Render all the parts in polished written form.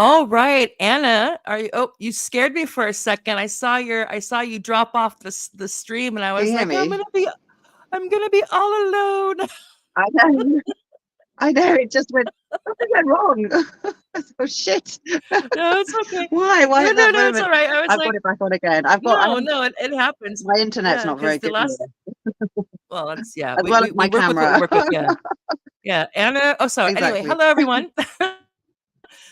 All right, Anna, are you? Oh, you scared me for a second. I saw you drop off the stream, and I Can was you hear like, me? I'm gonna be all alone. I know, I know. It just went. Something went wrong. Oh shit! No, it's okay. Why No, at no, that no, it's all moment? right. I was I've like, got it back on again. I've got. I no, haven't. no, it happens. My internet's Yeah, not because very the good last, here, well, it's yeah, as well as we my work with what we camera. work with. Yeah, yeah. Anna. Oh, sorry. Anyway, Exactly. hello everyone.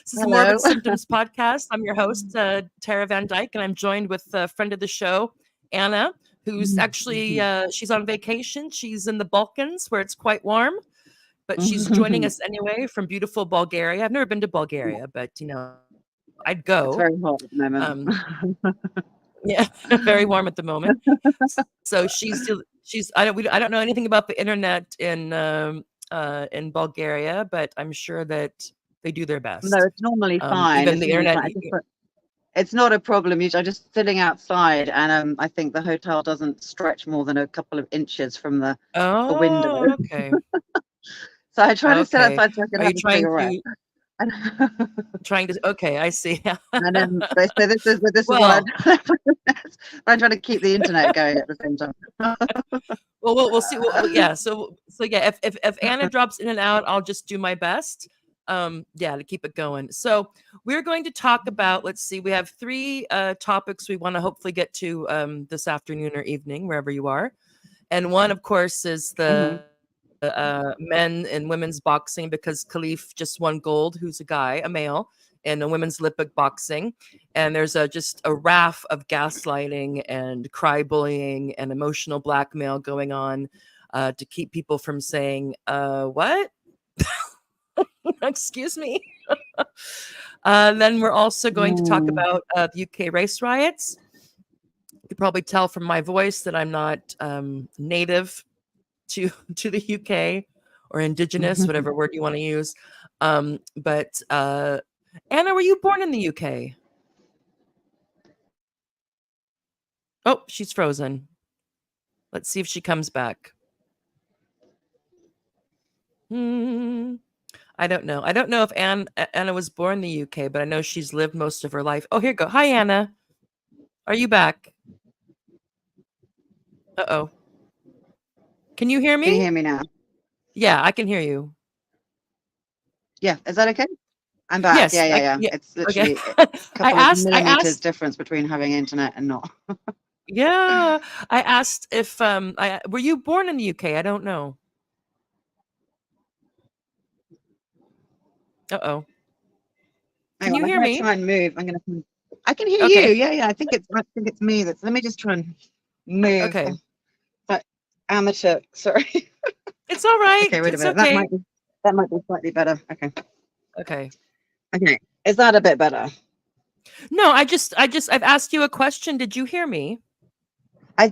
This is the Morbid Hello. Symptoms podcast. I'm your host, Tara Van Dyke, and I'm joined with a friend of the show, Anna, who's actually she's on vacation. She's in the Balkans where it's quite warm, but she's joining us anyway from beautiful Bulgaria. I've never been to Bulgaria, but I'd It's go. very hot at the moment. Yeah, very warm at the moment. So I don't know anything about the internet in Bulgaria, but I'm sure that they do their No, best. it's normally fine. Even It's the normally internet. fine. It's not a problem. I'm just sitting outside, and I think the hotel doesn't stretch more than a couple of inches from the window. Oh, okay. So I try to sit Okay. outside so I can Are you have a cigarette. And, trying to okay, I see. and then they say this is what Well, I'm trying to keep the internet going at the same time. we'll see. Yeah. So yeah, if Anna drops in and out, I'll just do my best. Yeah, to keep it going. So we're going to talk about. Let's see. We have three topics we want to hopefully get to this afternoon or evening, wherever you are. And one, of course, is the men and women's boxing because Khalif just won gold. Who's a guy, a male, in a women's Olympic boxing. And there's just a raft of gaslighting and cry bullying and emotional blackmail going on to keep people from saying, what? Excuse me. Then we're also going to talk about the UK race riots. You can probably tell from my voice that I'm not native to the UK or indigenous, whatever word you want to use. But Anna, were you born in the UK? Oh, she's frozen. Let's see if she comes back. I don't know. I don't know if Anna was born in the UK, but I know she's lived most of her life. Oh, here you go. Hi, Anna. Are you back? Uh-oh. Can you hear Can you me? hear me now? Yeah, I can hear you. Yeah, is that okay? I'm back. Yes, Yeah. yeah. It's Okay. literally a couple of I millimeters asked difference between having internet and not. yeah, I asked if I were you born in the UK? I don't know. Uh-oh. Can Hang on, you I'm hear gonna me? try and move. I can hear you. Okay. Yeah. I think it's me. Let me just try and move. Okay. But amateur. Sorry. It's all right. Okay, wait a It's minute. okay. That might be slightly better. Okay. Okay. Okay. Is that a bit better? No, I've asked you a question. Did you hear me?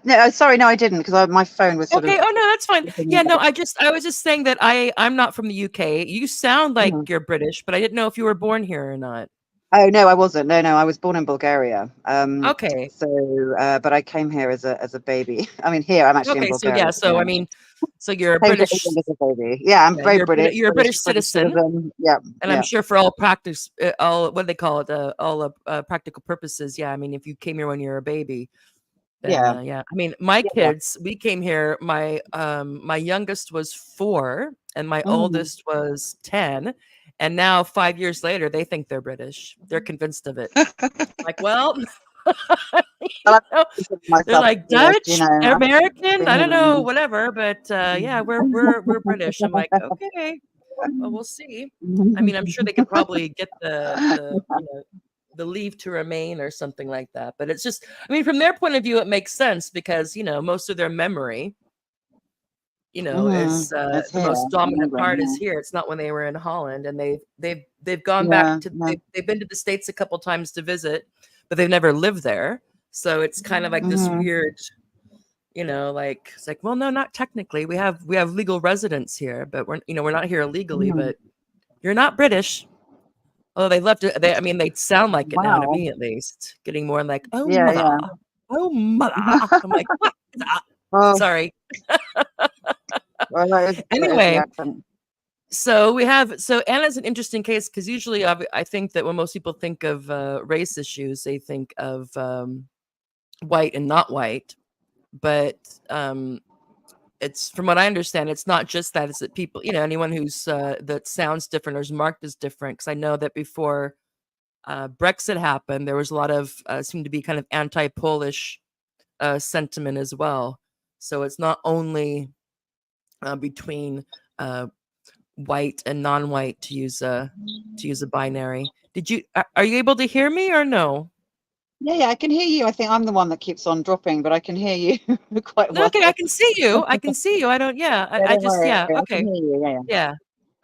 No, sorry, no, I didn't because my phone was sort Okay. of. Oh no, that's fine. flipping Yeah, no, out. I was just saying that I'm not from the UK. You sound like Mhm. you're British, but I didn't know if you were born here or not. Oh no, I wasn't. No, I was born in Bulgaria. Okay. But I came here as a baby. I mean, here I'm actually in Okay. So Bulgaria. yeah. To be So I honest. mean, so you're a Came to British. England as a baby. Yeah, I'm Yeah, very British. You're a British British citizen. citizen. Yeah, And I'm yeah. sure for all practice, all what do they call it, all practical purposes. Yeah, I mean, if you came here when you were a baby, then Yeah. yeah. I mean, my Yeah. kids, we came here. My youngest was 4, and my Mhm. oldest was 10, and now 5 years later, they think they're British. They're convinced of it. Like, well, you Well, know, I consider they're myself like English, Dutch, I've American, been I here don't know, long whatever. But yeah, we're British. I'm like, okay. Well, we'll see. I mean, I'm sure they could probably get the leave to remain or something like that. But it's just, I mean, from their point of view, it makes sense because most of their memory, is It's the here most in dominant part is England. here. It's not when they were in Holland, and they've gone back Yeah, to yeah. they've been to the States a couple times to visit, but they've never lived there. So it's kind of like this Mhm. weird like it's like, well, no, not technically. We have legal residence here, but we're not here illegally. Mhm. But you're not British. Although they left it. I mean, they sound like it now to Wow. me, at least. Getting more like, oh Yeah, mother, yeah. oh mother. I'm like, what? Oh, Sorry. well, that is a bit of the Anyway, accent. So we have so Anna's an interesting case because usually I think that when most people think of race issues, they think of white and not white. But it's from what I understand, it's not just that. It's that people, anyone who's that sounds different or is marked as different. Because I know that before Brexit happened, there was a lot of seemed to be kind of anti-Polish sentiment as well. So it's not only between white and non-white to use a binary. Are you able to hear me or no? Yeah, I can hear you. I think I'm the one that keeps on dropping, but I can hear you quite No, well. okay, I can see you. I can see you. I don't. Yeah, Yeah, I don't just. worry. Yeah. I can Okay. hear you. Yeah, Yeah.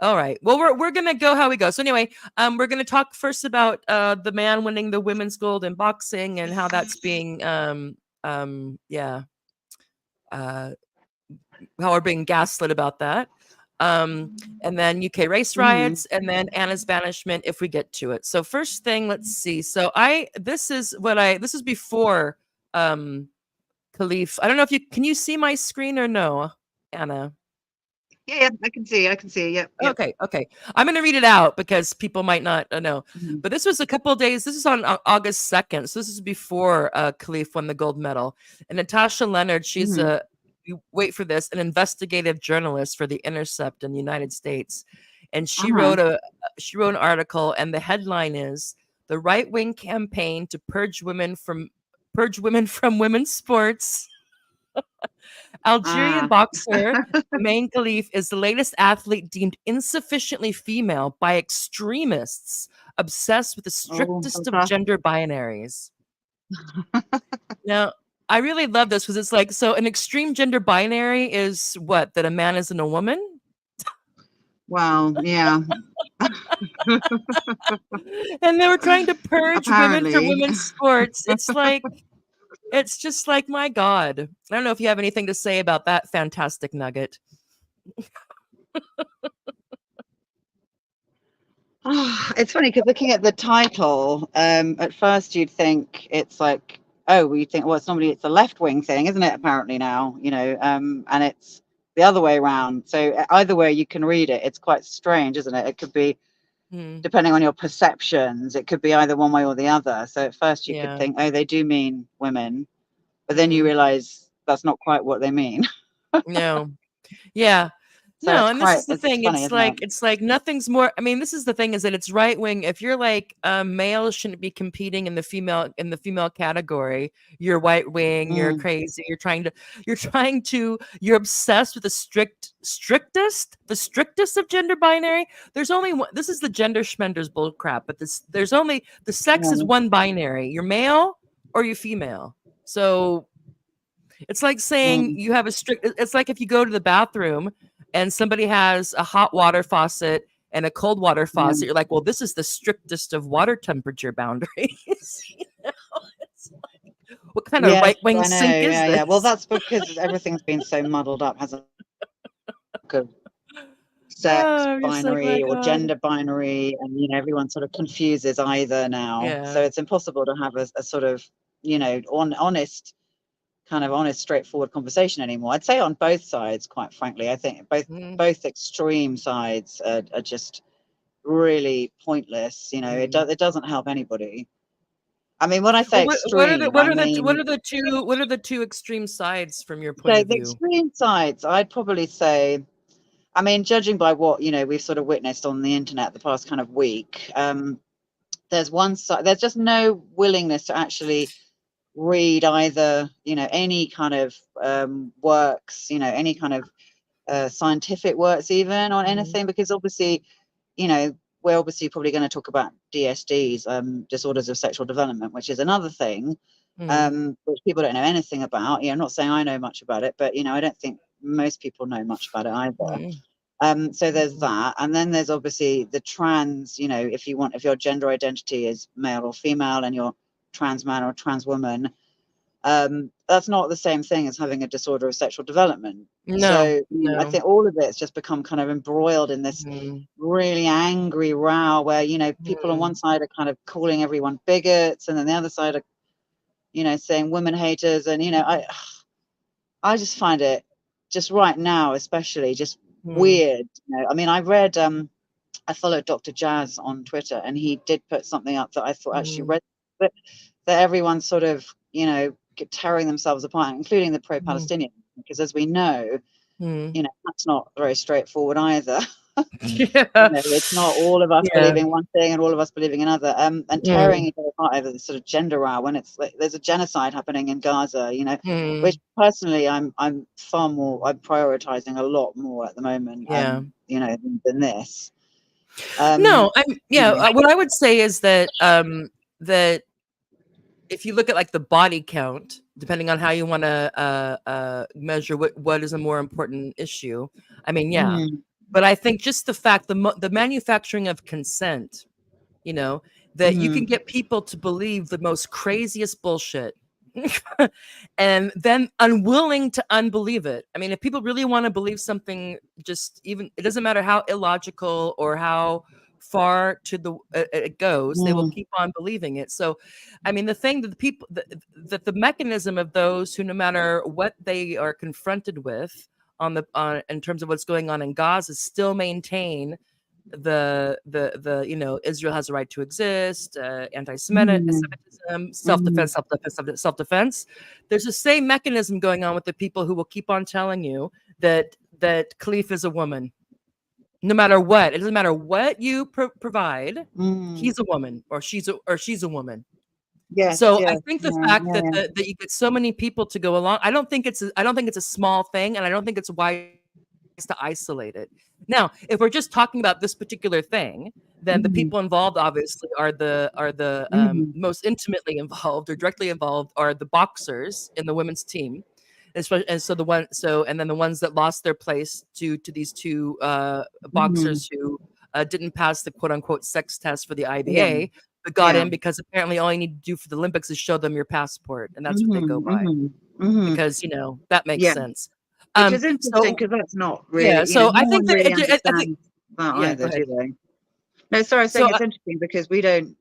All right. Well, we're gonna go how we go. So anyway, we're gonna talk first about the man winning the women's gold in boxing and how that's being yeah uh how we're being gaslit about that. And then UK race Mm. riots, and then Anna's banishment if we get to it. So first thing, let's see. So this is before Khalif. I don't know if you see my screen or no, Anna. Yeah, I can see. I can see. Yep, yep. Okay, okay. I'm going to read it out because people might not know. Mm. But this was a couple of days. This is on August 2nd. So this is before Khalif won the gold medal. And Natasha Leonard, she's Mm. a you wait for this, an investigative journalist for The Intercept in the United States. And Uh-huh. she wrote an article, and the headline is "The Right-Wing Campaign to Purge Women from Women's Sports." Algerian Ah. boxer Main Khalif is the latest athlete deemed insufficiently female by extremists obsessed with the Oh, strictest of okay. gender binaries. Now, I really love this because it's like, so an extreme gender binary is what? That a man isn't a woman? Wow. Yeah. And they were trying to purge women from Apparently. women's sports. It's just like, my God. I don't know if you have anything to say about that fantastic nugget. Oh, it's funny because looking at the title, at first you'd think it's like, oh, well, you think, well, it's a left wing thing, isn't it? Apparently now, and it's the other way around. So either way you can read it, it's quite strange, isn't it? It could be, Hmm. depending on your perceptions, it could be either one way or the other. So at first you could Yeah. think, oh, they do mean women, but then you Hmm. realize that's not quite what they mean. No. Yeah. So No, and this is the it's thing. funny, isn't it? It's like nothing's more. I mean, this is the thing is that it's right wing. If you're like male shouldn't be competing in the female category, you're white wing, you're Mm, crazy, you're obsessed with the strictest of gender binary. There's only one, this is the gender schmender's bull crap, but there's only the sex is yeah, one binary. You're male or you're female. So it's like saying mm, you have a strict it's like if you go to the bathroom and somebody has a hot water faucet and a cold water yeah. faucet, you're like, well, this is the strictest of water temperature boundaries. It's like, what kind of Yes, right wing I know. sink is Yeah, yeah. Well, this? that's because everything's been so muddled up, hasn't it? Of sex Oh, I'm just like, my binary or God. gender binary, and everyone sort of confuses either now. So Yeah. it's impossible to have a sort of honest, straightforward conversation anymore. I'd say on both sides, quite frankly. I think Mm, both extreme sides are just really pointless. mm. It doesn't help anybody. I mean, when I Well, say extreme, I mean, what are the two extreme sides from your point so of the view? extreme sides, I'd probably say, I mean, judging by what we've sort of witnessed on the internet the past kind of week, there's one side. There's just no willingness to actually read either, any kind of works, any kind of scientific works, even on Mm, anything, because obviously, you know, we're obviously probably going to talk about DSDs, disorders of sexual development, which is another thing, mm, which people don't know anything about. I'm not saying I know much about it, but I don't think most people know much about it either. mm, So there's mm, that, and then there's obviously the trans. If your gender identity is male or female, and you're trans man or trans woman, that's not the same thing as having a disorder of sexual development. no, So I no. think all of it's just become kind of embroiled in this Mm, really angry row where people on mm, one side are kind of calling everyone bigots, and then the other side are saying women haters, and I just find it, just right now especially, just Mm, weird. I mean, I followed Dr. Jazz on Twitter, and he did put something up that I thought actually mm, read that, that everyone's sort of, tearing themselves apart, including the mm, pro-Palestinian, because as we know, mm. that's not very straightforward either. Yeah. It's not all of us Yeah. believing one thing and all of us believing another. And tearing Mm, each other apart over this sort of gender row when it's like there's a genocide happening in Gaza, which mm. personally I'm prioritizing a lot more at the moment, Yeah. than this. Um, No, I'm yeah, anyway. what I would say is that that if you look at like the body count, depending on how you want to measure what is a more important issue, I mean, yeah, Mm, but I think just the fact the manufacturing of consent, you know, that you can mhm, get people to believe the most craziest bullshit and then unwilling to unbelieve it. I mean, if people really want to believe something, just even it doesn't matter how illogical or how far to the it goes, they will mm, keep on believing it. So, I mean, the thing that the people that the mechanism of those who, no matter what they are confronted with on in terms of what's going on in Gaza, still maintain the Israel has a right to exist, mhm, anti-Semitism, mhm, self-defense. There's the same mechanism going on with the people who will keep on telling you that Khalif is a woman, no matter what. It doesn't matter what you provide. mm. He's a woman, or she's a woman. Yes, So I yes, think the yeah, fact yeah, that yeah. that you get so many people to go along, I don't think it's a small thing, and I don't think it's wise to isolate it. Now, if we're just talking about this particular thing, then the Mhm, people involved obviously are the mhm, most intimately involved or directly involved are the boxers in the women's team. And so and then the ones that lost their place to these two mhm. boxers who didn't pass the quote unquote sex test for the Yeah, IBA, but got yeah. in because apparently all you need to do for the Olympics is show them your passport, and that's what they go Mhm, by mhm, mhm. because that makes Yeah, sense. which is interesting So because that's not yeah, really, so no I think one that really I think understands that yeah, go either, ahead. do they? No, sorry, I was So saying it's interesting because we don't,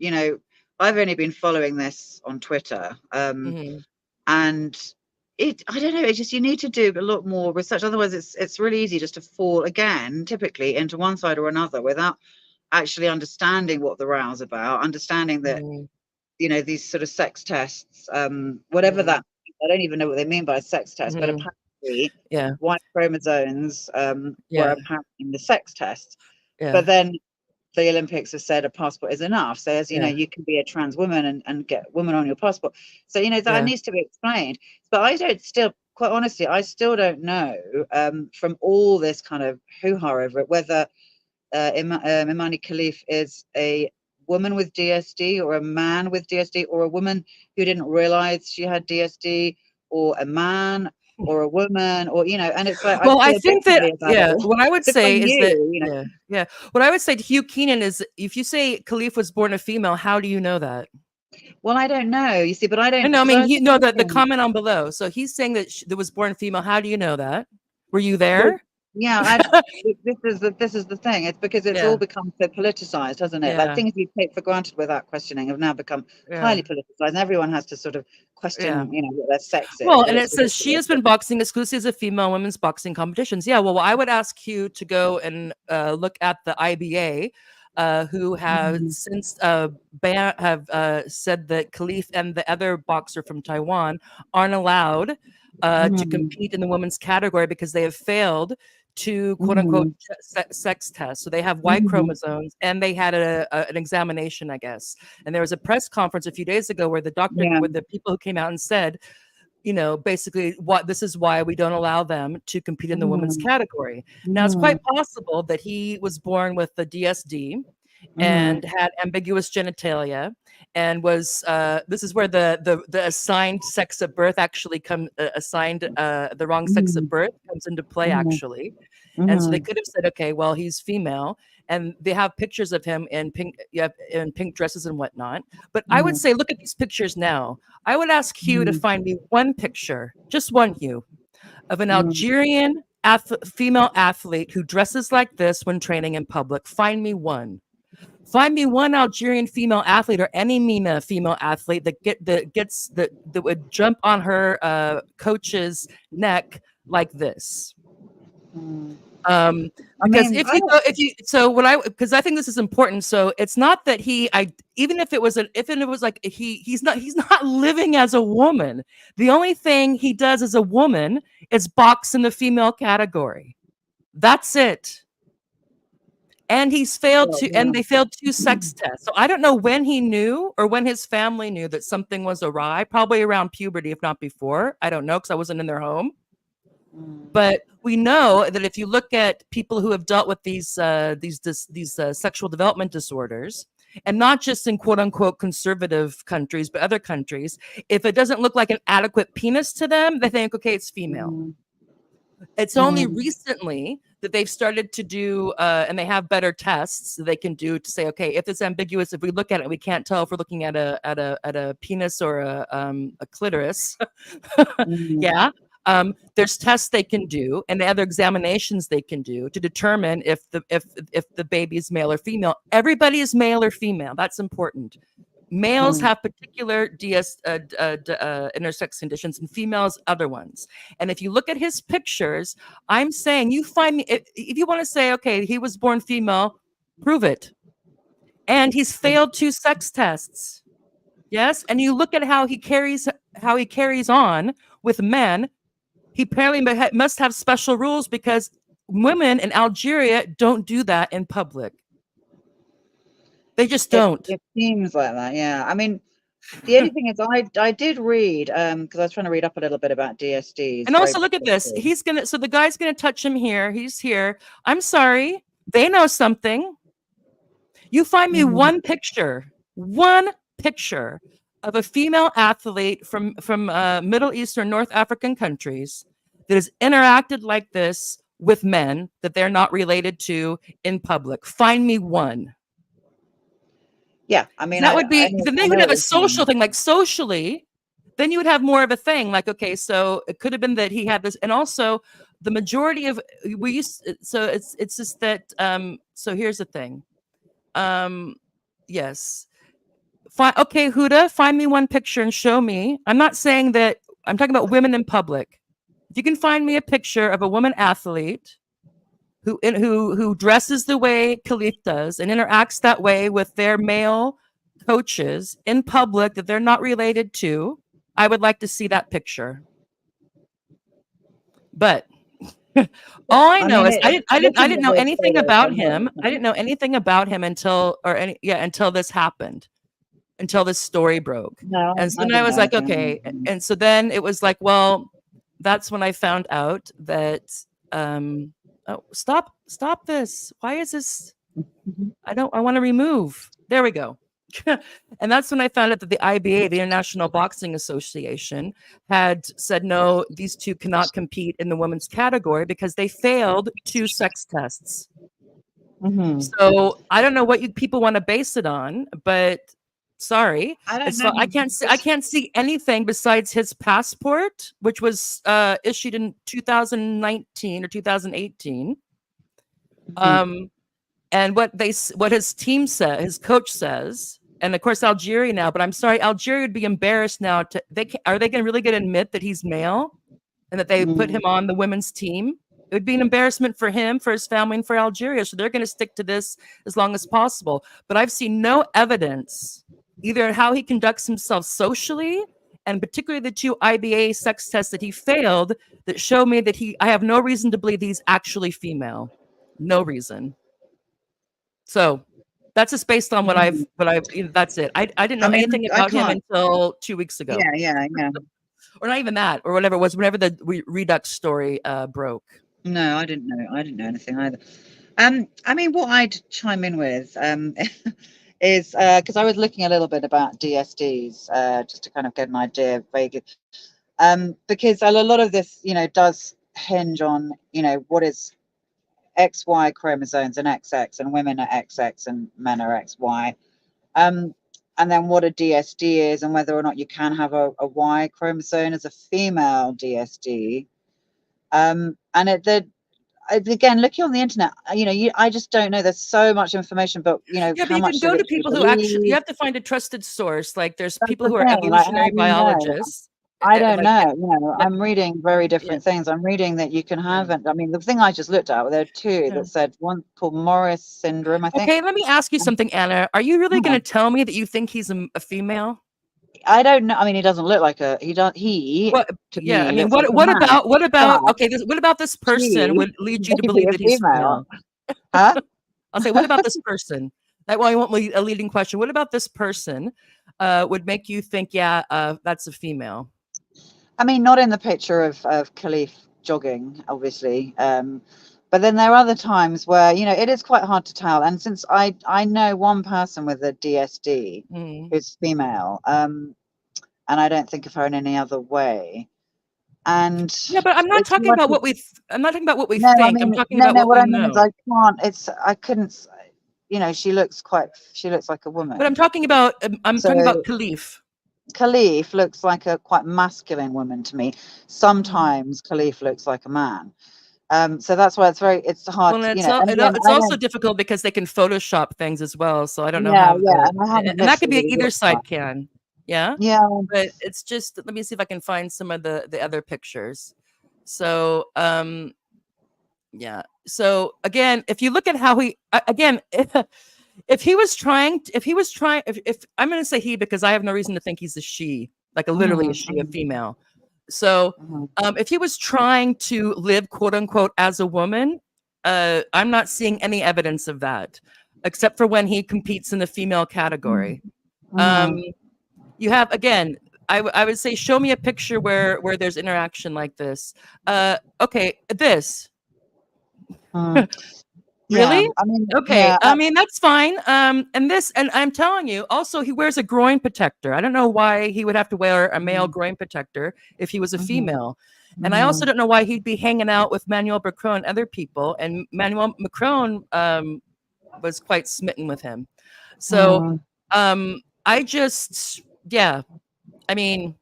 I've only been following this on Twitter, mhm, and I don't know, it's just you need to do a lot more research. Otherwise, it's really easy just to fall again, typically into one side or another without actually understanding what the row's about, understanding that mhm, these sort of sex tests, whatever mhm, that, I don't even know what they mean by a sex test, but mhm, apparently yeah, white chromosomes were yeah, apparently in the sex test. yeah, But then the Olympics have said a passport is enough. So as yeah, you can be a trans woman and get woman on your passport. So that yeah. needs to be explained. But I don't still, quite honestly, I still don't know from all this kind of hoo-ha over it whether Imani Khalif is a woman with DSD or a man with DSD or a woman who didn't realize she had DSD or a man or a woman or and it's like I Well, I feel think that differently about it yeah, all. what I would If I say is that knew, yeah, yeah. What I would say to Hugh Keenan is if you say Khalif was born a female, how do you know that? well, I don't know, you see, but I No, don't, no, I because mean I was he no the thinking, comment on below. So he's saying that that was born female. How do you know that? Were you well, there? yeah, this is the thing. It's because it's all Yeah, become so politicized, hasn't it? Like yeah, things we take for granted without questioning have now become yeah, highly politicized, and everyone has to sort of yeah. question, what their sex is, Well, and and it's it says she ridiculous. has been boxing exclusively as a female women's boxing competitions. Yeah, well, I would ask you to go and look at the IBA, who have Mhm, since have said that Khalif and the other boxer from Taiwan aren't allowed to mhm, compete in the women's category because they have failed to quote unquote mhm, sex test. So they have Y mhm. chromosomes, and they had an examination, I guess. And there was a press conference a few days ago where Yeah. where the people who came out and said, basically what this is why we don't allow them to compete in the women's Mhm, category. Now, it's quite mhm, possible that he was born with the DSD mhm, and had ambiguous genitalia and was this is where the assigned sex at birth actually come assigned the wrong sex at mhm, birth comes into play mhm, actually. And so they mhm, could have said, okay, well, he's female, and they have pictures of him in pink, yeah, in pink dresses and whatnot. But I would mhm, say, look at these pictures now. I would ask Hugh to mhm, find me one picture, just one, Hugh, of an mhm. Algerian female athlete who dresses like this when training in public. Find me one. Find me one Algerian female athlete or any MENA female athlete that would jump on her coach's neck like this. I Because mean, if you go, if you, so what I, because I think this is important. So it's not that even if it was if it was like he's not living as a woman. The only thing he does as a woman is box in the female category. That's it. And and yeah. they failed 2 sex tests. So I don't know when he knew or when his family knew that something was awry, probably around puberty, if not before. I don't know because I wasn't in their home. Mm, But we know that if you look at people who have dealt with these sexual development disorders, and not just in quote unquote conservative countries, but other countries, if it doesn't look like an adequate penis to them, they think, okay, it's female. mm, It's only mm, recently that they've started to do, and they have better tests that they can do to say, okay, if it's ambiguous, if we look at it, we can't tell if we're looking at a penis or a clitoris. mm, Yeah. There's tests they can do, and the other examinations they can do to determine if the baby is male or female. Everybody is male or female. That's important. Males mm. have particular intersex conditions, and females other ones. And if you look at his pictures, I'm saying you find me if you want to say, okay, he was born female, prove it. And he's failed 2 sex tests. Yes, and you look at how he carries on with men. He apparently must have special rules because women in Algeria don't do that in public. They just don't. It seems like that, yeah. I mean, the only thing is, I did read because I was trying to read up a little bit about DSDs And very also look at this. quickly. So the guy's gonna touch him here. He's here. I'm sorry. They know something. You find me Mhm, one picture of a female athlete from Middle East or North African countries that has interacted like this with men that they're not related to in public. Find me one. yeah, I mean, That would be then I they would know have what a you're social saying. thing, like socially, then you would have more of a thing. Like, okay, so it could have been that he had this, and also the majority of we used so it's just that so here's the thing. Um yes. Okay, Huda, find me one picture and show me. I'm not saying that I'm talking about women in public. If you can find me a picture of a woman athlete who dresses the way Khalif does and interacts that way with their male coaches in public that they're not related to, I would like to see that picture. But Yeah, all I I know mean, is I looking didn't at know the anything photos, I about know what him. you're I didn't saying. know anything about him until this happened, until this story broke. No, And so I then I didn't was know like, anything. okay. And so then it was like, well, that's when I found out that oh, stop this. Why is this Mhm, I want to remove. There we go. And that's when I found out that the IBA, the International Boxing Association, had said no, these two cannot compete in the women's category because they failed 2 sex tests. mhm. So I don't know what you people want to base it on, but sorry, I don't know. I Just, can't see anything besides his passport, which was issued in 2019 or 2018. mhm, Um, and what his team said, his coach says, and of course Algeria now. But I'm sorry, Algeria would be embarrassed now. Are they going to really going to admit that he's male and that they put mm. him on the women's team? It would be an embarrassment for him, for his family, and for Algeria. So they're going to stick to this as long as possible. But I've seen no evidence, either in how he conducts himself socially, and particularly the 2 IBA sex tests that he failed, that show me that I have no reason to believe he's actually female. No reason. So that's just based on Mhm. that's it. I didn't I know mean, anything I about him can't. until 2 weeks ago, Yeah, yeah, yeah. or not even that, or whatever it was, whenever the Redux story broke. No, I didn't know. I didn't know anything either. I mean, what I'd chime in with is because I was looking a little bit about DSDs just to kind of get an idea vaguely. Because a lot of this, does hinge on, what is XY chromosomes and XX, and women are XX and men are XY. Um, and then what a DSD is, and whether or not you can have a Y chromosome as a female DSD. And again, looking on the internet, I just don't know. There's so much information, but Yeah, but how you can much of go it to should we people who actually. You believe? have to find a trusted source. Like there's That's people the who are thing. Like, how evolutionary do you know? biologists. I don't Like, know. You know, like, I'm reading very yeah, different things. I'm reading that you can have, yeah, and I mean, the thing I just looked at, there are two yeah. that said one called Morris syndrome, I think. Okay, let me ask you And, something, Anna. Are you really yeah, going to tell me that you think he's a female? I don't know. I mean, he doesn't look like a he. Don't he? What? To Yeah, I me, mean, looks like a man. what about But okay, what about this person she would lead you to may be believe a that he's female, female? huh? I'll say, what about this person? That well, I want a leading question. What about this person would make you think, yeah, that's a female? I mean, not in the picture of Khalif jogging, obviously. But then there are other times where, you know, it is quite hard to tell. And since I know one person with a DSD Mm. who's female, and I don't think of her in any other way. And Yeah, but I'm not it's talking hard about to, what I'm not talking about what we no, I think. I'm mean, talking no, about no, what what we I mean is know. I can't, I couldn't, you know, she looks like a But woman. I'm talking about So Khalif. Khalif looks like a quite masculine woman to me. Mm. Sometimes Khalif looks like a man. So that's why it's hard Well, to, you know, and again, it's I also don't, difficult because they can Photoshop things as well. So I don't know yeah, how yeah, and I haven't and that could be necessarily either looked at that. side can, yeah. Yeah. But it's just let me see if I can find some of the other pictures. So yeah. So again, if you look at how he again, if he was trying, if I'm going to say he because I have no reason to think he's a she, like a literally a Mhm, she, a mhm, female. So, mhm, if he was trying to live quote unquote as a woman, I'm not seeing any evidence of that, except for when he competes in the female mhm, category. Um, mhm, you have again. I would say show me a picture where there's interaction like this. Okay, this mhm. Yeah, really? I mean, Okay, yeah, I mean that's fine. And I'm telling you, also he wears a groin protector. I don't know why he would have to wear a male mhm, groin protector if he was a mhm, female. And I also mhm, don't know why he'd be hanging out with Manuel Macron and other people. And Manuel Macron was quite smitten with him. So mhm, I just yeah, I mean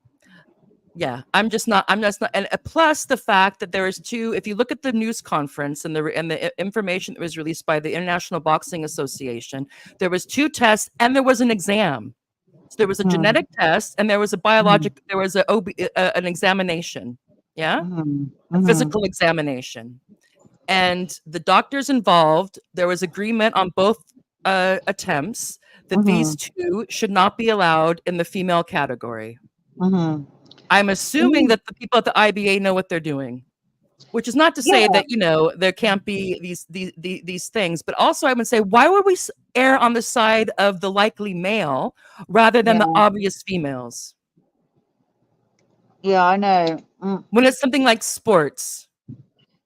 I'm just not, and plus the fact that there is two. If you look at the news conference and the information that was released by the International Boxing Association, there was two tests and there was an exam. So there was a mhm, genetic test and there was a mhm, biologic. There was an examination. Yeah, mhm, a mhm. physical examination, and the doctors involved. There was agreement on both attempts that these Mhm, two should not be allowed in the female category. mhm. I'm assuming Mm, that the people at the IBA know what they're doing, which is not to say yeah, that there can't be these things, but also I would say why would we err on the side of the likely male rather than the yeah, obvious females yeah, I know. Mm. when it's something like sports?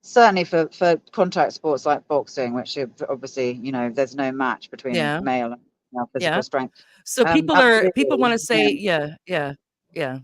Certainly for contact sports like boxing, which obviously, you know, there's no match between Yeah, male and female physical yeah. strength. So people Absolutely. want to say, yeah, yeah, yeah.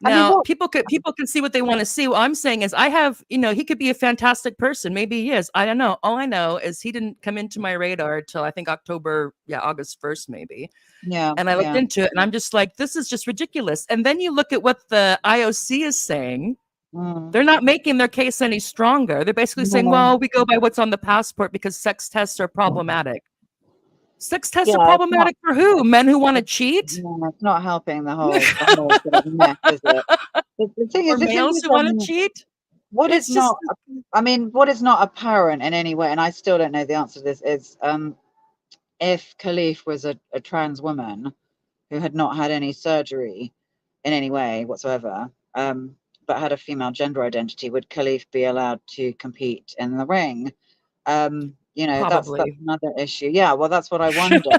I mean, Now what? people can see what they want to see. What I'm saying is I have, he could be a fantastic person. Maybe he is. I don't know. All I know is he didn't come into my radar till I think August 1st, maybe. Yeah, And I looked yeah. into it and I'm just like, this is just ridiculous. And then you look at what the IOC is saying. Mm. They're not making their case any stronger. They're basically saying, No. well, we go by what's on the passport because sex tests are problematic. Sex tests are Yeah, it's not. problematic for who? Men who want to It's, cheat? no, it's not helping the whole sort of mess, is it? The thing Or is, if it males was who want to cheat? what is It's just not, I mean, what is not apparent in any way, and I still don't know the answer to this, is if Khalif was a trans woman who had not had any surgery in any way whatsoever, but had a female gender identity, would Khalif be allowed to compete in the ring? You know, that's probably. another issue. Yeah, well, that's what I wonder.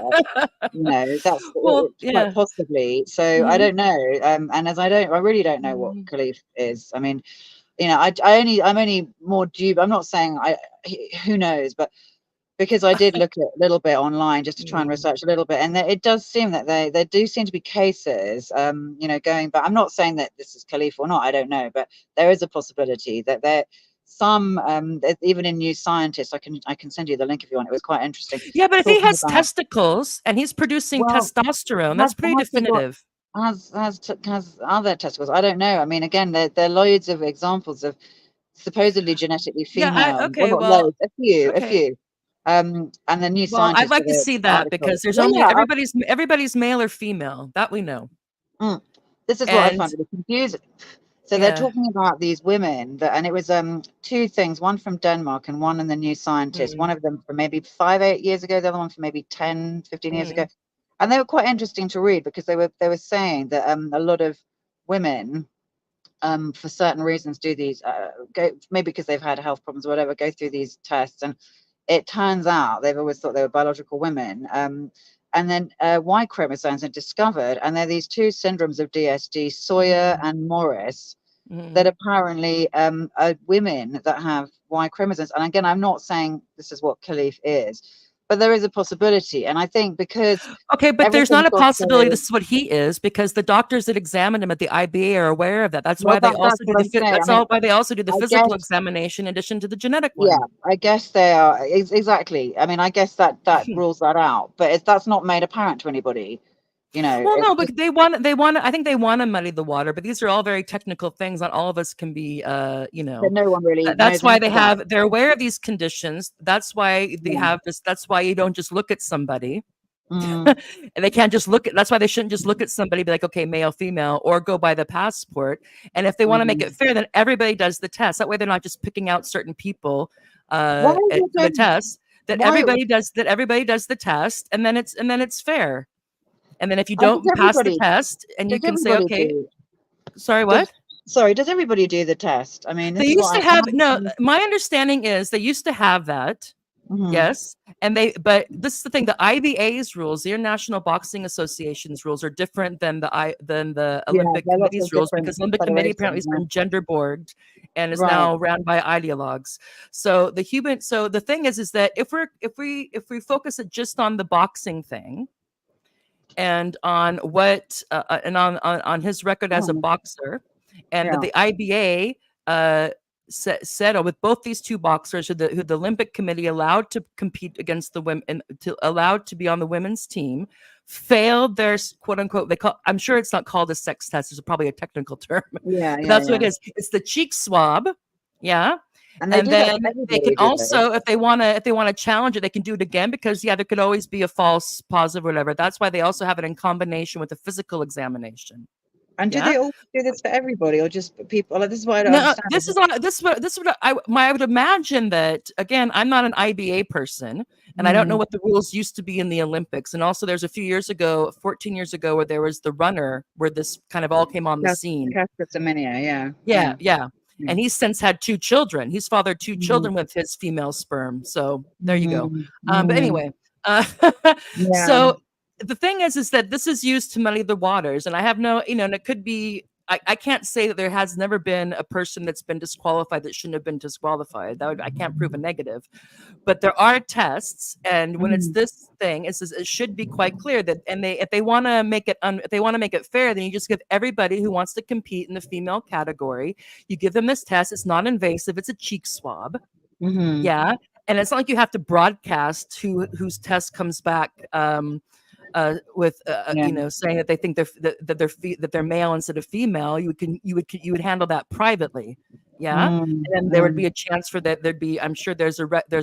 You know, that's Well, it's quite yeah. possibly. So I Mhm. don't know. And as I really don't know what Mhm. Khalif is. I mean, you know, I'm only more dubious. I'm not saying who knows, but because I did look at a little bit online just to try and Mm. research a little bit, and it does seem that there do seem to be cases, you know, going back. I'm not saying that this is Khalif or not, I don't know, but there is a possibility that there some even in New Scientist, I can send you the link if you want. It was quite interesting, Yeah, but if he talking has about testicles and he's producing well, testosterone, has that's pretty has he got definitive. has other testicles? I don't know. I mean, again, there are loads of examples of supposedly genetically Yeah, I female. Well, okay, not well, loads, a okay. few. And the New Well, I'd Scientist like did to an see that article. because there's Yeah, only yeah. everybody's male or female, that we know. Mm. this is what I And find really confusing. So they're yeah. talking about these women that, and it was two things, one from Denmark and one in the New Scientist, Mm, one of them from maybe 5, 8 years ago, the other one from maybe 10, 15 years ago. mm, And they were quite interesting to read because they were saying that a lot of women for certain reasons do these go, maybe because they've had health problems or whatever, go through these tests, and it turns out they've always thought they were biological women, and then Y chromosomes are discovered, and there are these two syndromes of DSD, Sawyer mm, and Morris, that mm. apparently are women that have Y chromosomes. And again, I'm not saying this is what Khalif is, but there is a possibility, and I think because Okay, but there's not everything's a got possibility so this is what he is because the doctors that examined him at the IBA are aware of that. That's well, why they that's also do what I'm saying. I that's mean, all why they also do the I physical guess examination in addition to the genetic yeah, one. I guess they are exactly. I mean, I guess that rules that out, but that's not made apparent to anybody. Well, It's no, just but I think they want to muddy the water, but these are all very technical things. Not all of us can be, that no one really that's knows why anything about. they're aware of these conditions. That's why they Yeah. have this. That's why you don't just look at somebody. Mm, And they can't just look at, that's why they shouldn't just look at somebody, be like, okay, male, female, or go by the passport. And if they want to make mm. it fair, then everybody does the test. That way they're not just picking out certain people Why is for the it? test. Why? That everybody does the test, and then it's fair. And then if you Does don't pass the everybody? test, and you Does can say, everybody okay, do? sorry, Does what? sorry? Does everybody do the test? I mean, They this is used what to I have, no, understand. my understanding is they used to have that. Mm-hmm. Yes, and but this is the thing: the IBA's rules, the International Boxing Association's rules, are different than the Yeah, Olympic there are lots of Committee's rules different because Olympic Committee apparently federations. has been gender borged and is Right. now ran by ideologues. So the thing is that if we focus it just on the boxing thing and on on his record as a Mhm. boxer, and that Yeah. the IBA said with both these two boxers who the Olympic Committee allowed to compete against the women, to allowed to be on the women's team, failed their quote unquote, they call, I'm sure it's not called a sex test, it's probably a technical term, Yeah. but Yeah. that's Yeah. what it is. It's the cheek swab. Yeah. And they And do that then for they can everybody, do they? also, if they want to challenge it, they can do it again because there could always be a false positive or whatever. That's why they also have it in combination with a physical examination. And do Yeah. they all do this for everybody, or just for people? Like, this is what I don't No, understand. this is what I would imagine that, again, I'm not an IBA person and I don't know Mm. what the rules used to be in the Olympics. And also there's a few years ago, 14 years ago, where there was the runner where this kind of all came on the scene. Casper Semenya, yeah, Yeah, yeah, yeah. yeah. And he's since had two children. He's fathered two Mhm, children with his female sperm. So there you go. mhm, But mhm. anyway, Yeah. so the thing is that this is used to muddy the waters. And I have no, and it could be, I can't say that there has never been a person that's been disqualified that shouldn't have been disqualified. I can't prove a negative, but there are tests, and when it's Mhm, this thing, it should be quite clear that, and they if they want to make it if they want to make it fair, then you just give everybody who wants to compete in the female category, you give them this test. It's not invasive. It's a cheek swab. mhm. Yeah, and it's not like you have to broadcast whose test comes back. With Yeah. saying that they think that they're male instead of female, you would handle that privately, yeah, Mm, and then there would mm, be a chance for that. There'd be, I'm sure there's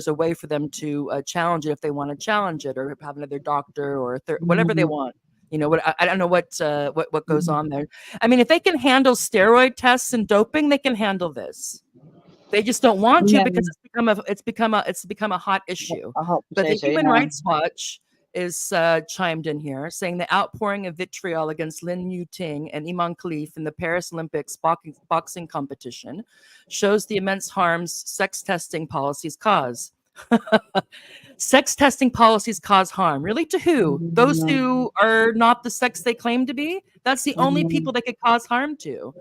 a way for them to challenge it if they want to challenge it, or have another doctor or whatever they mhm, want. I don't know what goes mhm. on there. I mean, if they can handle steroid tests and doping, they can handle this. They just don't want to Yeah, because it's become a hot issue. a hot But the potato, Human yeah. Rights Watch is chimed in here, saying the outpouring of vitriol against Lin Yu Ting and Iman Khalif in the Paris Olympics boxing competition shows the immense harms sex testing policies cause. Sex testing policies cause harm. Really, to who? Those Mhm, who are not the sex they claim to be? That's the only mhm. people they could cause harm to.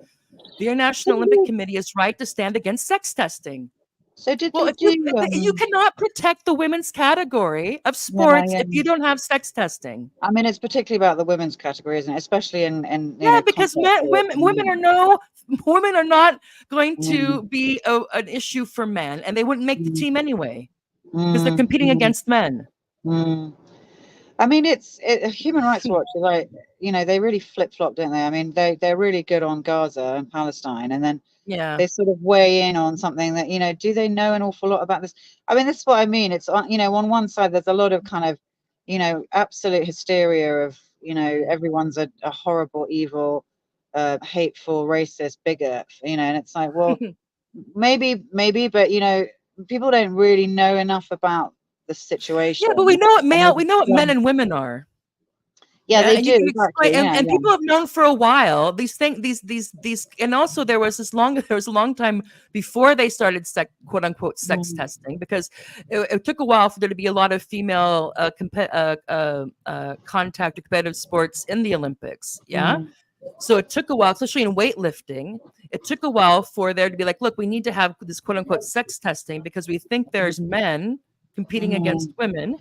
The So, International Olympic Committee is right to stand against sex testing. so did Well, they if you do? you cannot protect the women's category of Yeah, sports yeah. if you don't have sex testing. I mean, it's particularly about the women's category, isn't it? Especially in Yeah, because contact sports. women are not going Mm, to be an issue for men, and they wouldn't make the mm, team anyway because they're mm, competing mm, against men. mm. I mean, Human Rights Watch is like, they really flip flop, don't they? I mean, they're really good on Gaza and Palestine, and then Yeah. they sort of weigh in on something that, do they know an awful lot about this? I mean, this is what I mean. It's on, on one side, there's a lot of kind of, absolute hysteria of, everyone's a horrible, evil, hateful, racist bigot, and it's like, well, maybe, but people don't really know enough about the Yeah, but we situation, know what and they we know what men jump. and women are. Yeah, Yeah, they and you do, can explain, exactly. Yeah, and yeah. people have known for a while these things, these, and also there was a long time before they started quote unquote sex Mm, testing, because it took a while for there to be a lot of female contact or competitive sports in the Olympics. Yeah, mm, so it took a while, especially in weightlifting. It took a while for there to be like, look, we need to have this quote unquote sex testing because we think there's men competing against mm, women.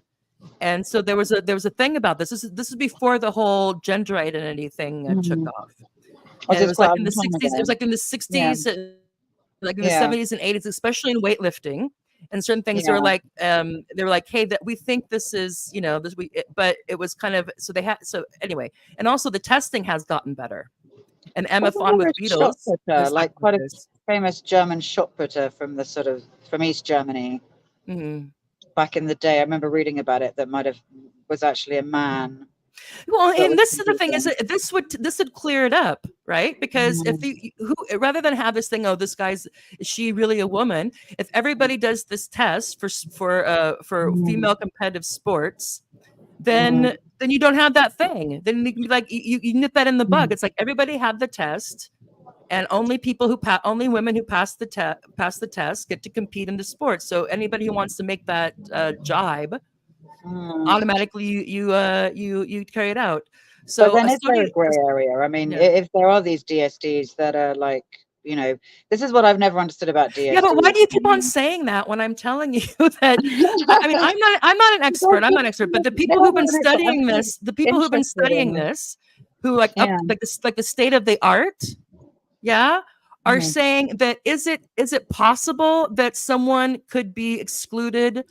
And so there was a thing about this. This is before the whole gender identity thing took mm. off, Oh, and so it it's was quite like a in long the time '60s. It was ago. like in the Yeah, '60s, like in the yeah, '70s and '80s, especially in weightlifting, and certain things yeah. they were like, hey, that we think this is this but it was kind of so they had so anyway, and also the testing has gotten better. And Emma Wasn't Fawn there with a shot Beatles putter, has talked like about quite a this. famous German shot putter from the from East Germany Mhm. back in the day? I remember reading about it. That might have was actually a man Well, that and was this is the thing is competing. that this would clear it up, right? Because if Mm, who rather than have this thing, oh, this guy's is she really a woman? If everybody does this test for mm, female competitive sports, mm, then you don't have that thing. Then you can be like you nip that in the bug. mm, It's like everybody had the test, and only people who only women who pass the test get to compete in the sport. So anybody who wants to make that jibe, mm. automatically you carry it out. But So then is there a grey area? I mean, yeah. if there are these DSDs that are like, this is what I've never understood about Yeah, but why DSDs. do you keep on saying that when I'm telling you that I mean, I'm not an expert. I'm not an expert, but the No, people who've been but I'm studying sort of this, the people who've been interested studying in, this, who like up yeah. like this like the state of the art, yeah, are Mhm, saying that is it possible that someone could be excluded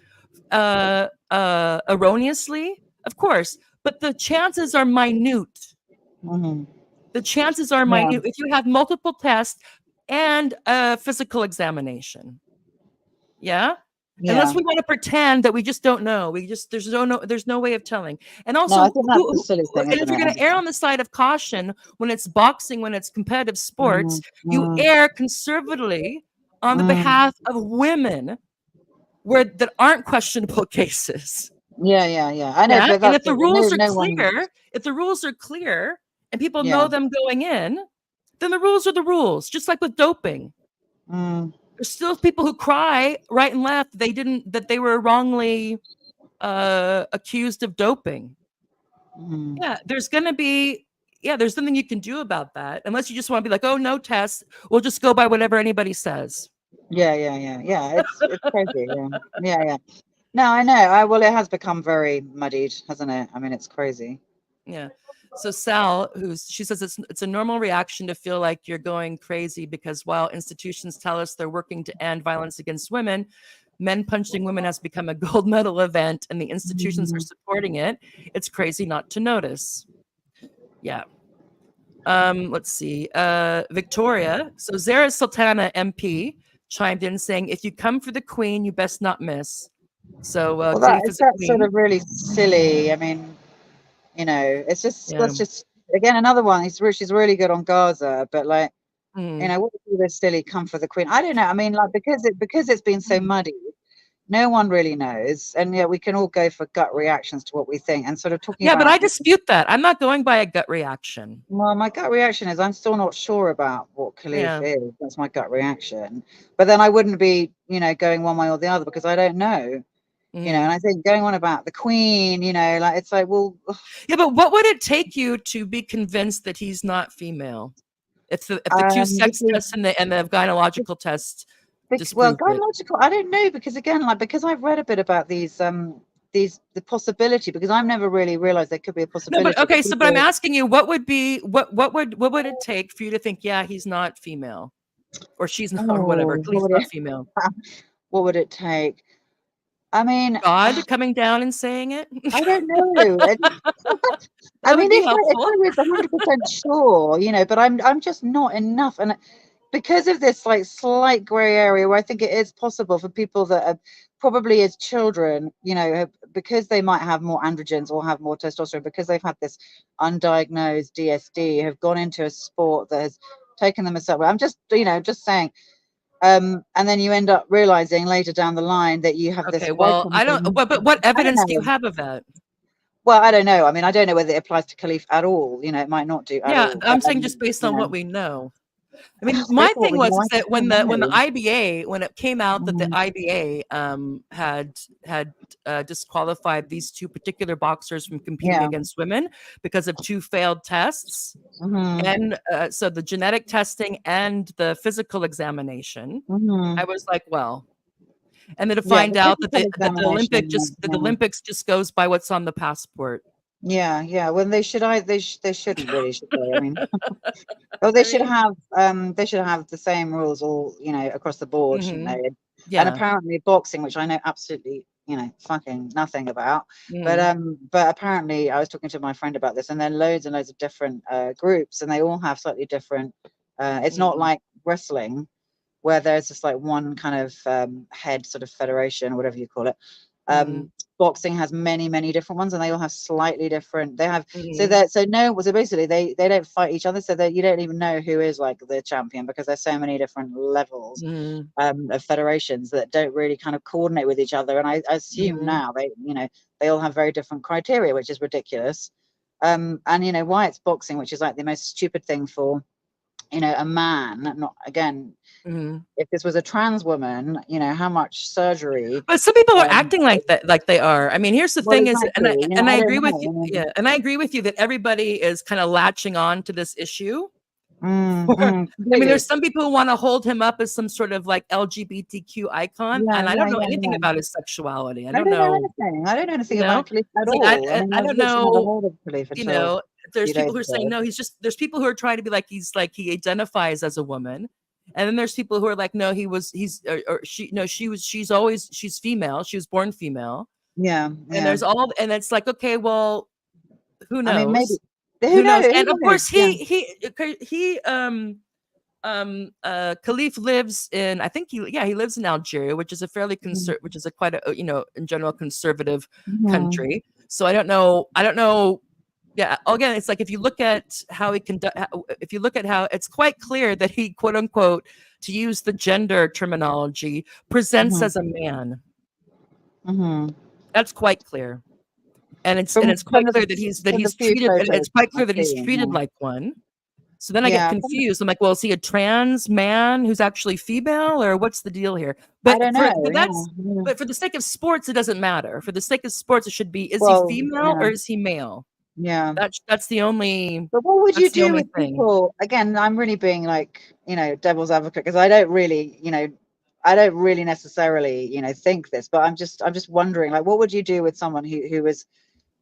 erroneously? Of course, but the chances are minute. mhm. The chances are Yeah, minute if you have multiple tests and a physical examination. Yeah. Unless yeah. we want to pretend that we just don't know. We just there's no way of telling. And No, I also think that's a silly thing, and if isn't you're going to err it? on the side of caution when it's boxing, when it's competitive sports, Mm, you mm, err conservatively on the mm. behalf of women where that aren't questionable cases. Yeah, yeah, yeah. I know, Yeah. but And that's no one. if the rules are clear and people Yeah. know them going in, then the rules are the rules, just like with doping. Mm, There's still people who cry right and left they didn't that they were wrongly accused of doping. mm. Yeah, there's gonna be there's nothing you can do about that unless you just want to be like, oh, no tests. We'll just go by whatever anybody says. Yeah, yeah, yeah, yeah. It's crazy. Yeah, yeah, yeah. No, I know. Well, it has become very muddied, hasn't it? I mean, it's crazy. Yeah. So Sal, she says it's a normal reaction to feel like you're going crazy because while institutions tell us they're working to end violence against women, men punching women has become a gold medal event and the institutions are Mm, supporting it. It's crazy not to notice. Yeah. Let's see. Victoria. So Zara Sultana MP chimed in saying, if you come for the queen, you best not miss. So well, Kitty for the that's sort queen. of really silly. I mean, it's just Yeah. that's just again another one. She's really good on Gaza, but like, Mm. what is this silly come for the queen? I don't know. I mean, like because it's been so muddy, no one really knows, and yeah, we can all go for gut reactions to what we think, and sort of talking Yeah, but I about. dispute that. I'm not going by a gut reaction. Well, my gut reaction is I'm still not sure about what Khalif Yeah. is. That's my gut reaction. But then I wouldn't be, going one way or the other because I don't know. And Mm. I think going on about the Queen, like it's like, well, Yeah, but what would it take you to be convinced that he's not female? If the two sex because, tests and the gynecological tests well, disprove it. gynecological, I don't know because again, like because I've read a bit about these the possibility because I've never really realized there could be a No, but possibility okay, that so but I'm people. asking you, what would be what would it take for you to think, yeah, he's not female, or she's not, or whatever, Oh, Khaleef's not female? what would it take? I mean, God coming down and saying it? I don't know. I That would mean, be if helpful. I was 100% sure, but I'm just not enough, and because of this like slight grey area where I think it is possible for people that are probably as children, because they might have more androgens or have more testosterone, because they've had this undiagnosed DSD, have gone into a sport that has taken them a certain way. I'm just, just saying. And then you end up realizing later down the line that you have this Okay, Y well, I don't. chromosome. But what I don't evidence do you know. have of that? Well, I don't know. I mean, I don't know whether it applies to Khalif at all. It might not do at Yeah, all. But I'm saying just based on what we know. I mean, my based on what thing we was know, is I that don't when the know. IBA, when it came out that the Mm, IBA had disqualified these two particular boxers from competing yeah. against women because of two failed tests, Hmm. and so the genetic testing and the physical examination, Hmm. I was like, well, and then to Yeah, find the out that physical the examination. Olympics just goes by what's on the passport. Yeah, yeah. When they shouldn't really, should they? I mean, well, I mean, they should have the same rules all, across the board, shouldn't mhm, they? And yeah. apparently boxing, which I know absolutely, fucking nothing about, Mm, but apparently I was talking to my friend about this, and then loads and loads of different groups, and they all have slightly different. It's not mm, like wrestling where there's just like one kind of head sort of federation, whatever you call it. mm, um Boxing has many many different ones, and they all have slightly different, they have, so mhm, that so no so basically they don't fight each other, so that you don't even know who is like the champion, because there's so many different levels mm, of federations that don't really kind of coordinate with each other, and I assume mhm, now they all have very different criteria, which is ridiculous. And why it's boxing, which is like the most stupid thing for a man, not again, mhm. if this was a trans woman, how much surgery. But some people are um, acting like that, like they are. I mean, here's the well, thing: is, exactly. and I I don't agree with know. you. Yeah, and I agree with you that everybody is kind of latching on to this issue. I mean, Completely. there's some people who want to hold him up as some sort of like LGBTQ icon, Yeah, and I yeah, don't know yeah, anything yeah. about his sexuality. I I don't don't know know, anything. I don't know you anything know. about Khalif at It's like all. I mean, I I've don't literally never know, heard of Khalif you until know. a There's few days people who are saying ago. no. He's just there's people who are trying to be like he identifies as a woman, and then there's people who are like no, he's or she no, she's female. She was born female, Yeah, and yeah. there's all and it's like okay, well, who I mean, maybe knows? who Who knows? knows? Who And of knows? course, Yeah. Khalif lives in I think he lives in Algeria, which is a fairly Mhm. which is a quite a in general conservative Mhm. country. So I don't know. Yeah, again, it's like if you look at how he conduct, if you look at how it's quite clear that he quote unquote, to use the gender terminology, presents Mhm. as a man. Mhm. That's quite clear. And From it's from quite the clear that from the he's few treated, and photos it's quite I've clear that he's seen. treated Yeah. like one. So then I get Yeah. confused. I'm like, well, is he a trans man who's actually female, or what's the deal here? I But don't for know. but that's Yeah. Yeah. but for the sake of sports, it doesn't matter. For the sake of sports, it should be: is he Well, female yeah. or is he male? Yeah. That's the only But what would you that's the do only with thing. people? Again, I'm really being like, devil's advocate, because I don't really, I don't really necessarily, think this, but I'm just wondering, like, what would you do with someone who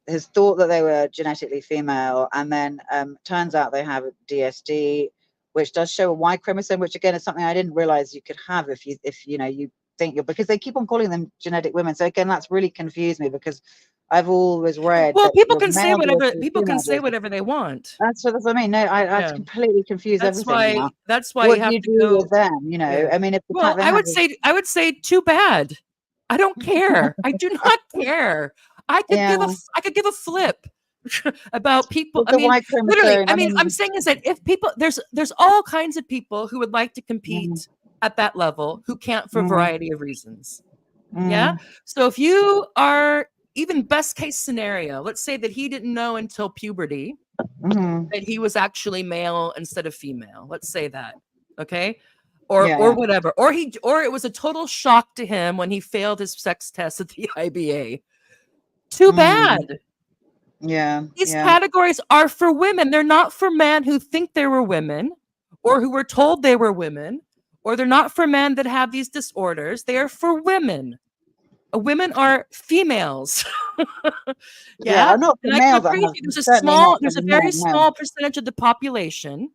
has thought that they were genetically female, and then turns out they have DSD, which does show a Y chromosome, which again is something I didn't realize you could have if you think you're, because they keep on calling them genetic women. So again, that's really confused me, because I've always read Well, that your male DSD, people can female say DSD. whatever they want. That's what I mean. No, I've Yeah, completely confused everything now. that's why you What do have you to do go. with them? Yeah. I mean, if the Well, fact they have is, I would say too bad. I don't care. I do not care. yeah, I could give a flip about people. with I the mean, Y literally. chromosome, I I mean, I'm mean, saying is that if people there's all kinds of people who would like to mm, compete at that level who can't for a mm, variety of reasons. Yeah. mm, So if you are even best case scenario, let's say that he didn't know until puberty mm, that he was actually male instead of female. Let's say that. Okay? yeah, Or yeah, whatever. Or it was a total shock to him when he failed his sex test at the IBA. Too mm, bad. yeah, These yeah, categories are for women. They're not for men who think they were women or who were told they were women, or they're not for men that have these disorders. They are for women. Women are females. yeah. Yeah. I'm not the And I can male that have, appreciate certainly not for there's a the very men. No. small percentage of the population,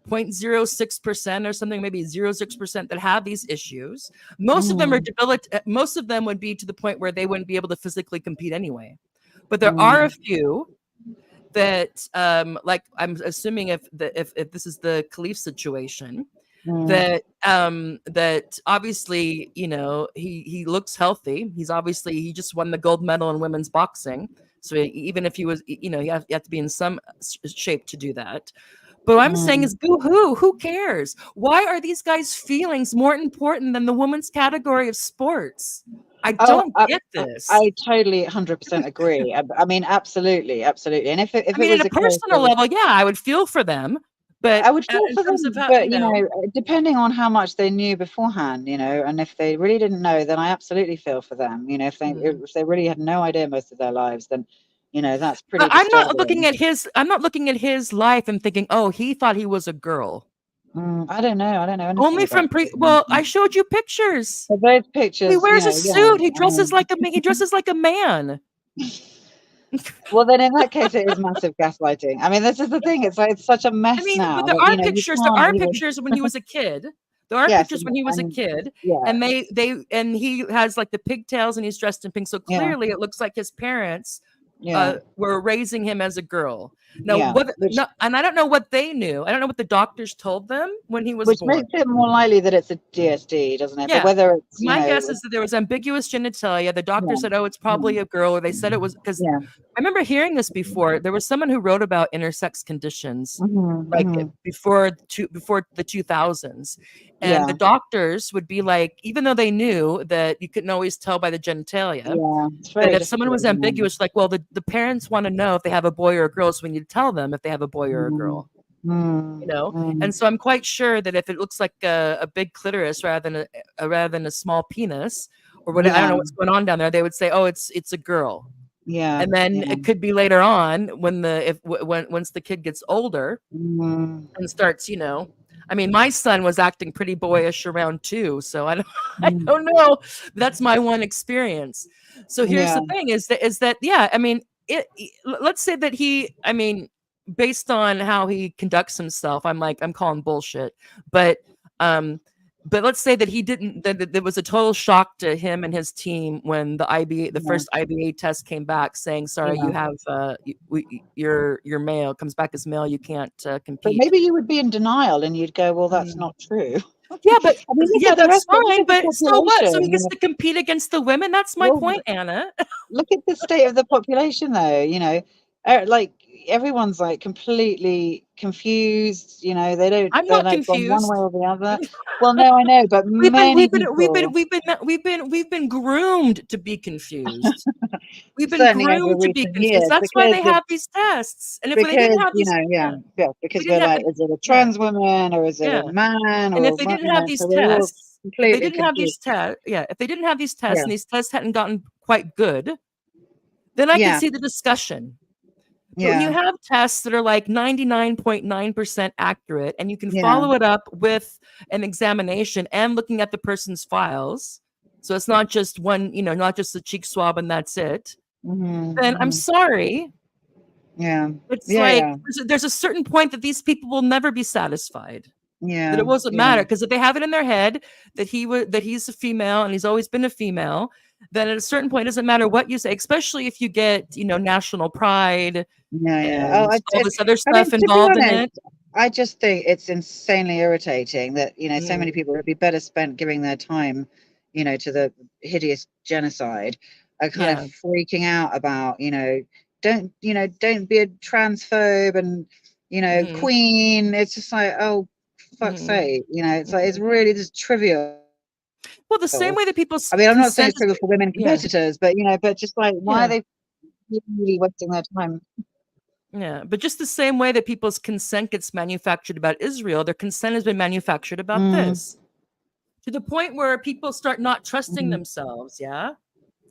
0.06% or something, maybe 0.06% that have these issues. Most of them are Mm, debilitated. Most of them would be to the point where they wouldn't be able to physically compete anyway. But there are a mm, few that, like I'm assuming if this is the Khalif situation, Mm, that obviously, he looks healthy. He just won the gold medal in women's boxing. So even if he was, you have to be in some shape to do that. But what I'm saying mm. is, boo hoo, who cares? Why are these guys' feelings more important than the women's category of sports? I Oh, don't get this. I totally 100% agree. I mean, absolutely, absolutely. And I if it mean, in was a a case personal of, level, yeah, I would feel for them. But I would feel in for terms of them, how, but depending on how much they knew beforehand, and if they really didn't know, then I absolutely feel for them. mm. If they really had no idea most of their lives, then that's But pretty disturbing. I'm not looking at his life and thinking, oh, he thought he was a girl. I don't know. I don't know anything Only about from his well, I mental. showed you pictures. But those He pictures, wears a yeah. suit. He I dresses mean, like he dresses like a man. well, then in that case, it is massive gaslighting. I mean, this is the thing. It's like it's such a I mess mean, but now there that are you pictures. There can't are even. pictures when he was a kid. There are Yes, pictures when he was a kid, yeah, and he has like the pigtails and he's dressed in pink. So yeah, clearly, it looks like his parents yeah, were raising him as a girl. Now, yeah. what? No, and I don't know what they knew. I don't know what the doctors told them when he was Which born. makes it more likely that it's a DSD, doesn't it? But Yeah. whether it's, My guess is that there was ambiguous genitalia. The doctor yeah, said, "Oh, it's yeah, probably a girl," or they said it was because yeah. I remember hearing this before. There was someone who wrote about intersex conditions, like Hmm. before the 2000s, and the Yeah, doctors would be like, even though they knew that you couldn't always tell by the genitalia, yeah. It's that very if someone difficult, was isn't it? ambiguous, like, well, the parents want to know if they have a boy or a girl, so we need to tell them if they have a boy or a Mm, girl. mm, And mm. so I'm quite sure that if it looks like a big clitoris rather than a small penis or what, I don't Yeah, know what's going on down there, they would say, oh, it's a girl. yeah, And then yeah. it could be later on when once the kid gets older Mm, and starts, I mean, my son was acting pretty boyish around 2, so I don't I mm, don't know. That's my one experience. So here's yeah, the thing is that yeah, I mean, let's say that I mean, based on how he conducts himself, I'm calling bullshit. But um but let's say that he didn't that there was a total shock to him and his team when the yeah, first IBA test came back saying, sorry, yeah. you have your male comes back as male, you can't But compete. maybe you would be in denial and you'd go, well, that's Mm. not true. Yeah, but I mean, yeah, that's look fine. at the But so what? So he population. gets to compete against the women. That's my Well, point, Anna. look at the state of the population, though. Like everyone's like completely confused. I'm they're not like gone one way confused. or the other. Well, no, I know, but We've been many we've been we've been people, we've been we've been groomed to be confused. We've been certainly over groomed to be recent confused. years, That's why they have these tests. And if they didn't have these, yeah, yeah, yeah, if they because we're didn't have, like, is it a yeah, trans woman or is it a yeah. man And or if a they woman? didn't have these So we're all tests, completely confused. if they didn't have these tests Yeah, and these tests hadn't gotten quite good, then I could yeah, see the discussion. But when you yeah, have tests that are like 99.9% accurate and you can yeah. follow it up with an examination and looking at the person's files, so it's not just one, not just the cheek swab and that's it, then I'm Hmm. sorry. Yeah, It's yeah, like yeah, there's a certain point that these people will never be satisfied. That yeah, it doesn't yeah, matter because if they have it in their head that he's a female and he's always been a female, then at a certain point it doesn't matter what you say, especially if you get national pride yeah, yeah. Oh, and all this other I mean, stuff to be involved in honest, it. I just think it's insanely irritating that so many Mm, people would be better spent giving their time, to the hideous genocide, are kind of yeah. freaking out about, don't be a transphobe and Mhm, queen. It's just like, oh, fuck's mhm, sake, it's like it's mhm. really just trivial. Well, the same way that people I mean, I'm not saying consent it's is trivial for women yeah, competitors, but but just like, why are yeah, they really wasting their time? yeah. But just the same way that people's consent gets manufactured about Israel, their consent has been manufactured about Mm, this to the point where people start not trusting mm, themselves. Yeah.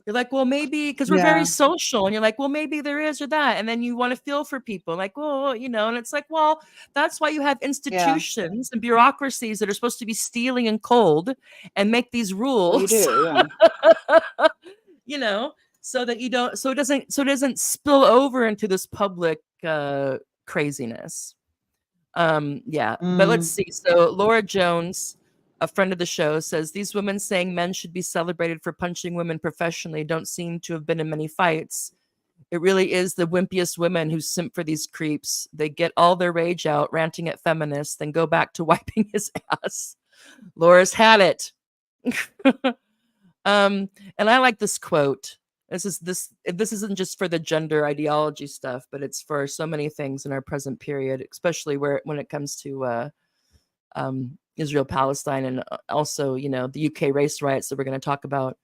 You're like, well, maybe because we're very yeah, social, and you're like, well, maybe there is or that, and then you want to feel for people, like, well, and it's like, well, that's why you have yeah. institutions and bureaucracies that are supposed to be stealing and cold and make these Well, you rules, do, yeah. you know, so that you don't, so it doesn't spill over into this public craziness. Yeah, but let's Mm, see. So Laura Jones, a friend of the show, says these women saying men should be celebrated for punching women professionally don't seem to have been in many fights. It really is the wimpiest women who simp for these creeps. They get all their rage out ranting at feminists, then go back to wiping his ass. Laura's had it. um, and I like this quote. This isn't just for the gender ideology stuff, but it's for so many things in our present period, especially when it comes to Israel Palestine, and also the UK race riots that we're going to talk about.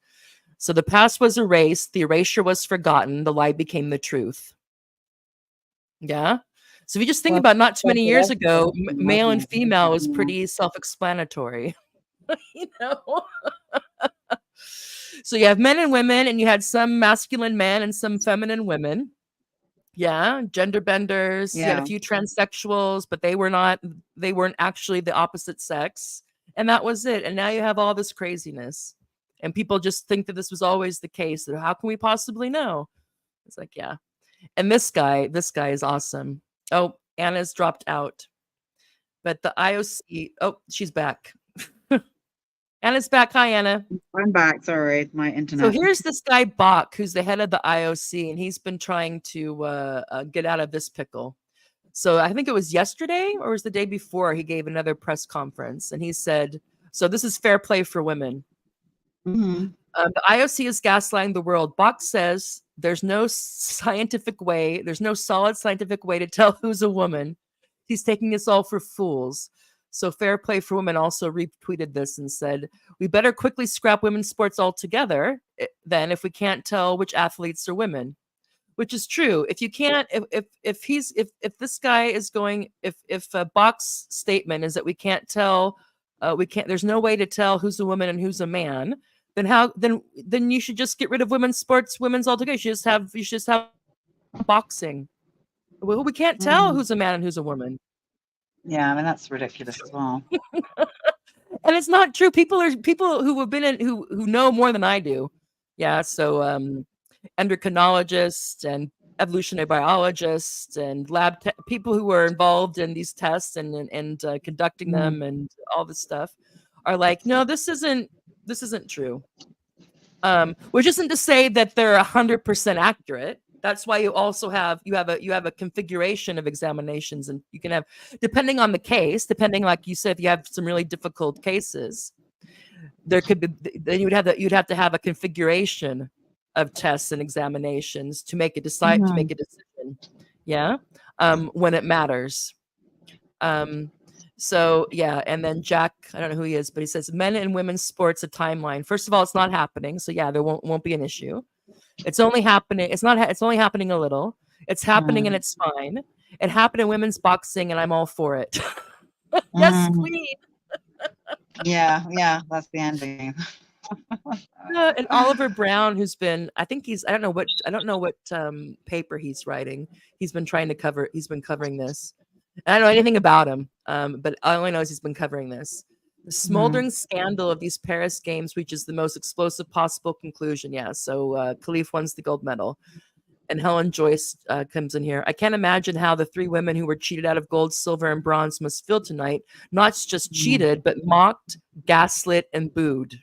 So the past was erased, the erasure was forgotten, the lie became the truth. Yeah. So if you just think Well, about not too many years ago, male wasn't and it? female was Yeah. pretty self-explanatory. you know. So you have men and women, and you had some masculine men and some feminine women. Yeah, gender benders. You had a Yeah. few transsexuals, but they weren't actually the opposite sex. And that was it. And now you have all this craziness. And people just think that this was always the case. That how can we possibly know? It's like, yeah. And this guy is awesome. Oh, Anna's dropped out. But the IOC, oh, she's back. Anna's back. Hi, Anna. I'm back. Sorry, my So internet. here's this guy Bach, who's the head of the IOC, and he's been trying to get out of this pickle. So I think it was yesterday or was the day before he gave another press conference, and he said, "So this is fair play for women." Hmm. The IOC is gaslighting the world. Bach says there's no solid scientific way to tell who's a woman. He's taking us all for fools. So Fair Play for Women also retweeted this and said, "We better quickly scrap women's sports altogether then if we can't tell which athletes are women." Which is true. If you can't, if this guy is going, if Bach's statement is that we can't tell, we can't. There's no way to tell who's a woman and who's a man. Then how? Then you should just get rid of women's altogether. You should just have boxing. Well, we can't tell Hmm. who's a man and who's a woman. Yeah, I mean that's ridiculous as well. And it's not true. People who have been in who know more than I do. Yeah. So endocrinologists and evolutionary biologists and people who are involved in these tests and conducting Mm. them and all this stuff are like, no, this isn't true. Which isn't to say that they're 100% accurate. That's why you have a configuration of examinations, and you can have, depending on the case, depending, like you said, if you have some really difficult cases, there could be, then you'd have to have a configuration of tests and examinations to make Mhm. a decision. Yeah. When it matters. um so yeah, and then Jack, I don't know who he is, but he says men and women's sports a timeline. First of all, it's not happening, so yeah, there won't be an issue. It's only happening, it's only happening a little. It's happening and Mm. it's fine. It happened in women's boxing and I'm all for it. Yes, Mm. queen. Yeah, yeah, that's the ending. And Oliver Brown, who's been, I don't know what paper he's writing. He's been covering this. I don't know anything about him, but all I know is he's been covering this. The Mhm. smoldering scandal of these Paris Games reaches the most explosive possible conclusion. Yeah, so Khalif wins the gold medal, and Helen Joyce comes in here. I can't imagine how the three women who were cheated out of gold, silver, and bronze must feel tonight. Not just Mhm. cheated, but mocked, gaslit, and booed.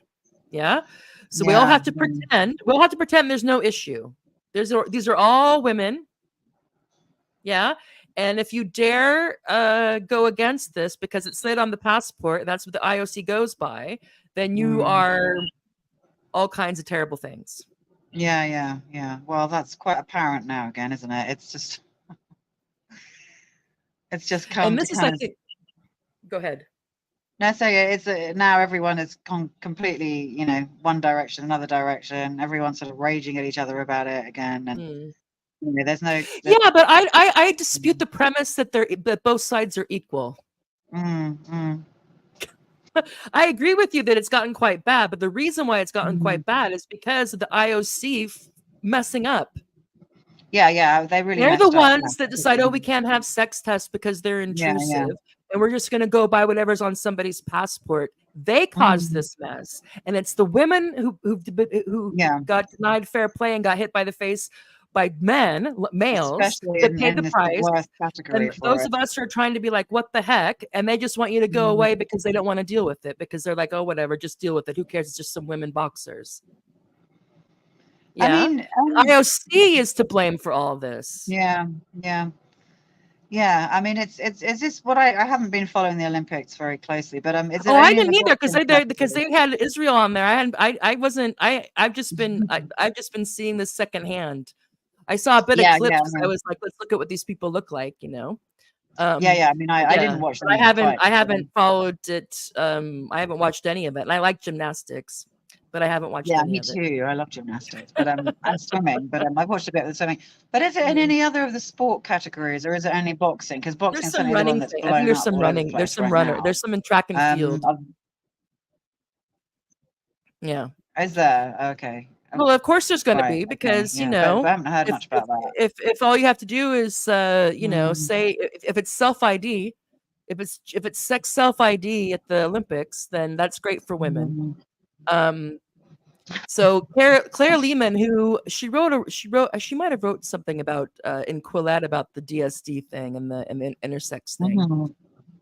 Yeah. So we all Yeah, have to yeah. pretend. We all have to pretend there's no issue. These are all women. Yeah. And if you dare go against this because it's said on the passport, that's what the IOC goes by, then you Mm. are all kinds of terrible things. Yeah, yeah, yeah. Well, that's quite apparent now again, isn't it? It's just come And to this is like kind of. go ahead. No, so yeah, it's now everyone is completely, one direction, another direction. Everyone's sort of raging at each other about it again, and Hmm. there's no. Yeah, but I dispute the premise that both sides are equal. Mm, mm, I agree with you that it's gotten quite bad, but the reason why it's gotten mm. quite bad is because of the IOC messing up. Yeah, yeah, they really They're the messed up. ones that decide, oh, we can't have sex tests because they're Yeah, yeah. intrusive, and we're just going to go by whatever's on somebody's passport. They caused Mm, this mess, and it's the women who yeah, got denied fair play and got hit by the face by males especially that in paid the this the price. worst category And for those it. of us who are trying to be like, what the heck? And they just want you to go Mm, away because they don't want to deal with it, because they're like, oh, whatever, just deal with it. Who cares? It's just some women boxers. I Yeah. mean, IOC is to blame for all this. yeah, yeah. Yeah, I mean, it's just what I haven't been following the Olympics very closely, but is it Oh, I only in the didn't either boxing because category? they had Israel on there. I hadn't I wasn't I've just been seeing this secondhand. I saw a bit of Yeah, yeah, clips because I was like, let's look at what these people look like, you know. yeah, Um yeah. I mean, I yeah, didn't watch but any of the fights, I but haven't followed it. I haven't watched any of it. And I like gymnastics, but I haven't watched yeah, any me of it. too. I love gymnastics, but and swimming, but I've watched a bit of the swimming. But is it in Mm. any other of the sport categories, or is it only boxing? Because There's boxing is some certainly the one running that's thing. I think blown there's up some all over the running. There's place some right runner. now. There's some in track and field. Of- Yeah. is there? Okay. Well, of course there's going to Right. be Okay. because, Yeah, but I haven't heard if much about that. if all you have to do is Mm, say if it's self ID, if it's sex self ID at the Olympics, then that's great for women. mm, Um so Claire Lehman, who she might have wrote something about in Quillette about the DSD thing and the intersex thing. mhm,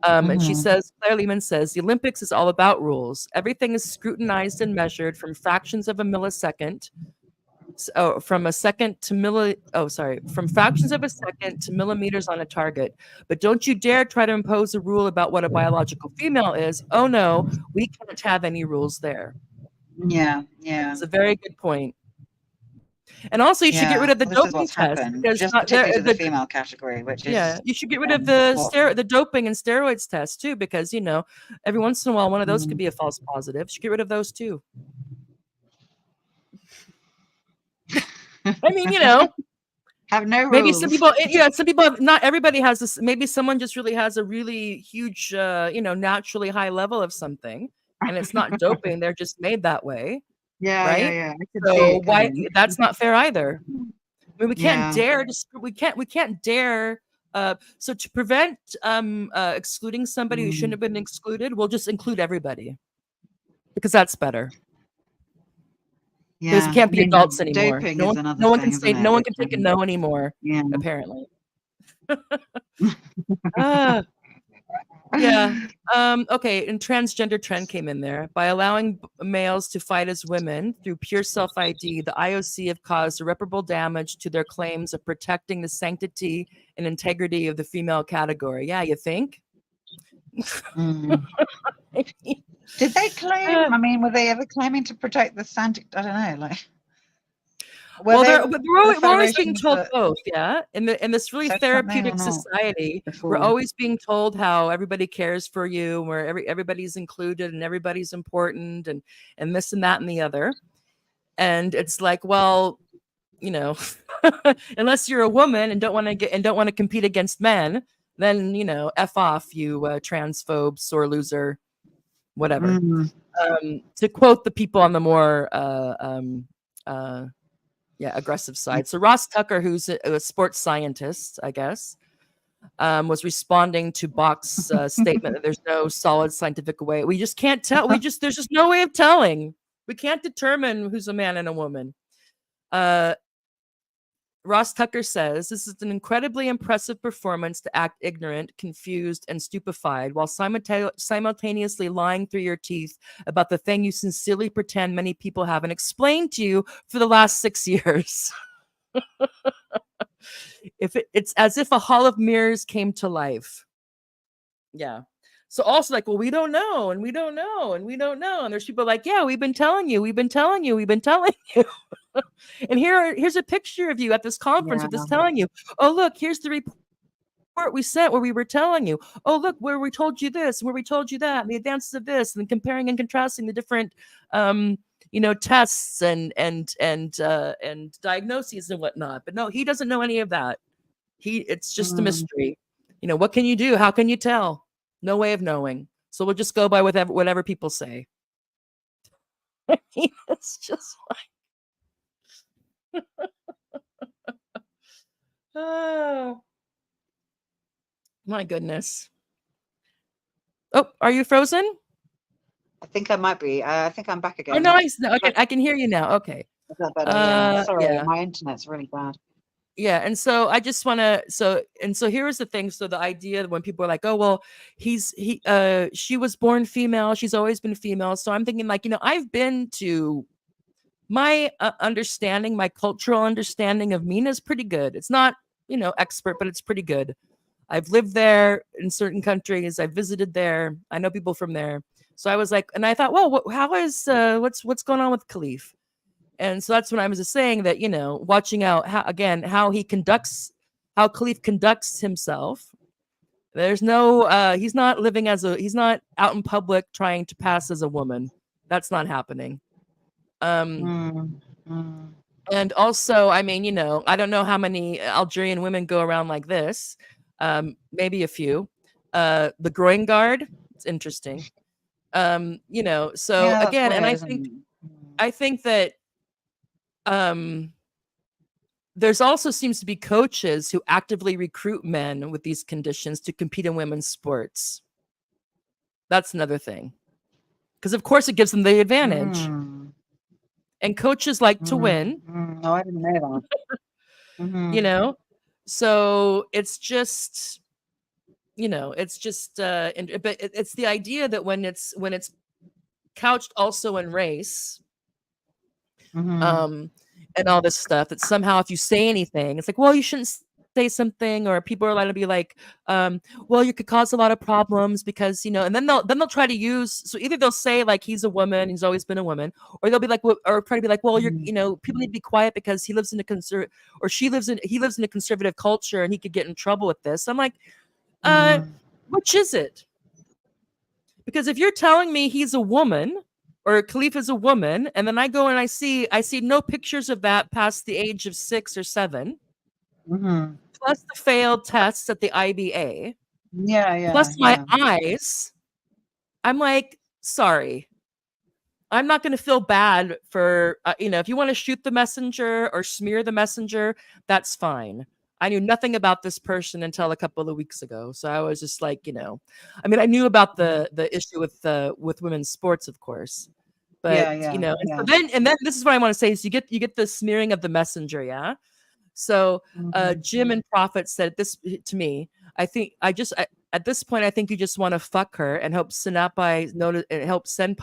And she mhm, says, Claire Lehman says, the Olympics is all about rules. Everything is scrutinized and measured from fractions of a millisecond. From a second to from fractions of a second to millimeters on a target. But don't you dare try to impose a rule about what a biological female is. Oh no, we can't have any rules there. yeah, yeah, It's a very good point. And also, you should get rid yeah. of the Well, this is doping what's test happened, because just not there. particularly to the female category, which Yeah, is you should get rid of the what. the doping and steroids test too, because every once in a while one of those could Mm, be a false positive. You should get rid of those too. I mean, have no maybe some rules. people, some people, not everybody has this. Maybe someone just really has a really huge, naturally high level of something, and it's not doping. They're just made that way, Yeah, yeah, right? yeah. I could see So it why coming. that's not fair either. I mean, Yeah. we can't dare. So to prevent excluding somebody who shouldn't Mm, have been excluded, we'll just include everybody because that's better. Because we yeah. I can't be mean, adults anymore. doping is another No one can thing, say isn't it? no one Which can take a no anymore. yeah. Apparently. Ah, yeah. Okay. And transgender trend came in there by allowing males to fight as women through pure self ID. The IOC have caused irreparable damage to their claims of protecting the sanctity and integrity of the female category. Yeah, you think? Mm. Did they claim? Uh, I mean, were they ever claiming to protect the Santa? I don't know. Like, were well, they the we're always being federations told that both, yeah. In this really said something or therapeutic not society, we're before? always being told how everybody cares for you, where everybody's included and everybody's important, and this and that and the other. And it's like, well, you know, unless you're a woman and don't want to compete against men, then f off, you transphobe, sore loser, whatever. Mm. To quote the people on the more uh, aggressive side. So Ross Tucker, who's a sports scientist, I guess, was responding to Bach's statement that there's no solid scientific way. We just can't tell. There's just no way of telling. We can't determine who's a man and a woman. Ross Tucker says this is an incredibly impressive performance to act ignorant, confused, and stupefied while simultaneously lying through your teeth about the thing you sincerely pretend many people haven't explained to you for the last 6 years. It's as if a hall of mirrors came to life. Yeah. So also like, well, we don't know, and we don't know, and we don't know. And there's people like, yeah, we've been telling you, we've been telling you, we've been telling you. And here's a picture of you at this conference Yeah. with us telling you, oh, look, here's the report we sent where we were telling you, oh, look, where we told you this, where we told you that, and the advances of this, and comparing and contrasting the different tests and diagnoses and whatnot. But no, he doesn't know any of that. It's just a Mm. mystery. What can you do? How can you tell? No way of knowing. So we'll just go by whatever people say. It's just like, oh my goodness. Oh, are you frozen? I think I might be. I think I'm back Oh again. no, I can hear you now. Okay. Is that better? Yeah. Sorry, Yeah. my internet's really bad. Yeah, and so I just want to so here is the thing. So the idea when people are like, oh well, she was born female, she's always been female. So I'm thinking like, I've been to my understanding, my cultural understanding of MENA is pretty good. It's not, expert, but it's pretty good. I've lived there in certain countries. I've visited there. I know people from there. So I was like, and I thought, well, how is what's going on with Khalif? And so that's when I was just saying that, watching out how, again, how Khalif conducts himself. There's no he's not living he's not out in public trying to pass as a woman. That's not happening. Um Mm, mm. and also, I mean, I don't know how many Algerian women go around like this. Maybe a few. The groin guard, it's interesting. So Yeah, that's again, and weird, I isn't think it? Mm. I think that um there's also seems to be coaches who actively recruit men with these conditions to compete in women's sports. That's another thing. Because of course it gives them the advantage. Mm, And coaches like to mm, win, mm. Oh, I didn't know that. you Mm-hmm. know. So it's just, but it's the idea that when it's couched also in race, Mm-hmm. um, and all this stuff, that somehow if you say anything, it's like, well, you shouldn't say something, or people are allowed to be like, well, you could cause a lot of problems because, and then they'll try to use, so either they'll say like he's a woman, he's always been a woman, or they'll be like, or try to be like, well, Mm-hmm. people need to be quiet because he lives in or he lives in a conservative culture and he could get in trouble with this. I'm like, uh, Mm-hmm. which is it? Because if you're telling me he's a woman or Khalif is a woman, and then I go and I see no pictures of that past the age of 6 or 7, Mm-hmm. plus the failed tests at the IBA, Yeah, yeah, plus my yeah. eyes, I'm like, sorry. I'm not going to feel bad for, if you want to shoot the messenger or smear the messenger, that's fine. I knew nothing about this person until a couple of weeks ago. So I was just like, I mean, I knew about the issue with women's sports, of course. But, Yeah, yeah, and so yeah. then this is what I want to say is you get the smearing of the messenger, yeah? So, Mm-hmm. Jim and Prophet said this to me. I think at this point, I think you just want to fuck her and hope Senpai,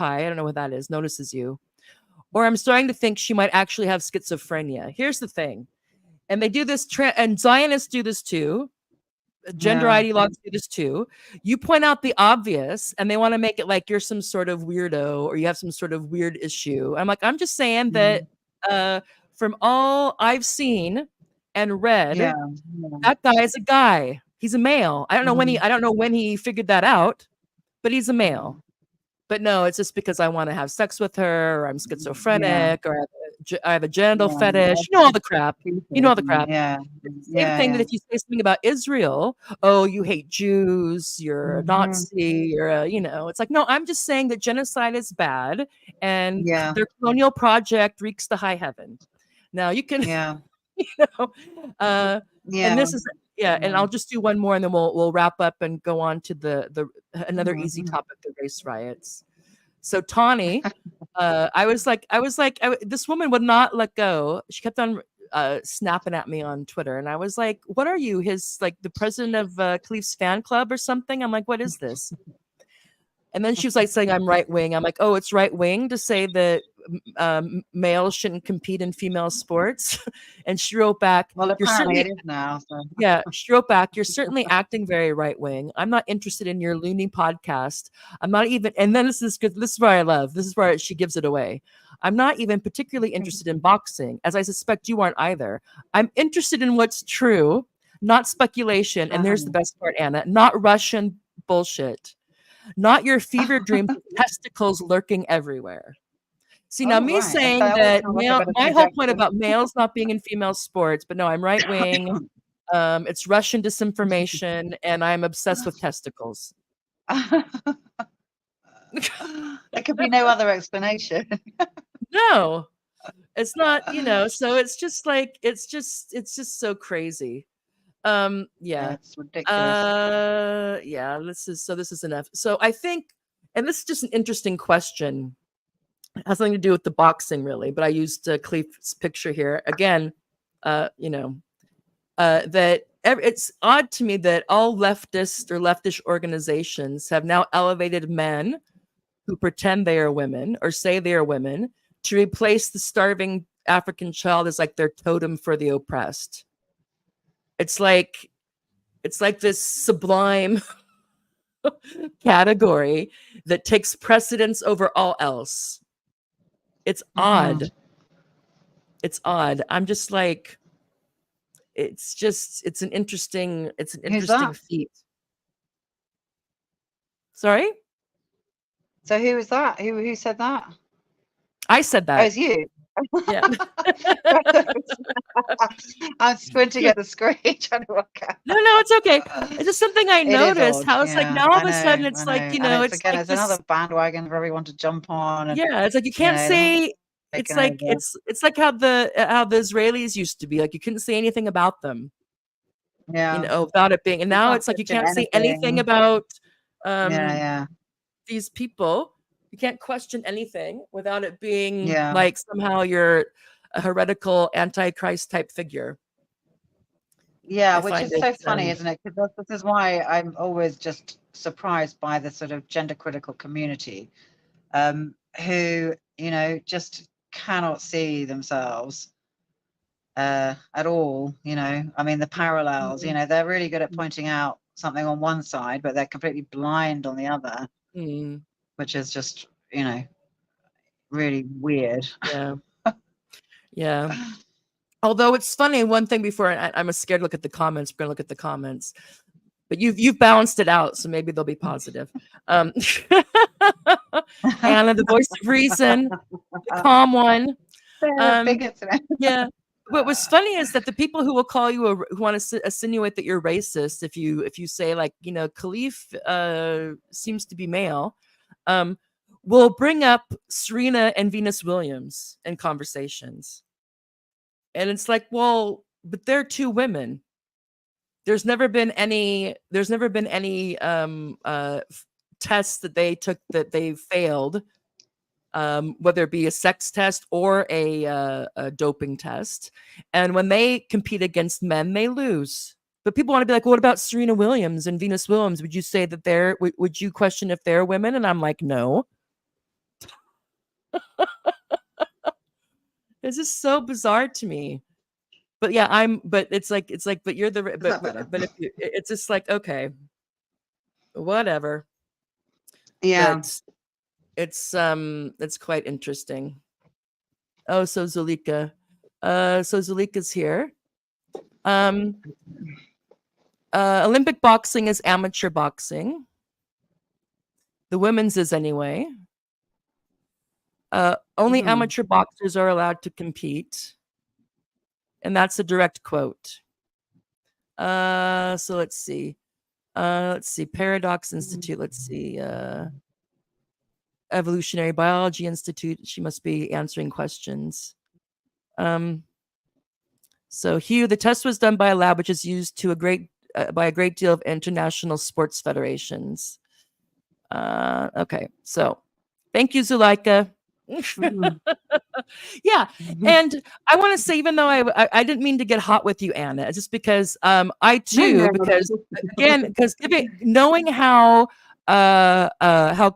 I don't know what that is, notices you. Or I'm starting to think she might actually have schizophrenia. Here's the thing, and they do this, and Zionists do this too. Gender Yeah. ideologues do this too. You point out the obvious, and they want to make it like you're some sort of weirdo or you have some sort of weird issue. I'm like, I'm just saying that Mm. uh, from all I've seen and read, Yeah. Yeah. that guy is a guy. He's a male. Mm. I don't know when he figured that out, but he's a Mm. male. But no, it's just because I want to have sex with her, or I'm Yeah. schizophrenic, or I have a genital Yeah. fetish. That's All the crap. stupid, All the isn't it? crap. Yeah. It's the same Yeah, thing that yeah. if you say something about Israel, oh, you hate Jews, you're a Mm-hmm. Nazi, it's like, no, I'm just saying that genocide is bad and Yeah. their colonial project reeks to high heaven. Now you can, Yeah. you know, uh, and Yeah. this is, yeah, and Yeah. I'll just do one more and then we'll wrap up and go on to the another easy Mm-hmm. topic, the race riots. So Tawny, this woman would not let go. She kept on snapping at me on Twitter, and I was like, "What are you? His like the president of Khalif's fan club or something?" I'm like, "What is this?" And then she was like saying I'm right wing. I'm like, "Oh, it's right wing to say that males shouldn't compete in female sports." And she wrote back, Well, "You're apparently it certainly." is now. So. Yeah, she wrote back, "You're certainly acting very right wing. I'm not interested in your loony podcast. I'm not even," and then this is good. This is where I love. This is where she gives it away. "I'm not even particularly interested in boxing, as I suspect you aren't either. I'm interested in what's true, not speculation." And there's the Uh-huh. best part, Anna, "not Russian bullshit, not your fever dreams of testicles lurking everywhere." See, now Oh, me right. Okay. saying That always that sounds like a bit of my whole point suggestion. about males not being in female sports, but no, I'm right wing. It's Russian disinformation, and I'm obsessed with testicles. There could be no other explanation. No, it's not, so it's just like it's just so crazy. Yeah. It's ridiculous. Yeah, this is enough. So I think, and this is just an interesting question. It has nothing to do with the boxing really, but I used Cleef's picture here again. You know, that it's odd to me that all leftist or leftish organizations have now elevated men who pretend they are women or say they are women to replace the starving African child as like their totem for the oppressed. It's like this sublime category that takes precedence over all else. It's Mm-hmm. odd. It's odd. I'm just like, it's an interesting Who's that? feat. Sorry? So who was that? Who said that? I said Oh, that. it's you. Yeah. I'm squinting at the screen trying to work No, no, it's okay. out. It's just something I It is noticed, odd. how it's like Yeah, now all I of a know, sudden I it's like, know. And it's it's again, like it's this. another bandwagon for everyone to jump on, and Yeah, it's like you you can't know, the whole say, it's taking like over. it's like how the Israelis used to be. Like you couldn't say anything about them, Yeah, without it being, and you now can't it's like you question can't say anything anything. about Yeah, um yeah, these people. You can't question anything without it being yeah, like somehow you're a heretical antichrist type figure. yeah. I Which find is it so funny, isn't it? Because this is why I'm always just surprised by the sort of gender critical community, who just cannot see themselves at all. I mean, the parallels. mm, They're really good at pointing out something on one side, but they're completely blind on the other, mm, which is just really weird. yeah, yeah. Although it's funny, one thing before I'm scared to look at the comments. We're gonna look at the comments, but you've balanced it out, so maybe they'll be positive. Um, Anna, the voice of reason, the calm one. They're Um, bigots. yeah. What was funny is that the people who will call you who want to insinuate that you're racist if you say like Khalif seems to be male, um, will bring up Serena and Venus Williams in conversations, and it's like, well, but they're two women. There's never been any tests that they took that they failed, whether it be a sex test or a doping test. And when they compete against men, they lose. But people want to be like, well, what about Serena Williams and Venus Williams? Would you say that would you question if they're women? And I'm like, no. It's just so bizarre to me. But yeah, but but you're the, Is that better? but if you, it's just like, okay, whatever. Yeah. But it's quite interesting. Oh, so Zulika's here. Um, Olympic boxing is amateur boxing. The women's is anyway. Only Hmm. amateur boxers are allowed to compete, and that's a direct quote. So let's see. Paradox Institute. Let's see. Evolutionary Biology Institute. She must be answering questions. Um, So, Hugh, the test was done by a lab which is used by a great deal of international sports federations. Okay, so thank you, Zuleika. Hmm. Yeah, and I want to say, even though I didn't mean to get hot with you, Anna, just because I No, too, no. because again, because knowing how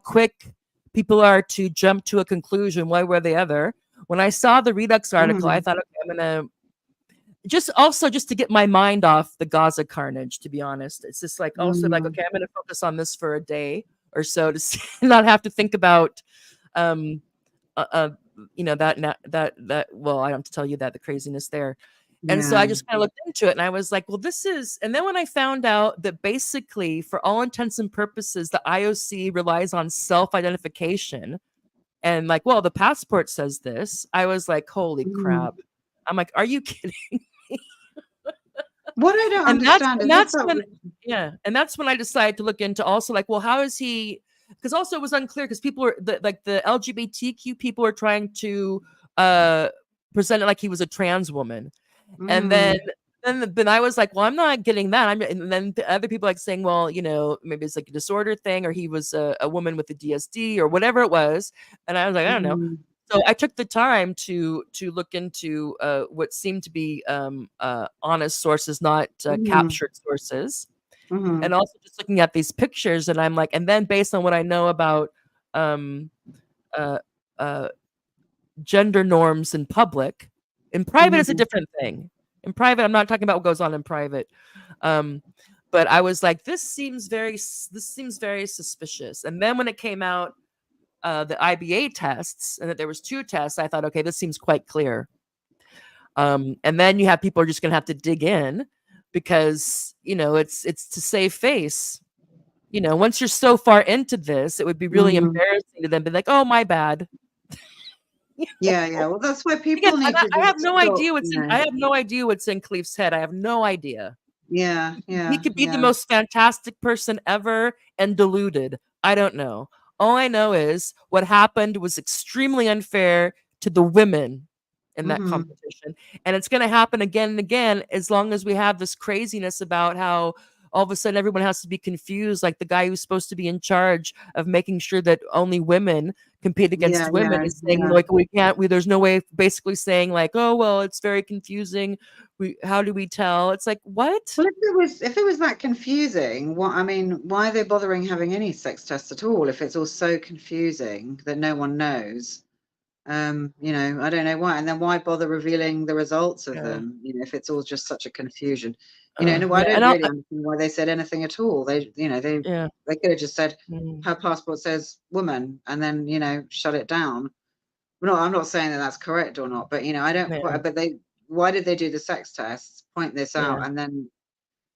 quick people are to jump to a conclusion one way or the other. When I saw the Redux article, I Hmm. thought, okay, I'm gonna just to get my mind off the Gaza carnage, to be honest. It's just like, also like, Hmm. okay, I'm going to focus on this for a day or so to not have to think about um uh, uh that well, I don't have to tell you that the craziness there. And so I Yeah. just kind of looked into it and I was like, well, and then when I found out that basically for all intents and purposes the IOC relies on self-identification, and like, well, the passport says this, I was like, holy Hmm. crap. I'm like, are you kidding? What I don't And that's understand and is this that's that when yeah, and that's when I decided to look into also like, well, how is he, because also it was unclear because people were the LGBTQ people were trying to uh present it like he was a trans woman. And then mm, then I was like, well, I'm not getting that. And then the other people like saying, well, maybe it's like a disorder thing, or he was a woman with a DSD or whatever it was. And I was like, I don't know. mm, So I took the time to look into what seemed to be honest sources, not mm, captured sources, and mm, also just looking at these pictures. And I'm like, and then based on what I know about um, uh, uh, gender norms in public. In private, it's a Mhm. different thing. In private, I'm not talking about what goes on in private. Um, but I was like, this seems very suspicious. And then when it came out, the IBA tests, and that there was 2 tests, I thought, okay, this seems quite clear. And then you have people are just going to have to dig in because it's to save face. Once you're so far into this, it would be really Mhm. embarrassing to them. Be like, oh, my bad. Yeah, yeah. Well, that's why Again, people and need I, to I have just no stop, idea what's in. I have no idea what's in Cleef's head. I have no idea. Yeah, He yeah, could be the yeah. most fantastic person ever and deluded. I don't know. All I know is what happened was extremely unfair to the women in that Mhm. competition. And it's going to happen again and again as long as we have this craziness about how all of a sudden everyone has to be confused. Like the guy who's supposed to be in charge of making sure that only women compete against Yeah, women yeah, is saying, yeah. like, there's no way, basically saying, like, oh, well, it's very confusing. How do we tell? It's like, what? Well, if it was that confusing, I mean, why are they bothering having any sex tests at all if it's all so confusing that no one knows? I don't know why. And then why bother revealing the results of Yeah. them, if it's all just such a confusion. No, I Yeah. don't And really understand why they said anything at all. yeah. They could have just said Mm, her passport says woman and then, shut it down. No, I'm not saying that that's correct or not, but I don't yeah. quite, but why did they do the sex tests, point this Yeah. out, and then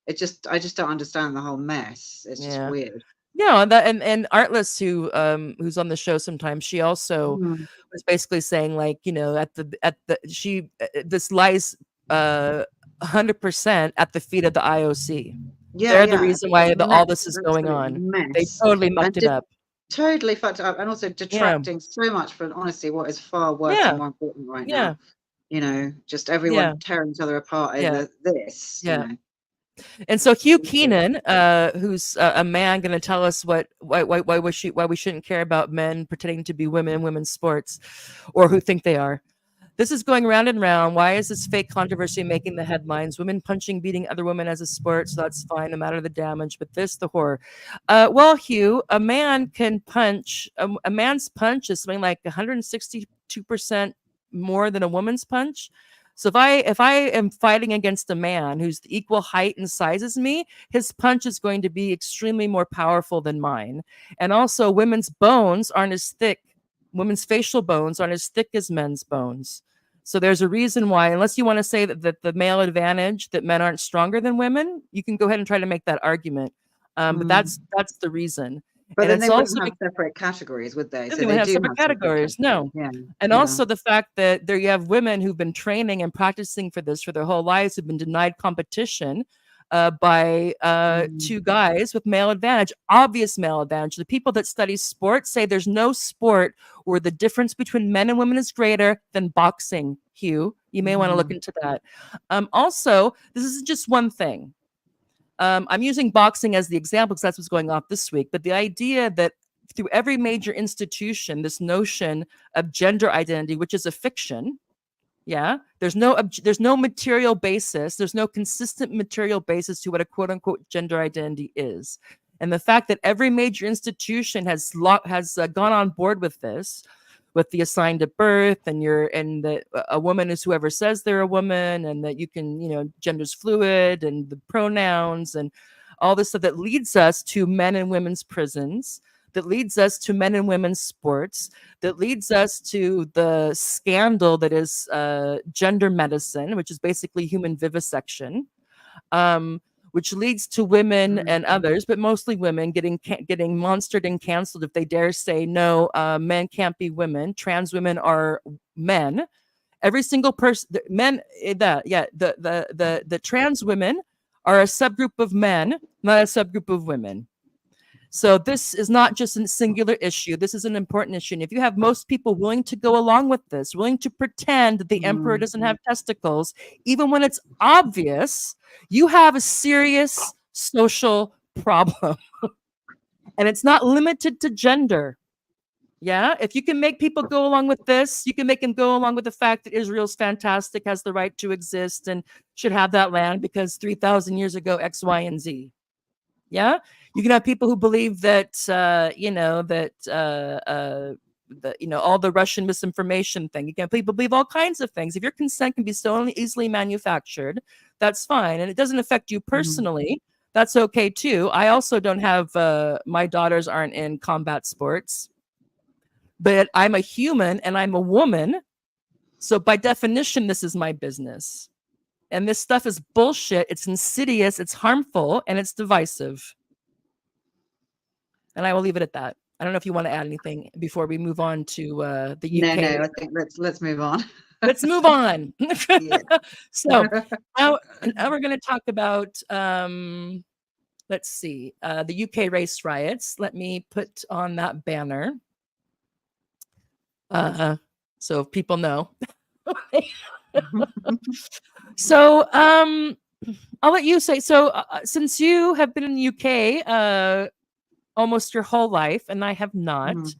I just don't understand the whole mess. It's just Yeah. weird. No, and Artless, who's on the show sometimes, she also Mm. was basically saying, like, at the she this lies 100% at the feet of the IOC. Yeah, They're the yeah, reason why all this is going absolute on. They mess, totally and mucked it up. totally fucked up, and also Yeah. detracting so much from honestly what is far worse and Yeah. more important right Yeah. now. Just Yeah. everyone tearing each other apart Yeah. over this. Yeah. And so Hugh Awful. Keenan, who's a man, going to tell us why we shouldn't care about men pretending to be women in women's sports, or who think they are. This is going round and round. Why is this fake controversy making the headlines? Women punching, beating other women as a sport, so that's fine, no matter the damage. But this, the horror. Well, Hugh, a man can punch. A man's punch is something like 162% more than a woman's punch. So if I am fighting against a man who's the equal height and size as me, his punch is going to be extremely more powerful than mine. And also, women's bones aren't as thick. Women's facial bones aren't as thick as men's bones. So there's a reason why, unless you want to say that the male advantage that men aren't stronger than women, you can go ahead and try to make that argument. But Mm. that's the reason, But and then they it's also wouldn't have separate categories, would they? then So they would they have do separate have separate categories. categories. No. Yeah, And yeah. also the fact that there you have women who've been training and practicing for this for their whole lives who've been denied competition by Mm. 2 guys with male advantage, obvious male advantage. The people that study sports say there's no sport where the difference between men and women is greater than boxing, Hugh. You may want to look Mhm. into that. Also, this isn't just one thing. I'm using boxing as the example because that's what's going on this week. But the idea that through every major institution, this notion of gender identity, which is a fiction, yeah, there's no material basis, there's no consistent material basis to what a quote unquote gender identity is. And the fact that every major institution has gone on board with this, with the assigned at birth, and that a woman is whoever says they're a woman, and that you can, gender's fluid, and the pronouns, and all this stuff that leads us to men and women's prisons, that leads us to men and women's sports, that leads us to the scandal that is gender medicine, which is basically human vivisection, um, which leads to women Mm. and others, but mostly women, getting monstered and canceled if they dare say no. Men can't be women. Trans women are men. Every single person, men, the trans women are a subgroup of men, not a subgroup of women. So this is not just a singular issue. This is an important issue. And if you have most people willing to go along with this, willing to pretend that the emperor Mm. doesn't have testicles, even when it's obvious, you have a serious social problem. And it's not limited to gender. Yeah, if you can make people go along with this, you can make them go along with the fact that Israel's fantastic, has the right to exist, and should have that land because 3,000 years ago, X, Y, and Z. Yeah, you can have people who believe that all the Russian misinformation thing. You can people believe all kinds of things. If your consent can be so easily manufactured, that's fine, and it doesn't affect you Mhm. personally. That's okay too. I also don't have my daughters aren't in combat sports, but I'm a human and I'm a woman. So by definition, this is my business. And this stuff is bullshit. It's insidious, it's harmful, and it's divisive. And I will leave it at that. I don't know if you want to add anything before we move on to the No, UK. I think let's move on. Let's move on. Yeah. So now we're going to talk about, let's see, the UK race riots. Let me put on that banner. So if people know. So I'll let you say. So since you have been in the UK almost your whole life, and I have not. Mhm.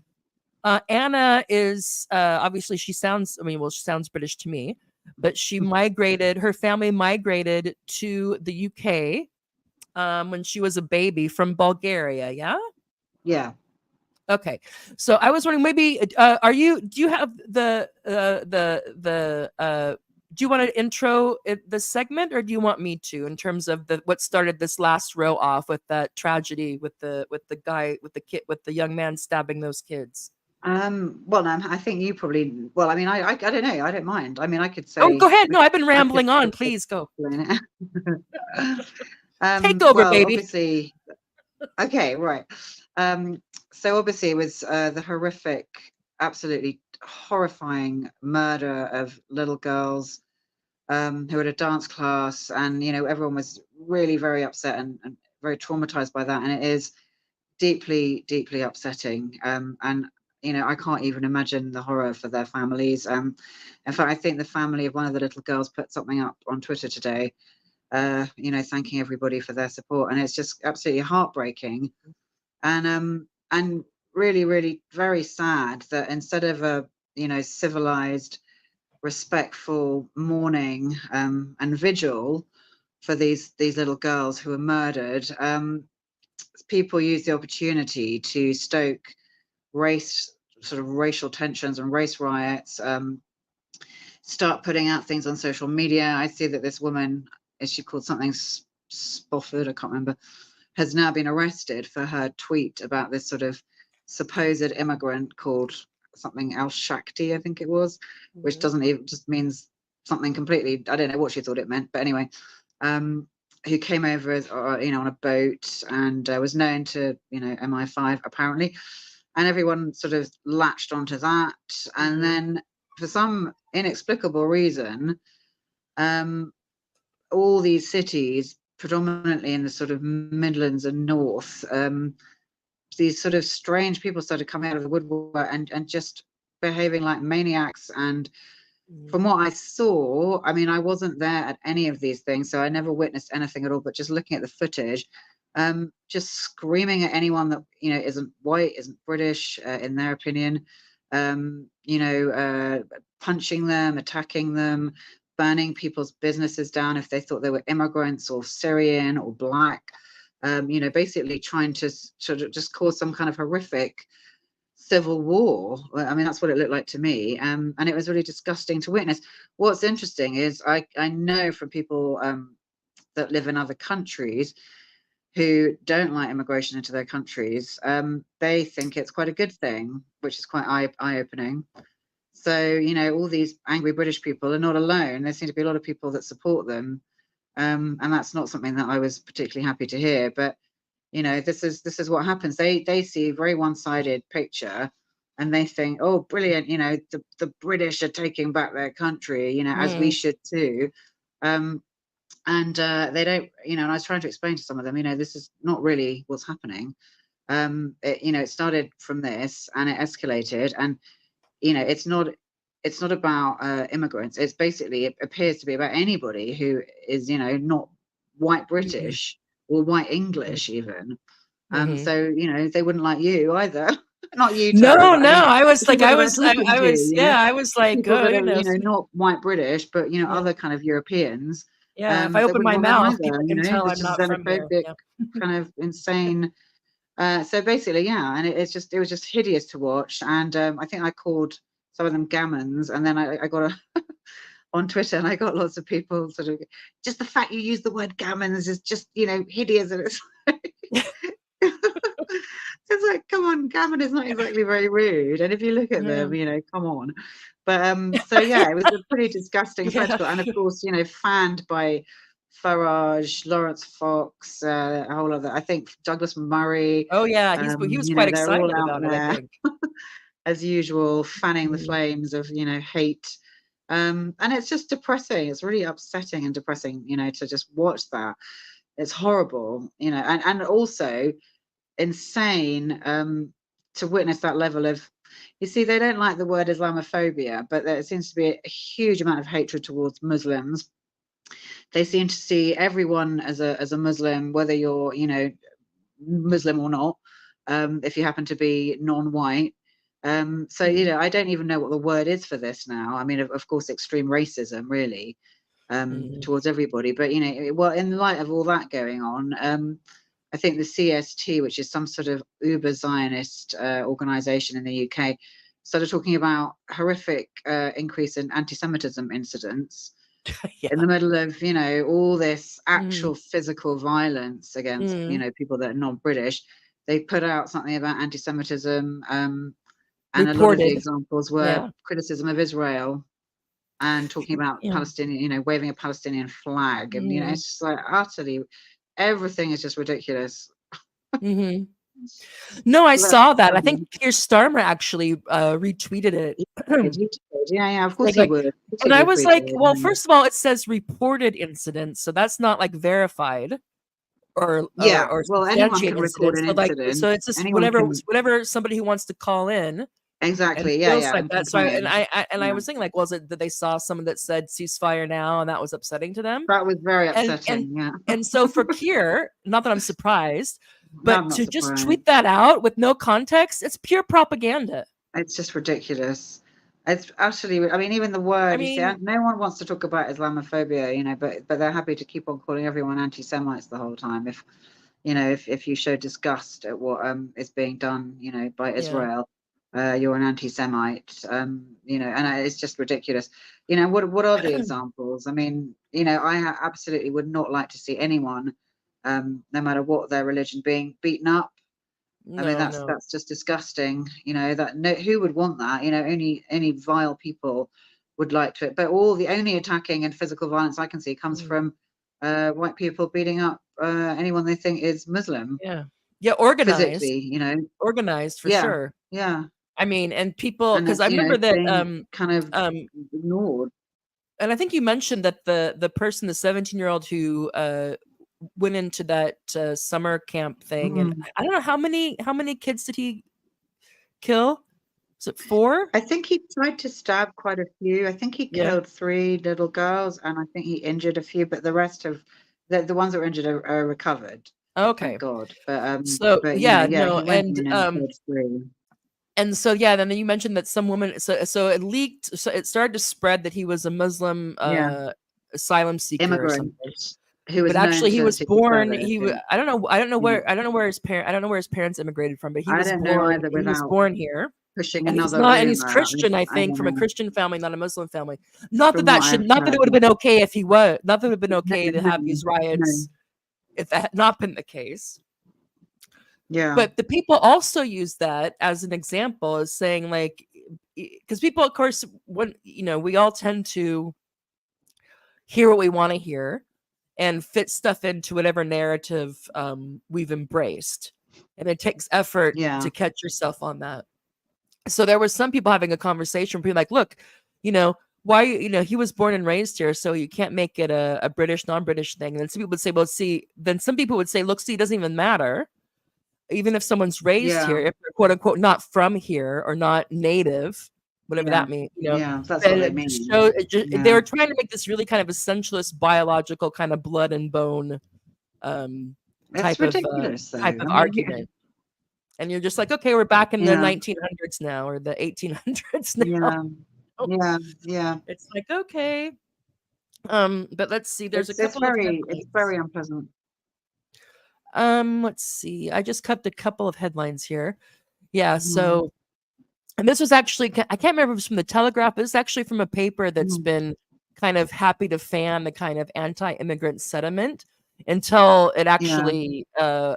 Anna is obviously she sounds. I mean, well, she sounds British to me, but she migrated. Her family migrated to the UK when she was a baby from Bulgaria. Yeah. Yeah. Okay, so I was wondering, maybe are you? Do you have the? Do you want to intro the segment, or do you want me to, in terms of what started this last row off with that tragedy with the guy with the kid with the young man stabbing those kids? Well, I think you probably. Well, I mean, I don't know. I don't mind. I mean, I could Oh, go say. ahead. No, I've been I could rambling on. sort of Please go. explain it. Take over, Well, baby. obviously, okay, right. So obviously, it was the horrific, absolutely horrifying murder of little girls who had a dance class, and everyone was really very upset and very traumatized by that, and it is deeply, deeply upsetting. And I can't even imagine the horror for their families. In fact, I think the family of one of the little girls put something up on Twitter today, thanking everybody for their support, and it's just absolutely heartbreaking, and really, really very sad that instead of a civilized, respectful mourning and vigil for these little girls who were murdered, people use the opportunity to stoke race sort of racial tensions and race riots, start putting out things on social media. I see that this woman, is she called something Spofford, I can't remember, has now been arrested for her tweet about this sort of supposed immigrant called something else Shakti, I think it was, which doesn't even, just means something completely, I don't know what she thought it meant, but anyway, who came over as, on a boat, and was known to MI5 apparently, and everyone sort of latched onto that, and then for some inexplicable reason, all these cities, predominantly in the sort of Midlands and North, these sort of strange people started coming out of the woodwork and just behaving like maniacs. And from what I saw, I mean, I wasn't there at any of these things, so I never witnessed anything at all, but just looking at the footage, just screaming at anyone that isn't white, isn't British, in their opinion, punching them, attacking them, burning people's businesses down if they thought they were immigrants or Syrian or black, basically trying to sort of just cause some kind of horrific civil war. I mean, that's what it looked like to me, and it was really disgusting to witness. What's interesting is I know from people that live in other countries who don't like immigration into their countries, they think it's quite a good thing, which is quite eye-opening. So, all these angry British people are not alone. There seem to be a lot of people that support them. And that's not something that I was particularly happy to hear. But, this is what happens. They see a very one-sided picture, and they think, oh, brilliant, the British are taking back their country, as we should too. And they don't, and I was trying to explain to some of them, this is not really what's happening. It started from this and it escalated, and it's not about immigrants. It's basically, it appears to be about anybody who is not white British or white English even. So they wouldn't like you either. Not you, Tara, No, but I no. mean I was the like, people that we're talking I to, was, yeah, I was like, people oh, that are goodness. not white British, but Yeah. other kind of Europeans. Yeah. If I They open wouldn't my want them mouth, either. people can tell There's I'm just not from here. xenophobic, Yeah. kind of insane So basically, yeah, and it was just hideous to watch. And I think I called some of them gammons, and then I got on Twitter, and I got lots of people sort of just the fact you use the word gammons is just hideous, and it's it's like, come on, gammon is not exactly very rude, and if you look at Yeah. them, come on. But so yeah, it was a pretty disgusting Yeah. spectacle, and of course, fanned by Farage, Lawrence Fox, a whole other, I think Douglas Murray. Oh yeah, he was quite They're all excited out about it, I there think. as usual, fanning the Mhm. flames of hate. And it's just depressing. It's really upsetting and depressing, to just watch that. It's horrible, and also insane to witness that level of. You see, they don't like the word Islamophobia, but there seems to be a huge amount of hatred towards Muslims. They seem to see everyone as a Muslim, whether you're Muslim or not, if you happen to be non-white. So Mhm. I don't even know what the word is for this now. I mean, of course, extreme racism, really, Mhm. towards everybody. But well, in light of all that going on, I think the CST, which is some sort of uber Zionist organization in the UK, started talking about horrific increase in anti-Semitism incidents in Yeah. the middle of all this Mhm. actual physical violence against Mhm. people that are non-British. They put out something about anti-Semitism, and a lot of the Reported. examples were Yeah. criticism of Israel and talking about Yeah. Palestinian, waving a Palestinian flag, and Mhm. it's just like utterly everything is just ridiculous. Mhm. No, I So that's saw that. I think funny. Pierce Starmer actually retweeted it. He did. Yeah, of course Saying he like, would. Of course and he'd I was retweet like, it. well, first of all, it says reported incidents, so that's not like verified or Yeah, well, anyone substantiate can record incidents. an So like, incident. so it's just Anyone can. whenever somebody who wants to call in and Exactly. Yeah, feels yeah, like and can that. So claim. I Yeah. was thinking like, was it that they saw someone that said ceasefire now and that was upsetting to them? That was very And upsetting. Yeah. so for Kier, not that I'm surprised, No, but I'm not to just surprised. tweet that out with no context, it's pure propaganda. It's just ridiculous. It's actually, I mean, even the I word, you see, mean, no one wants to talk about Islamophobia, but they're happy to keep on calling everyone anti-Semites the whole time. If you show disgust at what is being done, by yeah. Israel, you're an anti-Semite. And it's just ridiculous. What are the examples? I mean, I absolutely would not like to see anyone, no matter what their religion, being beaten up. I mean, No, that's no. that's just disgusting. That no, who would want that? Only vile people would like to. But all the only attacking and physical violence I can see comes Mm, from white people beating up anyone they think is Muslim yeah. Yeah, organized. physically. Organized for Yeah, sure. yeah, I mean, and people and because I it's remember it's that being kind of um ignored. and I think you mentioned that the person, the 17-year-old who went into that summer camp thing, and Mm. I don't know how many kids did he kill? Was it 4? I think he tried to stab quite a few. I think he Yeah. killed 3 little girls, and I think he injured a few. But the rest of the ones that were injured are recovered. Thank Okay. God. But So yeah, yeah, yeah, no, he went in and killed 3. and so yeah, then you mentioned that some woman, so it leaked, so it started to spread that he was a Muslim Yeah, asylum seeker or immigrant something. who was But known actually he to was seek born, asylum. Yeah. I don't know where his parent I don't know where his parents immigrated from, but I don't know either he was without born here. pushing And he's another not, and he's rumor. Christian, I I think, don't from a know. Christian family, not a Muslim family. From what I've Not that it would have heard. been okay if he was, not that it would have been No, okay to no, have these no. riots if that had not been the case. Yeah, But the people also use that as an example, as saying like, because people, of course, when we all tend to hear what we want to hear and fit stuff into whatever narrative we've embraced, and it takes effort yeah, to catch yourself on that. So there was some people having a conversation, being like, "Look, you know, why he was born and raised here, so you can't make it a British non-British thing." And then some people would say, "Well, see," then some people would say, "Look, see, it doesn't even matter." Even if someone's raised yeah, here, if they're quote unquote not from here or not native, whatever yeah, that means, yeah. That's what then they it just mean. shows. They Yeah, were trying to make this really kind of essentialist, biological kind of blood and bone um, it's ridiculous, though. type I of mean, argument, and you're just like, okay, we're back in the yeah, 1900s now or the 1800s now. yeah, yeah, yeah. It's like okay, but let's see. There's a It's couple of it's headlines. very unpleasant. Let's see. I just cut a couple of headlines here. Yeah, Mhm. so and this was actually I can't remember if it was from the Telegraph, but it's actually from a paper that's Mhm. been kind of happy to fan the kind of anti-immigrant sentiment until it Yeah. actually Yeah,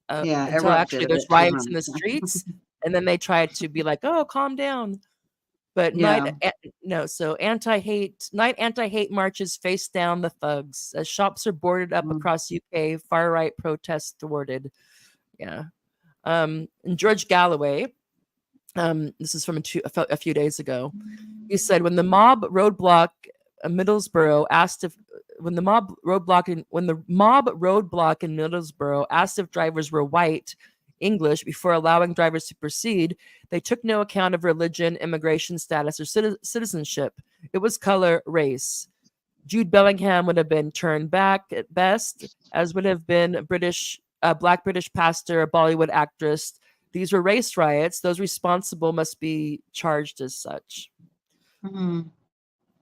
until erupted actually a there's bit too riots in the much. streets, and then they try to be like, "Oh, calm down." But Yeah. no, so anti-hate marches face down the thugs as shops are boarded up Mm. across UK, far right protests thwarted. Yeah. And George Galloway, this is from a few days ago. He said when the mob roadblock Middlesbrough asked if when the mob roadblock in Middlesbrough asked if drivers were white English before allowing drivers to proceed, they took no account of religion, immigration status, or citizenship. It was color, race. Jude Bellingham would have been turned back at best, as would have been a black British pastor, a Bollywood actress. These were race riots. Those responsible must be charged as such. Mhm.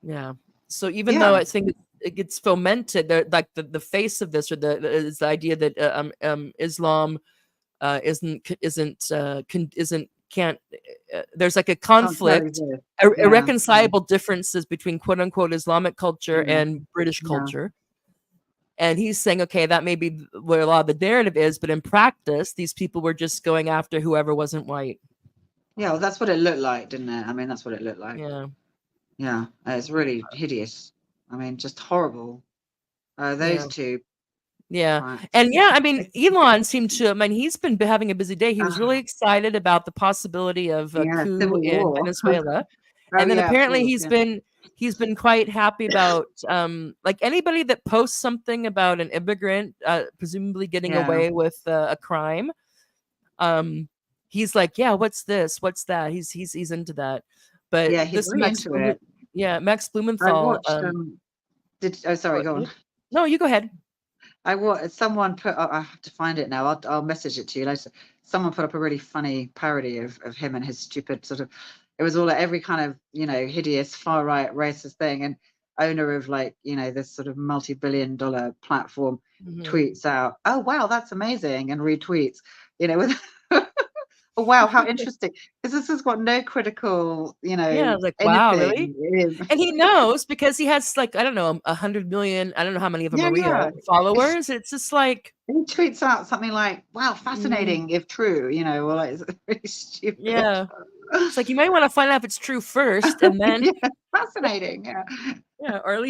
Yeah. So even though Yeah. I think it gets fomented, like the face of this, or is the idea that Islam isn't can't there's like a Can't conflict, coexist. Yeah. Yeah. irreconcilable differences between quote unquote Islamic culture Yeah. and British Yeah. culture. And he's saying, okay, that may be where a lot of the narrative is, but in practice, these people were just going after whoever wasn't white. Yeah, well, that's what it looked like, didn't it? I mean, that's what it looked like. Yeah. Yeah, it's really hideous. I mean, just horrible. Yeah. Those two Yeah. brats. And yeah, I mean, Elon seemed to, I mean, he's been having a busy day. He was really Ah, excited about the possibility of a yeah, coup civil in war. Venezuela. Oh And then yeah, of apparently course. Yeah. he's been quite happy about like anybody that posts something about an immigrant presumably getting Yeah. away with a crime. Um he's like, "Yeah, what's this? What's that?" He's into that. But Yeah, he's really into it. Max I Blumenthal watched oh sorry, what, go on. no, you go ahead. Someone put I have to find it now. I'll message it to you later. Someone put up a really funny parody of him and his stupid sort of it was all every kind of, hideous far right racist thing, and owner of like, this sort of multi-billion dollar platform Mhm. tweets out, "Oh wow, that's amazing," and retweets, with oh wow, how interesting. Because this has got no critical, Yeah, I was like, "Wow, really?" anything in. And he knows because he has like, I don't know, 100 million, I don't know how many of them Yeah, are yeah. real followers. It's just like, He tweets out something like, "Wow, mm, fascinating if true," or like it's really stupid. yeah. It's like you might want to find out if it's true first, and then Yeah, fascinating. Yeah, yeah, or at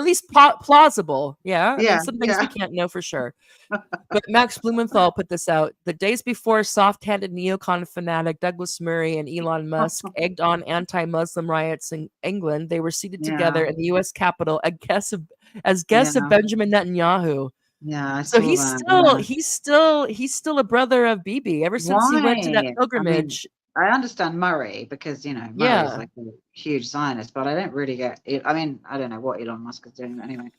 least plausible. Yeah, I mean, yeah, some things we yeah. can't know for sure. But Max Blumenthal put this out. The days before soft-handed neocon fanatic Douglas Murray and Elon Musk egged on anti-Muslim riots in England, they were seated together Yeah, in the U.S. Capitol as guests of yeah, Benjamin Netanyahu. yeah. I So saw that. Yeah. he's still a brother of Bibi ever since he went to that Why? I mean, pilgrimage. I understand Murray because Murray's Yeah. like a huge Zionist, but I don't really get it. I mean, I don't know what Elon Musk is doing anyway.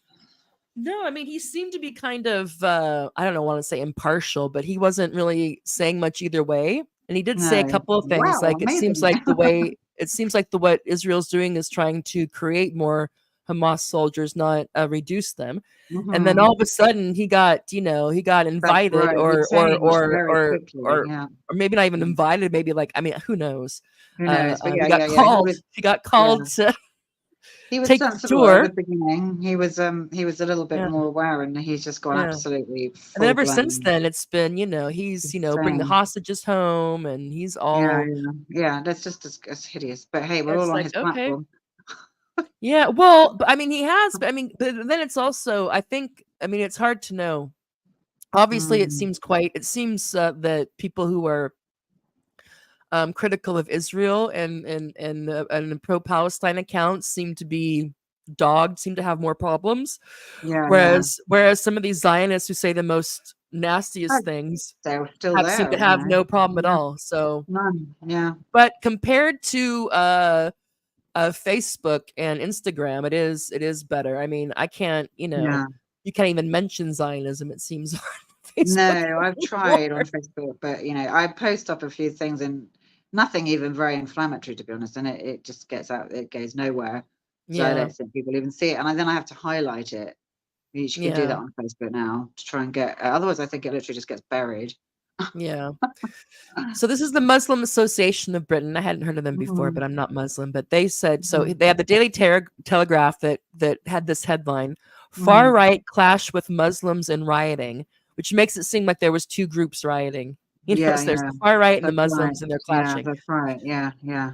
No, I mean he seemed to be kind of I don't know, want to say impartial, but he wasn't really saying much either way. And he did say a No. couple of things Wow, like amazing. it seems like the what Israel's doing is trying to create more Hamas soldiers, not reduce them. And then Hmm. all of a sudden he got That's invited right. He changed very quickly. or Yeah. or maybe not even invited, maybe like I mean, who knows? Who knows? But yeah, He got yeah, yeah. called. He got Yeah. called to He was take the sensible at the tour. beginning. He was a little bit Yeah, more aware, and he's just gone yeah. absolutely And then full ever since blown then, it's been, he's, bring the insane. hostages home and he's Yeah, all, yeah, yeah. That's just as hideous. But hey, we're all it's on like, his okay. platform. Yeah. Well, but I mean, he has, but I mean, but then it's also, I think, I mean, it's hard to know. Obviously, Mm, it seems that people who are critical of Israel and pro Palestine accounts seem to be dogged, seem to have more problems. yeah, yeah. Whereas some of these Zionists who say the most Oh, nastiest things they're still have seem to there, have no problem at Yeah, all. So none. Yeah, but compared to Facebook and Instagram, it is better. I mean, I can't, yeah. you can't even mention Zionism. It seems on Facebook No, I've tried on anymore. Facebook, but I post up a few things and nothing even very inflammatory, to be honest, and it just gets out, it goes nowhere. So I Yeah, don't think people even see it, and then I have to highlight it, You can do Yeah. that on Facebook now to try and get. Otherwise, I think it literally just gets buried. Yeah. So this is the Muslim Association of Britain. I hadn't heard of them before, Mhm, but I'm not Muslim. But they said so. mhm, They had the Daily Telegraph that had this headline: "Far mhm. right clash with Muslims in rioting," which makes it seem like there was two groups rioting. Yeah, So there's yeah, the far right and the that's right. Muslims, and they're Yeah, clashing. that's right. Yeah, yeah.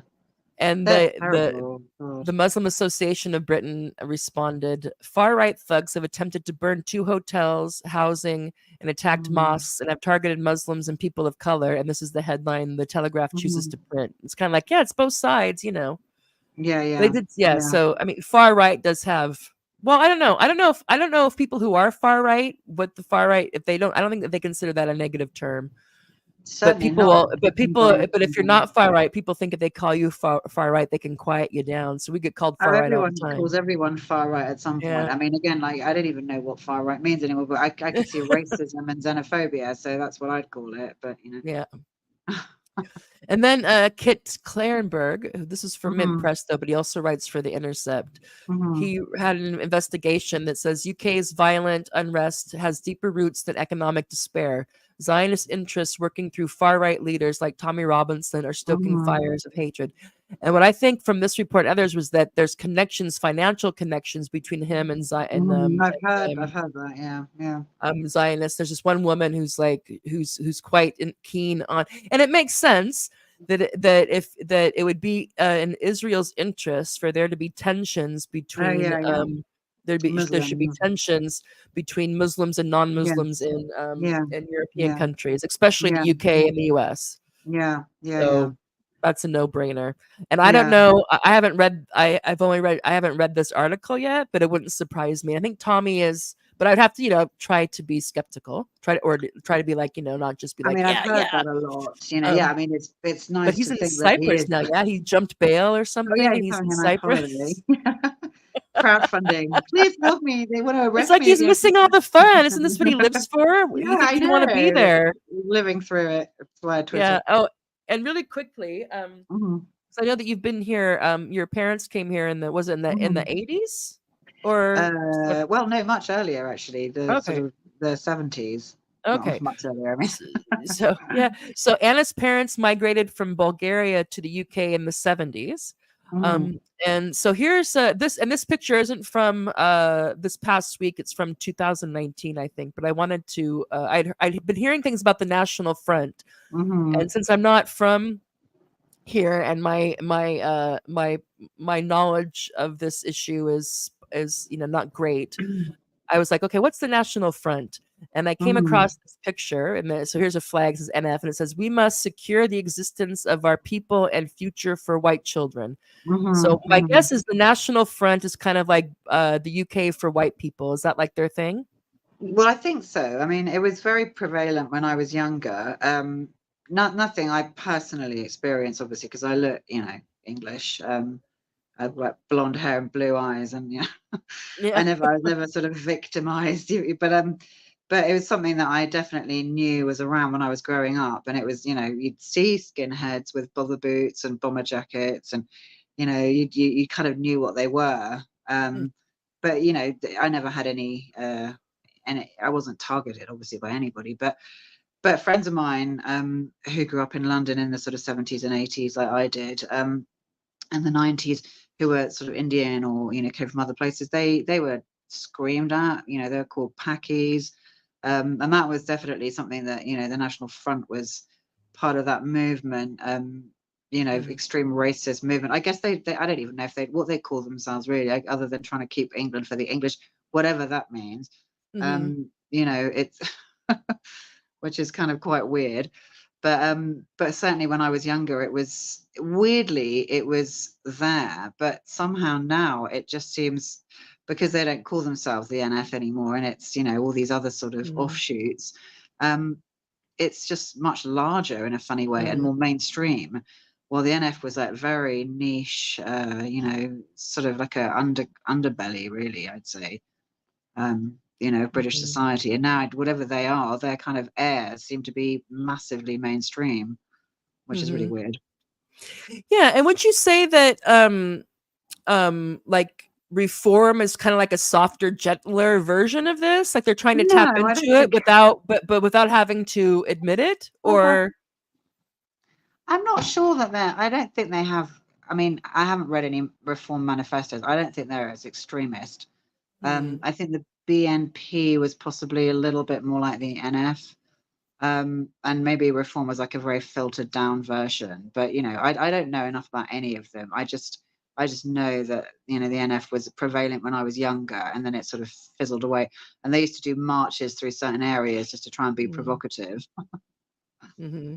And They're the terrible. God. the Muslim Association of Britain responded, "Far right thugs have attempted to burn two hotels, housing, and attacked Mhm, mosques and have targeted Muslims and people of color." And this is the headline the Telegraph chooses mhm. to print. It's kind of like, yeah, it's both sides, you know. Yeah, They yeah, did, yeah. yeah. So I mean, far right does have. Well, I don't know. I don't know if people who are far right, what the far right, if they don't, I don't think that they consider that a negative term. But Certainly not but if you're environmentalism. not far right, people think if they call you far right, they can quiet you down. So we get called Oh, far right all the everyone time. calls everyone far right at some point. Yeah. I mean, again, like I don't even know what far right means anymore, but I could see racism and xenophobia, so that's what I'd call it. But Yeah. And then Kit Clarenberg, this is for Mint hmm Press though, but he also writes for The Intercept. hmm He had an investigation that says UK's violent unrest has deeper roots than economic despair. Zionist interests working through far right leaders like Tommy Robinson are stoking hmm fires of hatred. And what I think from this report and others was that there's connections, financial connections between him and I've heard that. Yeah, yeah. Zionists. There's this one woman who's like who's quite keen on, and it makes sense that it would be in Israel's interest for there to be tensions Oh, between yeah, yeah. there should be Muslims. tensions between Muslims and non-Muslims Yes. Yeah, in European yeah, countries, especially the yeah, UK and the US. yeah, yeah, yeah, So that's a no-brainer. And I don't yeah. know, I haven't read I've only read I haven't read this article yet, but it wouldn't surprise me. I think Tommy is, but I'd have to, try to be skeptical. Try to be like, not just be I like, mean, I've yeah, heard yeah. that a lot. Yeah. I Um, mean, it's but nice he's to in think that he Cyprus is. now. Yeah, he jumped bail or Oh, yeah, something and he's he's in having a nice holiday. Cyprus. Crowdfunding. Please help me. They want to It's arrest like me he's again. missing all the fun. Isn't this what he lives for? Yeah, You think I he'd want to be know. there? Living through it via Yeah. Twitter. Oh, and really quickly, hmm so I know that you've been here. Your parents came here in the was it in hmm the 80s or Well, no, much earlier actually. The sort okay. of the 70s. Not Okay. much earlier. I mean. S- So yeah, so Anna's parents migrated from Bulgaria to the UK in the 70s. hmm Um, and so here's this picture isn't from this past week, it's from 2019, I think, but I wanted to I'd been hearing things about the National Front, hmm and since I'm not from here and my knowledge of this issue is not great. I was like, okay, what's the National Front? And I came hmm across this picture, and so here's a flag, it says NF, and it says, "We must secure the existence of our people and future for white children." hmm So my hmm guess is the National Front is kind of like the UK for white people. Is that like their thing? Well, I think so. I mean, it was very prevalent when I was younger. Nothing I personally experienced, obviously, because I look, English. I've got blonde hair and blue eyes, and Yeah. I was never sort of victimized. But it was something that I definitely knew was around when I was growing up, and it was, you'd see skinheads with bother boots and bomber jackets, and you kind of knew what they were. Mm, But I never had any. And I wasn't targeted obviously by anybody, but friends of mine who grew up in London in the sort of 70s and 80s, like I did, and the 90s, who were sort of Indian or came from other places, they were screamed at. They were called Pakis, and that was definitely something that the National Front was part of that movement. mhm, Extreme racist movement. I guess they I don't even know if they what they call themselves really, like, other than trying to keep England for the English, whatever that means. mhm, It's which is kind of quite weird. But certainly when I was younger, it was weirdly it was there, but somehow now it just seems, because they don't call themselves the NF anymore, and it's all these other sort of mhm, offshoots. Um, it's just much larger in a funny way and mhm, more mainstream. While the NF was that very niche, sort of like a underbelly, really, I'd say, British mhm, society. And now, whatever they are, their kind of airs seem to be massively mainstream, which is really mhm. weird. Yeah, and would you say that like reform is kind of like a softer, gentler version of this? Like they're trying to No, tap I into don't it think. without, but without having to admit it, uh, or I'm not sure that they're. I don't think they have. I mean, I haven't read any reform manifestos. I don't think they're as extremist. hmm, I think the BNP was possibly a little bit more like the NF. And maybe reform was like a very filtered down version. But I don't know enough about any of them. I just know that the NF was prevalent when I was younger, and then it sort of fizzled away. And they used to do marches through certain areas just to try and be hmm, provocative. hmm.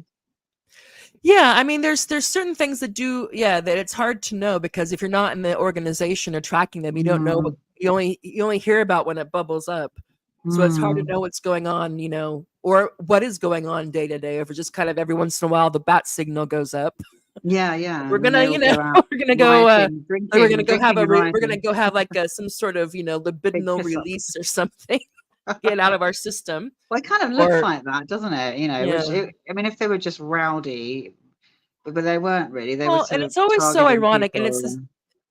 Yeah, I mean, there's certain things that do, yeah, that it's hard to know because if you're not in the organization or tracking them, you don't know what Mm, you only hear about when it bubbles up. So it's hard to mm. know what's going on, or what is going on day to day. If it's just kind of every once in a while the bat signal goes up, Yeah, yeah. we're And then gonna, they all go out we're gonna go, rioting, we're gonna go have drinking and we're gonna rioting. go have like some sort of Big libidinal piss up. release or something, get out of our system, Well, it kind of looks or like that, doesn't it? yeah. I mean, if they were just rowdy, but they weren't really. They were Well, sort and of it's always so targeting ironic, and people.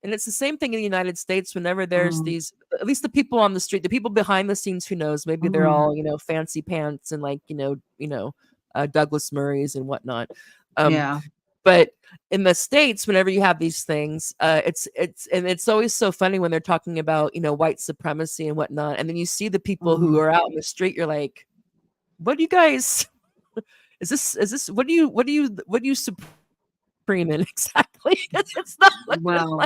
And, it's the same thing in the United States whenever there's mm, these, at least the people on the street, the people behind the scenes, who knows, maybe they're mm, all, fancy pants and like, Douglas Murrays and whatnot. Um, yeah. but in the States, whenever you have these things, it's always so funny when they're talking about, white supremacy and whatnot. And then you see the people who Mm, are out in the street, you're like, what do you guys, is this, what do you cream in exactly. It's not like well,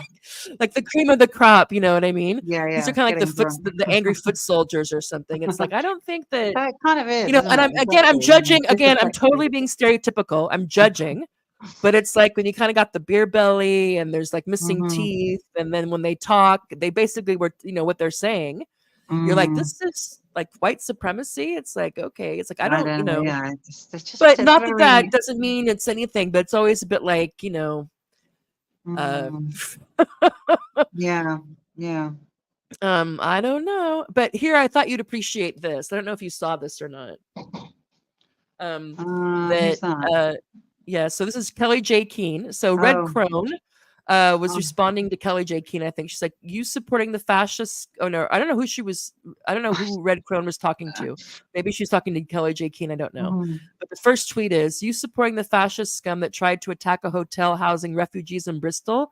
like the cream of the crop, you know what I mean? yeah, These yeah. are kind of like Getting drunk. the angry foot soldiers or something. It's like I don't think that, That kind of is, isn't and it? I'm Exactly. judging again. I'm Disaffected. totally being stereotypical. I'm judging, but it's like when you kind of got the beer belly and there's like missing Hmm. teeth, and then when they talk, they basically were, what they're saying. You're like, Mm, this is like white supremacy. It's like, okay, it's like I I don't, don't know. Yeah, it's just but it's not that that very. doesn't mean it's anything, but it's always a bit like, uh Mm, yeah, yeah. I don't know. But here I thought you'd appreciate this. I don't know if you saw this or not. Um that Who's that? Yeah, so this is Kelly J. Keene. So Red Oh, Crone was oh. responding to Kelly J. Keene, I think. She's like, you supporting the fascists. Oh no, I don't know who she was. I don't know who Red Crone was talking to. Maybe she's talking to Kelly J. Keene. I don't know. Mhm, But the first tweet is, you supporting the fascist scum that tried to attack a hotel housing refugees in Bristol.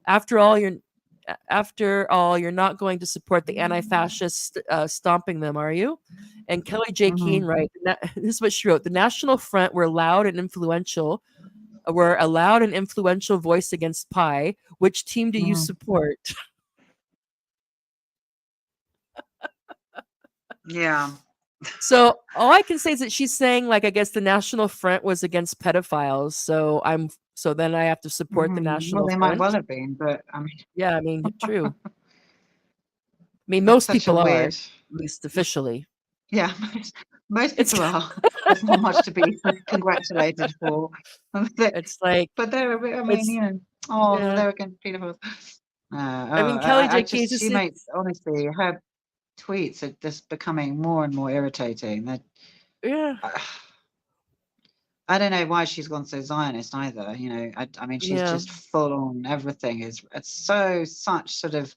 After all, you're not going to support the anti-fascists stomping them, are you? And Kelly J. Keene, mhm, right? This is what she wrote: the National Front were loud and influential. Were a loud and influential voice against Pi. Which team do you mhm. support? Yeah. So all I can say is that she's saying, like, I guess the National Front was against pedophiles. So then I have to support the Well, National they might well Front. have been, but I mean, Yeah, I mean, true. I mean, that's most such a people are, at weird. least officially. Yeah, most It's people are. There's not much to be congratulated for. They- it's like But they're a bit, I mean, it's oh, yeah. they're against pedophiles. I mean, Kelly I J. Key is just, just she makes, honestly, her tweets are just becoming more and more irritating. yeah, Uh, I don't know why she's gone so Zionist either. I mean, she's yeah, just full on everything. It's such sort of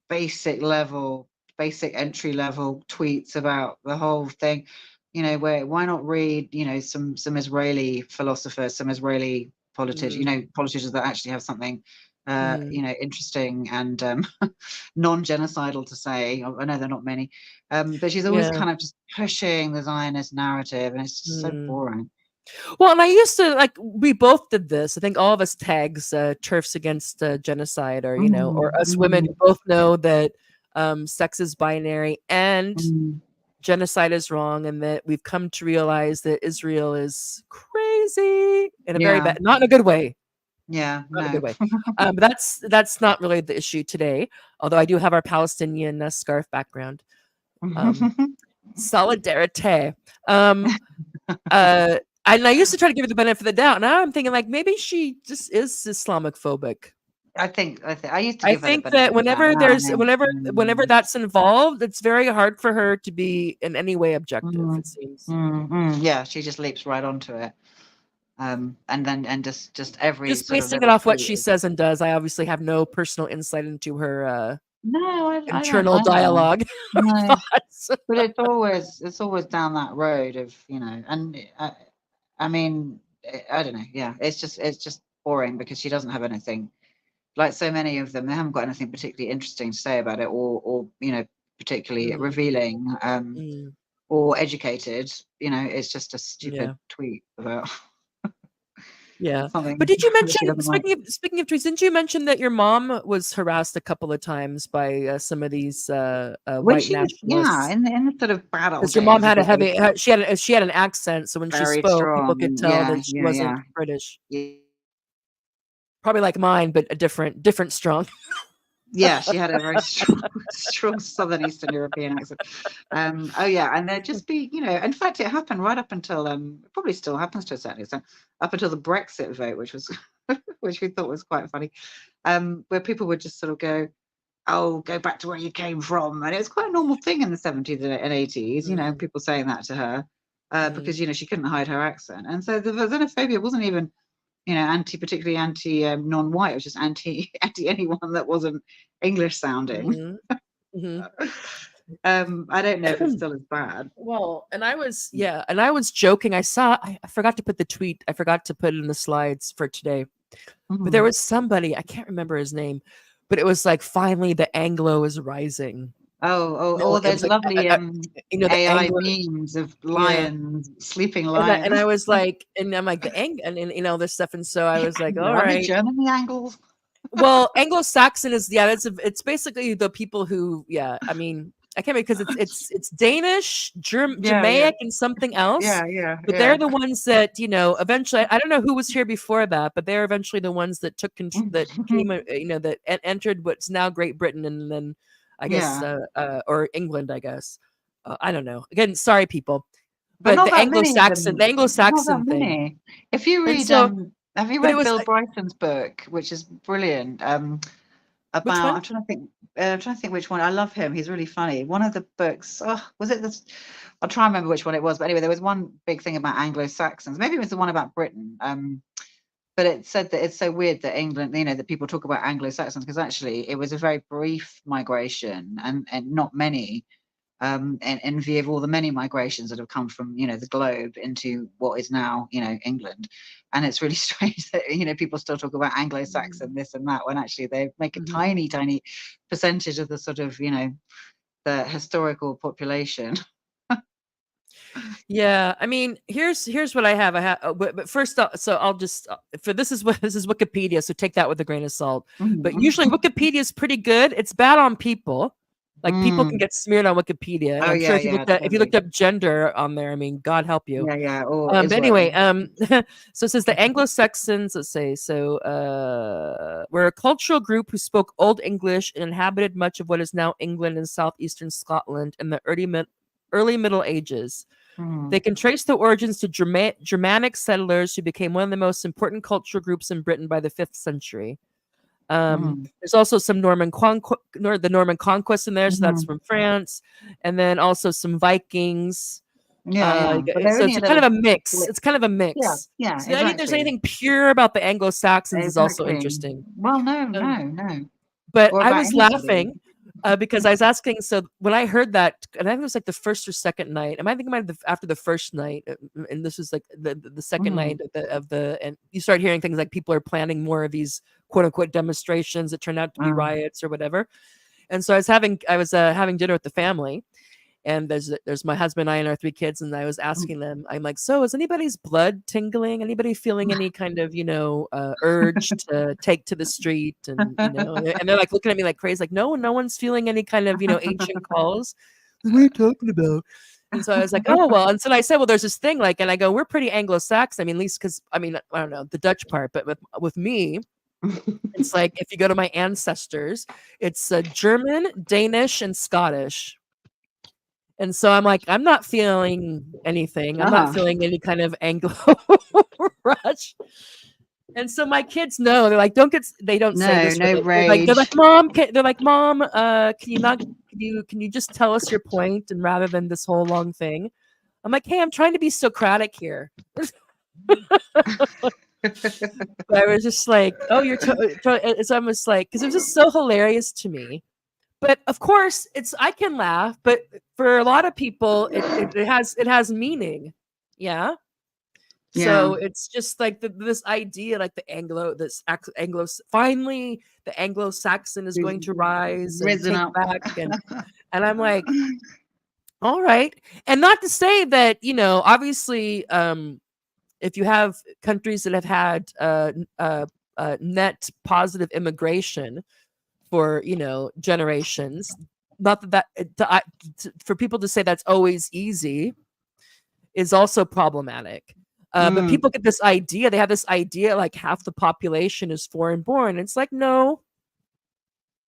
basic level, basic entry level tweets about the whole thing. Where why not read, some Israeli philosophers, some Israeli politicians, mm, politicians that actually have something, mm, interesting and non-genocidal to say. I know they're not many, but she's always yeah. kind of just pushing the Zionist narrative, and it's just so Mm. boring. Well, and I used to like we both did this. I think all of us tags turfs against genocide, or or Mm, us women mm, who both know that sex is binary and mm. genocide is wrong, and that we've come to realize that Israel is crazy in a very Yeah, bad, not in a good way, yeah, not in a good no. way. But that's not really the issue today. Although I do have our Palestinian scarf background. Um, Solidarity. Um, and I used to try to give her the benefit of the doubt. Now I'm thinking like maybe she just is Islamophobic. I used to I give her the think benefit that of the doubt. whenever Now I there's know. whenever that's involved, it's very hard for her to be in any way objective, Mm, it seems. mm. Yeah, she just leaps right onto it. And just every Just sort of basing it little off what tweet she is says and does. I obviously have no personal insight into her no, I don't internal either. dialogue or No, thoughts. but it's always down that road of, and I mean, I don't know. Yeah, it's just boring because she doesn't have anything, like so many of them. They haven't got anything particularly interesting to say about it, or particularly Mm, revealing, mm, or educated. It's just a yeah. stupid tweet about Yeah. But something did you that mention, she doesn't like. speaking of tweets, didn't you mention that your mom was harassed a couple of times by some of these When white she was, yeah, nationalists? in the sort of bad old Because your mom days of had a the heavy, she had an accent, so when she very spoke, people could strong, tell yeah, that she yeah, wasn't yeah. British. Yeah, Probably like mine, but a different strong. yeah, she had a very strong, strong Southern Eastern European accent. Oh yeah, and there'd just be, in fact, it happened right up until, it probably still happens to a certain extent, up until the Brexit vote, which was, which we thought was quite funny, where people would just sort of go, "Oh, go back to where you came from," and it was quite a normal thing in the 70s and 80s, Mm, people saying that to her, mm, because she couldn't hide her accent, and so the xenophobia wasn't even particularly anti non-white. It was just anti anti anyone that wasn't English sounding. mm, mhm. I don't know if it's still as bad. Well, and I was joking. I forgot to put the tweet. I forgot to put it in the slides for today. But there Mhm. was somebody, I can't remember his name, but it was like finally the Anglo is rising. It Those was like lovely the AI Anglo, memes of yeah. lions, sleeping And I lions. was like, and I'm like and all this stuff, and so I was like, all Are they right. German, the Angles? Well, Anglo-Saxon is it's basically the people who I mean I can't because it's Danish, Yeah, yeah, Germanic, and something else. yeah, yeah, But they're yeah. the ones that eventually. I don't know who was here before that, but they're eventually the ones that that came that entered what's now Great Britain, and then I guess Yeah, or England, I guess. I don't know. Again, sorry people, but but not that many of The them. Not that Anglo-Saxon thing, many. If you and read, so have you but it read was Bill Brighton's book, which is brilliant? which About one? I'm trying to think which one. I love him. He's really funny. One of the books, was it this? I'll try and remember which one it was. But anyway, there was one big thing about Anglo-Saxons. Maybe it was the one about Britain. But it said that it's so weird that England, that people talk about Anglo-Saxons, because actually it was a very brief migration, and not many, in view of all the many migrations that have come from the globe into what is now England. And it's really strange that people still talk about Anglo-Saxon this and that, when actually they make a Mhm. tiny tiny percentage of the sort of the historical population. Yeah, I mean, here's what I have. I have, but first, so I'll just for this is what this is Wikipedia, so take that with a grain of salt. But usually Wikipedia is pretty good. It's bad on people. Like people can Mm. get smeared on Wikipedia, and Oh I'm sure yeah, yeah, if you looked totally. up gender on there, I mean, God help you. Yeah, yeah, or But Israel. anyway, so it says the Anglo-Saxons, let's say, so were a cultural group who spoke Old English and inhabited much of what is now England and southeastern Scotland in the early Middle Ages. Mm. They can trace the origins to Germanic settlers who became one of the most important cultural groups in Britain by the 5th century. Mm. There's also some the Norman conquest in there, so that's Mm. from France, and then also some Vikings. Yeah, yeah, but they're So only it's a kind of little a mix. blip. It's kind of a Yeah, mix. yeah, So there's exactly. anything pure about the Anglo Saxons is also Exactly. interesting. Well, no, Um, no, no. but Or I about was anybody. laughing because I was asking. So when I heard that, and I think it was like the first or second night. I think it might have after the first night, and this was like the second Mhm. night of the, and you start hearing things like people are planning more of these quote unquote demonstrations that turned out to be Uh, riots or whatever. And so I was having dinner with the family, and there's my husband and I and our 3 kids, and I was mm. asking them, I'm like, so is anybody's blood tingling? Anybody feeling any kind of urge to take to the street? And and they're like looking at me like crazy, like no one's feeling any kind of ancient calls. What are you talking about? And so I was like, oh well. And so I said, well, there's this thing like, and I go, we're pretty Anglo-Saxon. I mean, at least because I mean, I don't know the Dutch part, but with me, it's like if you go to my ancestors, it's German, Danish, and Scottish. And so I'm like, I'm not feeling anything. I'm not Uh-huh. feeling any kind of Anglo rush. And so my kids know. They're like, don't get. They don't say No, this, but no they're rage. like, mom. They're like, mom. Can you not? Can you just tell us your point, and rather than this whole long thing? I'm like, hey, I'm trying to be Socratic here. But I was just like, "Oh, you're." It's almost like because it was just so hilarious to me. But of course, it's I can laugh, but for a lot of people, it has meaning. Yeah. Yeah. So it's just like this idea, like the Anglo. Finally, the Anglo-Saxon is Who's going to rise and risen take up. back, and I'm like, all right, and not to say that obviously, if you have countries that have had net positive immigration for generations, not for people to say that's always easy is also problematic. But Mm. people get this idea. They have this idea like half the population is foreign born. It's like, no,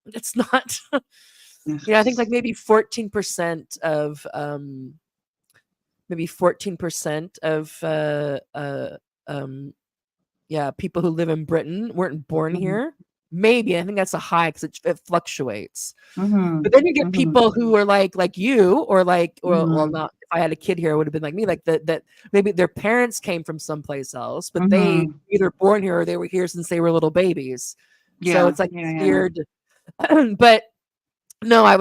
it's not. I think like Yes. maybe 14% of um, yeah, people who live in Britain weren't born Mhm. here. Maybe I think that's a high because it fluctuates. But Mhm. then you get Mhm. people who are like you, or well, Mhm. not if I had a kid here, it would have been like me, like that maybe their parents came from someplace else, but they Mhm. either born here or they were here since they were little babies. So Yeah. it's like Yeah. this Yeah. weird. But no, I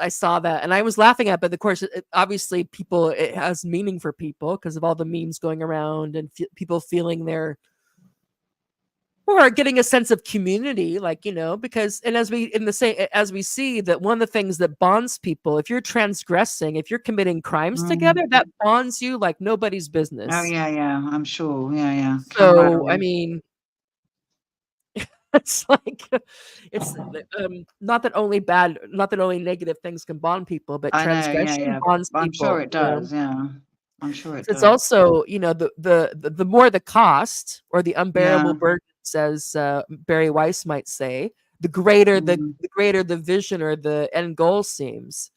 saw that and I was laughing at, but of course, obviously, it has meaning for people because of all the memes going around and people feeling their or getting a sense of community, like because and as we see that one of the things that bonds people, if you're transgressing, if you're committing crimes Mm. together, that bonds you like nobody's Oh business. yeah. Yeah. I'm sure. Yeah. Yeah. So I Camaraderie. mean, it's like it's not that only negative things can bond people, but I know. Yeah. transgression Yeah. bonds I'm sure people. it does. Yeah. I'm sure it So it's does. also, the more the cost or the unbearable Yeah. burdens, as Barry Weiss might say, the greater Mm. the vision or the end goal seems.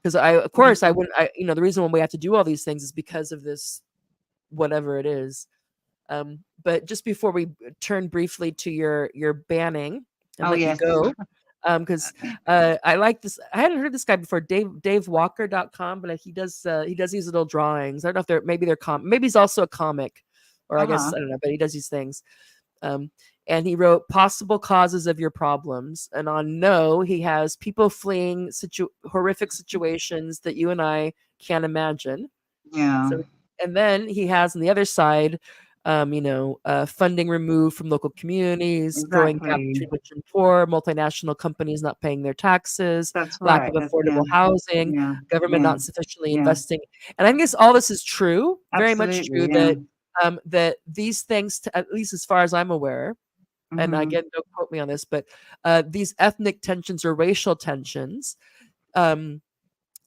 Because of course, I Mhm. wouldn't. The reason why we have to do all these things is because of this, whatever it is. But just before we turn briefly to your banning and Oh let you yes. go, because I like this. I hadn't heard this guy before, DaveWalker.com, but he does these little drawings. I don't know if maybe he's also a comic, or I guess Uh-huh. I don't know, but he does these things. Um, and he wrote possible causes of your problems, and on no, he has people fleeing horrific situations that you and I can't imagine. Yeah. So, and then he has on the other side, funding removed from local communities, growing gap Exactly. between rich and poor, multinational companies not paying their taxes, That's lack right. of That's yeah. affordable housing, Yeah. government Yeah. not sufficiently Yeah. investing. And I think all this is true, very much Absolutely. true, Yeah. that these things, at least as far as I'm aware, and Mhm. again, don't quote me on this, but these ethnic tensions or racial tensions. Um,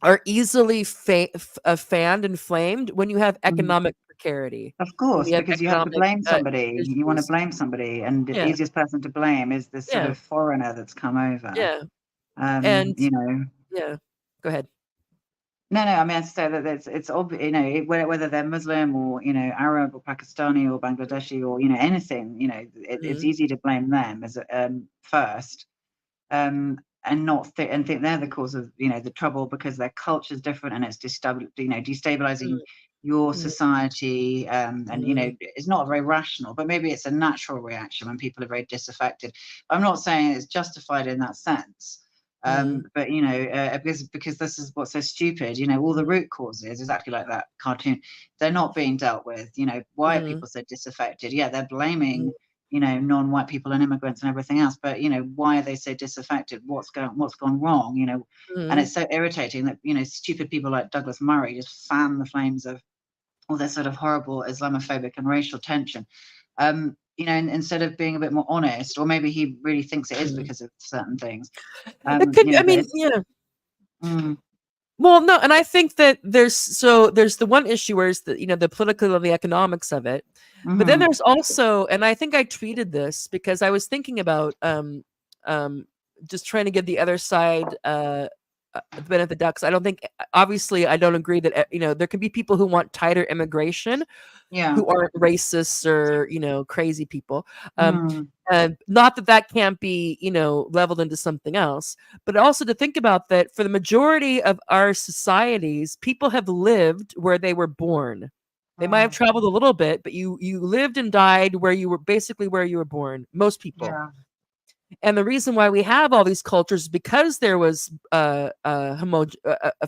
are easily fanned and flamed when you have Mhm. economic precarity, Of when course, you have because you have to economic blame somebody. You want to issues. blame somebody, and the Yeah, easiest person to blame is this sort yeah, of foreigner that's come over. yeah, and You know, yeah. Go ahead. no, no, I mean, I say that it's obvious, you know, whether they're Muslim or, you know, Arab or Pakistani or Bangladeshi or, you know, anything, you know, it's Mhm, easy to blame them as first. And not and think they're the cause of the trouble because their culture is different and it's destabilizing your mhm, society. And mhm, it's not very rational, but maybe it's a natural reaction when people are very disaffected. I'm not saying it's justified in that sense. mhm, But because this is what's so stupid, all the mhm, root causes, exactly like that cartoon, they're not being dealt with. Why are mhm, people so disaffected? Yeah, they're mhm, blaming non-white people and immigrants and everything else. But why are they so disaffected? What's gone wrong? And mhm, it's so irritating that stupid people like Douglas Murray just fan the flames of all this sort of horrible Islamophobic and racial tension. Instead of being a bit more honest, or maybe he really thinks it is mhm. because of certain things. It could. I But mean, yeah. mm, Well, no, and I think that there's the one issue where it's the political and the economics of it, but then mm-hmm, there's also, and I think I tweeted this because I was thinking about um just trying to give the other side the benefit of the doubt. 'Cause I don't think, obviously, I don't agree that there can be people who want tighter immigration yeah, who aren't racists or crazy people. Um, mm, and not that that can't be leveled into something else, but also to think about that for the majority of our societies, people have lived where they were born. They might have Mm. traveled a little bit, but you lived and died where you were, basically where you were born. Most people. Yeah. And the reason why we have all these cultures is because there was a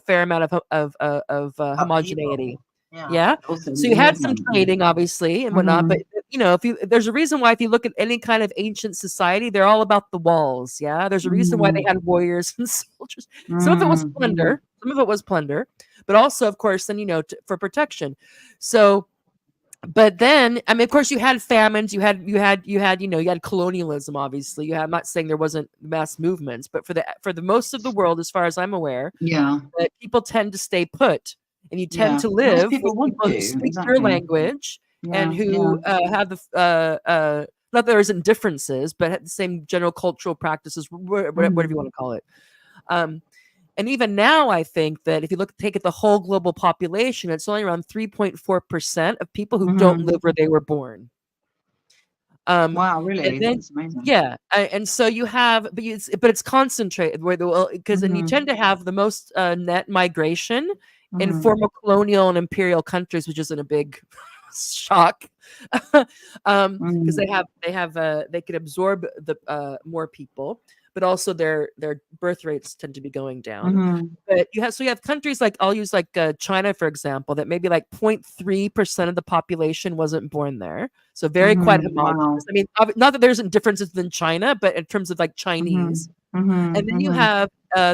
fair amount of homogeneity. Upheaval. Yeah. Yeah. But also So you had some movement. trading, obviously, and whatnot. But Mhm. if you there's a reason why if you look at any kind of ancient society, they're all about the walls. Yeah. There's a reason why they Mhm. had warriors and soldiers. Some of it was Mhm. Mhm. plunder. Some of it was plunder, but also, of course, then for protection. So but then I mean, of course, you had famines, you had colonialism. Obviously, I'm not saying there wasn't mass movements, but for the most of the world, as far as I'm aware, Yeah. that people tend to stay put, and you tend Yeah. to Most live with people want people who to. speak your Exactly. language and Yeah. Yeah. who have the not that there isn't differences, but have the same general cultural practices, whatever you Mhm. want to call it. Um, and even now, I think that if you take at the whole global population, it's only around 3.4% of people who don't Mhm. live where they were born. Wow, And really? then That's amazing. yeah, and so you have, but it's concentrated where the well, because and you Mhm. tend to have the most net migration in Mhm. former colonial and imperial countries, which isn't a big shock, because Mhm. they could absorb the more people, but also their birth rates tend to be going down. Mhm. But you have countries like, I'll use like China for example, that maybe like 0.3% of the population wasn't born there, so very quite Mhm. homogenous. Wow. I mean, not that there isn't differences in China, but in terms of like Chinese. Mhm. Mhm. And then you Mhm. have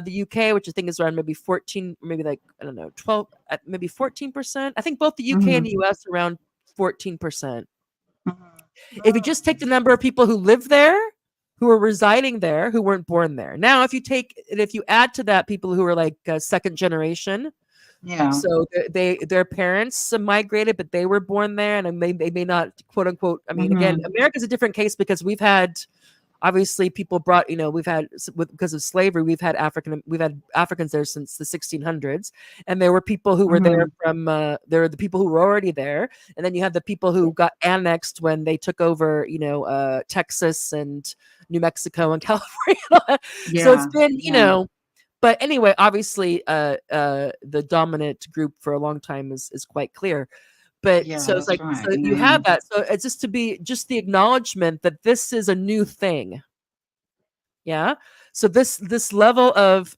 the UK, which I think is around maybe 14, maybe like I don't know, 12, maybe 14%. I think both the UK and the Mhm. US around 14%. Mhm. If you just take the number of people who live there, who are residing there, who weren't born there. Now, if you add to that people who are like second generation, Yeah. so their parents migrated, but they were born there, and they may not, quote unquote. I mean, again, Mhm. America's a different case because we've had, obviously, people brought, we've had, because of slavery, we've had Africans there since the 1600s, and there were people who were there Mhm. from there are the people who were already there, and then you have the people who got annexed when they took over, Texas and New Mexico and California and all that. So it's Yeah. been, Yeah. but anyway, obviously, the dominant group for a long time is quite clear. But Yeah, so it's that's like, right. so you Yeah. have that. So it's just the acknowledgement that this is a new thing. Yeah. So this level of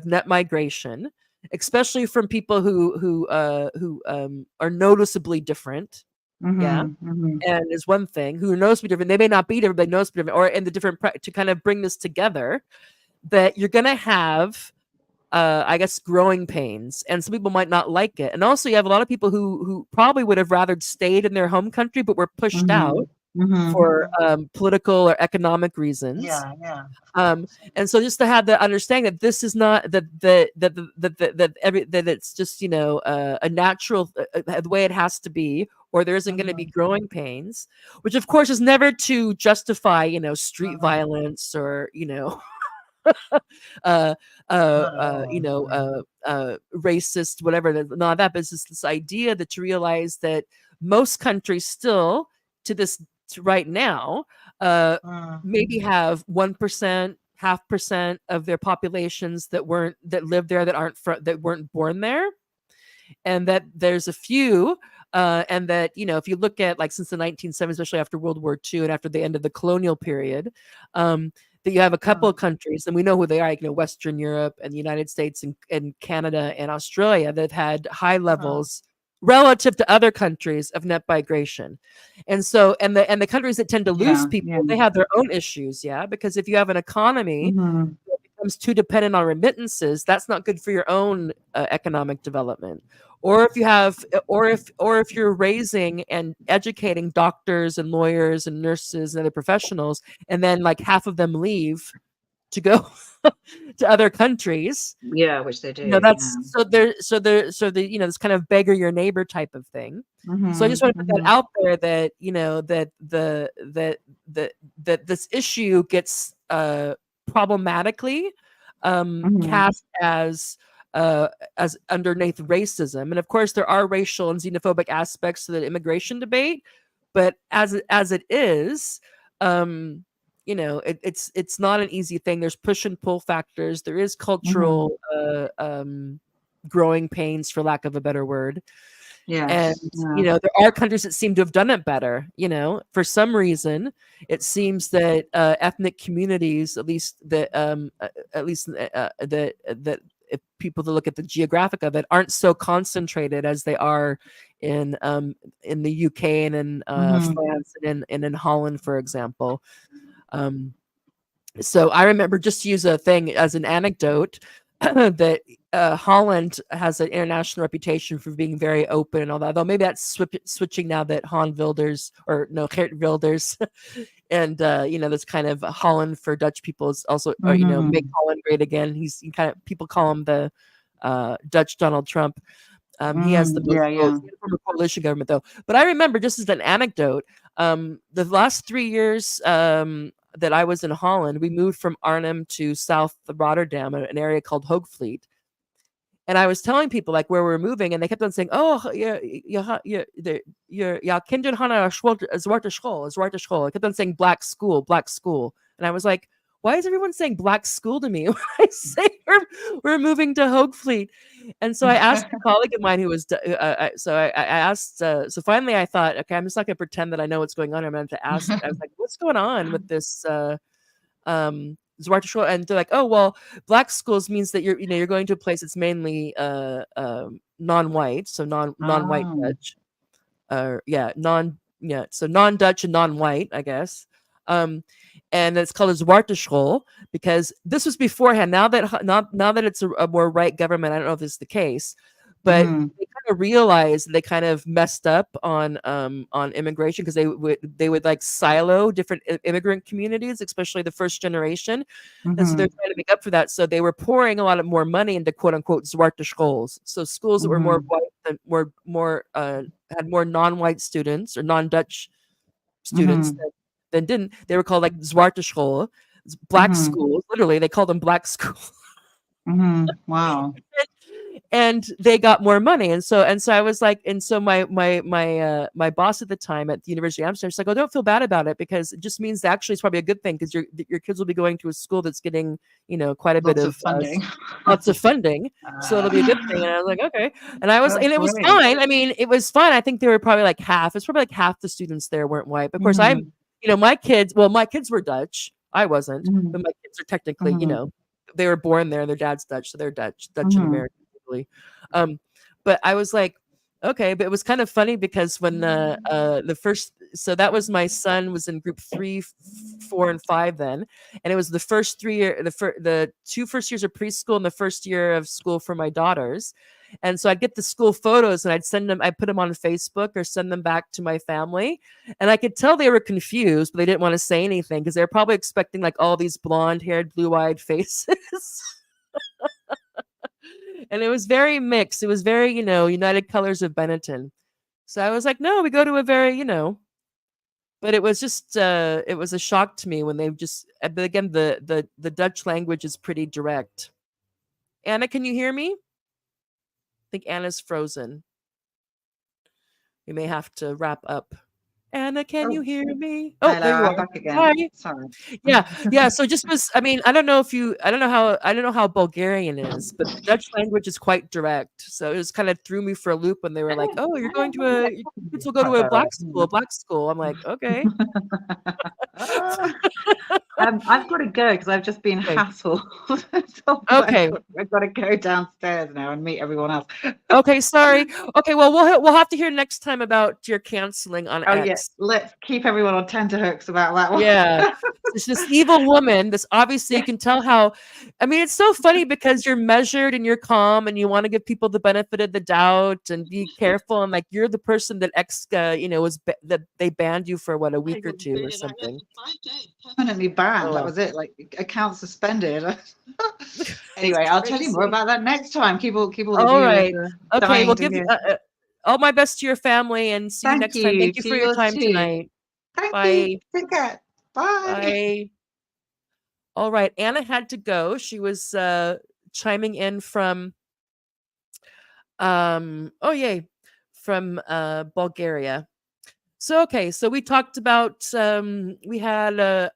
net migration, especially from people who are noticeably different. Yeah. Mhm. Mhm. And is one thing, who are noticeably different. They may not be different, but noticeably different, or in the different to kind of bring this together, that you're gonna have I guess growing pains, and some people might not like it. And also you have a lot of people who probably would have rather stayed in their home country but were pushed out Mhm. Mhm. for political or economic reasons. Yeah, yeah, of Um, course. and so just to have the understanding that this is not that it's just a natural the way it has to be, or there isn't going to be Mhm. growing pains, which of course is never to justify street Mhm. violence or uh, Not at all. No. racist, whatever. Not that, but it's just this idea that to realize that most countries still, to this to right now, uh, Mm. maybe have 1%, 0.5% of their populations that live there that weren't born there, and that there's a few. And that if you look at like since the 1970s, especially after World War II and after the end of the colonial period, that you have a couple of Mm. countries, and we know who they are, like Western Europe and the United States and Canada and Australia, that had high Mhm. levels relative to other countries of net migration. And so and the countries that tend to lose Yeah, yeah. people, they have their own issues, yeah, because if you have an economy Mhm. that becomes too dependent on remittances, that's not good for your own economic development. Or if you have, or if you're raising and educating doctors and lawyers and nurses and other professionals, and then like half of them leave to go to other countries, Yeah, which they do. that's Yeah. this kind of beggar your neighbor type of thing. So I just Mhm. want to put that Mhm. out there, that that this issue gets problematically Mhm. cast as underneath racism. And of course there are racial and xenophobic aspects to the immigration debate, but as it is, um it's not an easy thing. There's push and pull factors. There is Mhm. cultural growing pains, for lack of a better word. Yes. And, Yeah. there are countries that seem to have done it better, for some reason. It seems that ethnic communities, at least that if people that look at the geographic of it, aren't so concentrated as they are in the UK and in Mhm. France and in Holland, for example. Um, so I remember, just to use a thing as an anecdote, that Holland has an international reputation for being very open and all that. Though maybe that's switching now that Han Wilders, or no, Geert Wilders, and this kind of Holland for Dutch people is also, or make Mhm. Holland great again. He kind of, people call him the Dutch Donald Trump. He has the most Yeah, votes. yeah. He had a former coalition government, though. But I remember, just as an anecdote, the last 3 years that I was in Holland, we moved from Arnhem to South Rotterdam, an area called Hoogvliet. And I was telling people like where we were moving, and they kept on saying, "Oh, yeah, kinderen gaan naar zwarte school." I kept on saying black school, black school, and I was like, "Why is everyone saying black school to me when I say we're moving to Hoogvliet?" And so I asked a colleague of mine who was, I asked. So finally, I thought, okay, I'm just not going to pretend that I know what's going on. I'm going to ask. I was like, "What's going on with this?" Zwarte school, and they're like, "Oh, well, black schools means that you're going to a place that's mainly non-white, so non-white Oh. Dutch, yeah, so non-Dutch and non-white, I guess." Um, and it's called a Zwarte school because this was beforehand. Now that it's a more right government, I don't know if this is the case, but Mhm. they kind of realized they kind of messed up on immigration, because they would like silo different immigrant communities, especially the first generation, and so they're Mhm. trying to make up for that. So they were pouring a lot of more money into quote unquote Zwarte schools, so schools that were more Mhm. white, than were more had more non-white students or non-Dutch students Mhm. than didn't. They were called like Zwarte school, black Mhm. schools. Literally, they called them black schools. Mhm. Wow. And they got more money, and so I was like, and so my boss at the time at the University of Amsterdam, she's like, "Oh, don't feel bad about it, because it just means that actually it's probably a good thing, because your kids will be going to a school that's getting quite a bit Lots of of funding. lots of funding, so it'll be a good thing." And I was like, "Okay," That's and it was great. fine. I mean, it was fine. I think there were probably like half. It's probably like half the students there weren't white. But of course, Mhm. my kids. Well, my kids were Dutch. I wasn't, Mhm. but my kids are technically, Mhm. they were born there. Their dad's Dutch, so they're Dutch and Mhm. American, really. Um, but I was like, okay, but it was kind of funny because when the first, so that was, my son was in group 3, 4, and 5 then, and it was the first 3 year, the 2 first years of preschool and the first year of school for my daughters, and so I'd get the school photos and I'd put them on Facebook or send them back to my family, and I could tell they were confused, but they didn't want to say anything because they're probably expecting like all these blonde-haired, blue-eyed faces. And it was very mixed. It was very, United Colors of Benetton. So I was like, no, we go to a very, but it was just it was a shock to me when they just, but again, the Dutch language is pretty direct. Anna, can you hear me? I think Anna's frozen. We may have to wrap up. Anna, can you Oh, hear me? Oh, hello. there you I'm are. back again. Hi. Sorry. Yeah, yeah. So just was, I mean, I don't know how Bulgarian is, but the Dutch language is quite direct. So it just kind of threw me for a loop when they were like, "Oh, you're I going don't to think a they're your kids probably will go to quite a direct. Yeah. black school." I'm like, okay, Ah, I've got to go because I've just been okay, hassled. So okay, I've got to go downstairs now and meet everyone else. okay. Sorry. Okay, well, we'll have to hear next time about your canceling on Oh yeah, X. let's keep everyone on tenterhooks about that Yeah. one. It's this evil woman. This, obviously, you can tell how. I mean, it's so funny because you're measured and you're calm and you want to give people the benefit of the doubt and be careful, and like you're the person that that they banned you for what, a I week or got two or booted. I got something. for 5 days permanently banned. That Oh, was it. Like account suspended. it's Anyway, I'll tell you more crazy. about that next time. Keep all the All viewers right. Okay. dying We'll to give you hear. all my best to your family and see you Thank next time. Thank you you to for your yours time too. tonight. Thank you. Bye. Take care. Bye. Bye. All right. Anna had to go. She was chiming in from oh yay, from Bulgaria. So okay, so we talked about we had a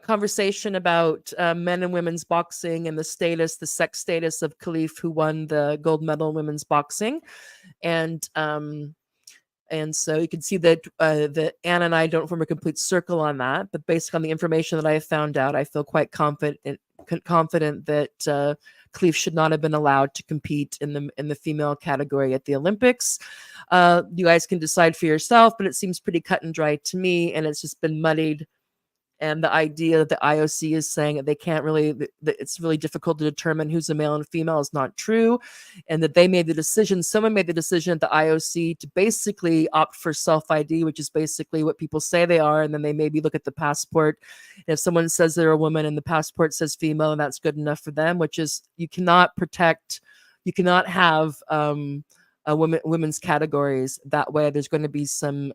conversation about men and women's boxing and the sex status of Khalif, who won the gold medal in women's boxing, and so you can see that Anna and I don't form a complete circle on that, but based on the information that I have found out, I feel quite confident that Khalif should not have been allowed to compete in the female category at the Olympics. You guys can decide for yourself, but it seems pretty cut and dry to me, and it's just been muddied. And the idea that the IOC is saying that they can't really, that it's really difficult to determine who's a male and female is not true. And that they made the decision, someone made the decision at the IOC to basically opt for self ID, which is basically what people say they are. And then they maybe look at the passport. And if someone says they're a woman and the passport says female, and that's good enough for them, which is, you cannot have, women's categories that way. There's going to be some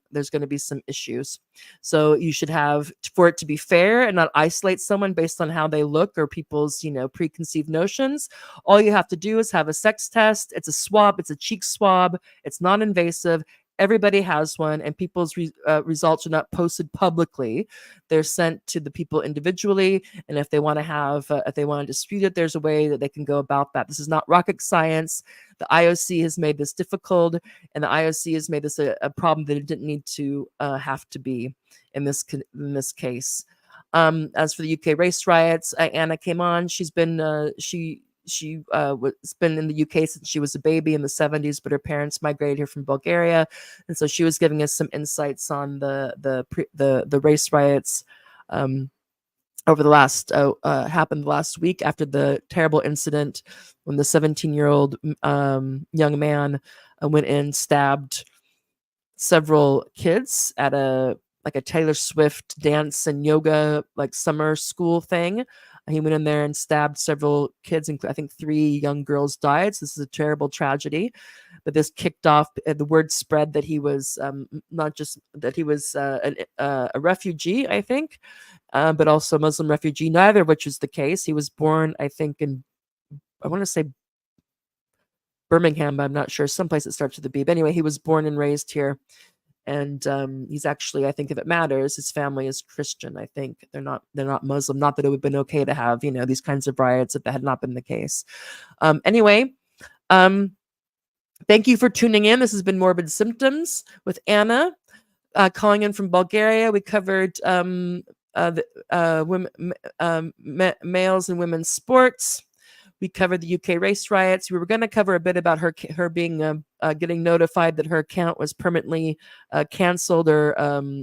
issues. So you should have, for it to be fair and not isolate someone based on how they look or people's preconceived notions. All you have to do is have a sex test. It's a swab. It's a cheek swab. It's non-invasive. Everybody has one, and people's results are not posted publicly. They're sent to the people individually, and if they want to dispute it, there's a way that they can go about that. This is not rocket science. The IOC has made this difficult, and the IOC has made this a problem that it didn't need to have to be in this case. As for the UK race riots, Anna came on. She's been she's been in the UK since she was a baby in the 70s, but her parents migrated here from Bulgaria, and so she was giving us some insights on the race riots over the last happened last week after the terrible incident when the 17-year-old young man went in, stabbed several kids at a Taylor Swift dance and yoga summer school thing. He went in there and stabbed several kids, and I think 3 young girls died. So this is a terrible tragedy. But this kicked off, the word spread that he was not just that he was a refugee, I think, but also a Muslim refugee, neither of which is the case. He was born, I think, I want to say Birmingham, but I'm not sure, someplace that starts with a B. But anyway, he was born and raised here. And he's actually, I think if it matters, his family is Christian. I think they're not Muslim. Not that it would have been okay to have, these kinds of riots if that had not been the case. Anyway, thank you for tuning in. This has been Morbid Symptoms with Anna, calling in from Bulgaria. We covered males and women's sports. We covered the UK race riots. We were going to cover a bit about her being getting notified that her account was permanently canceled or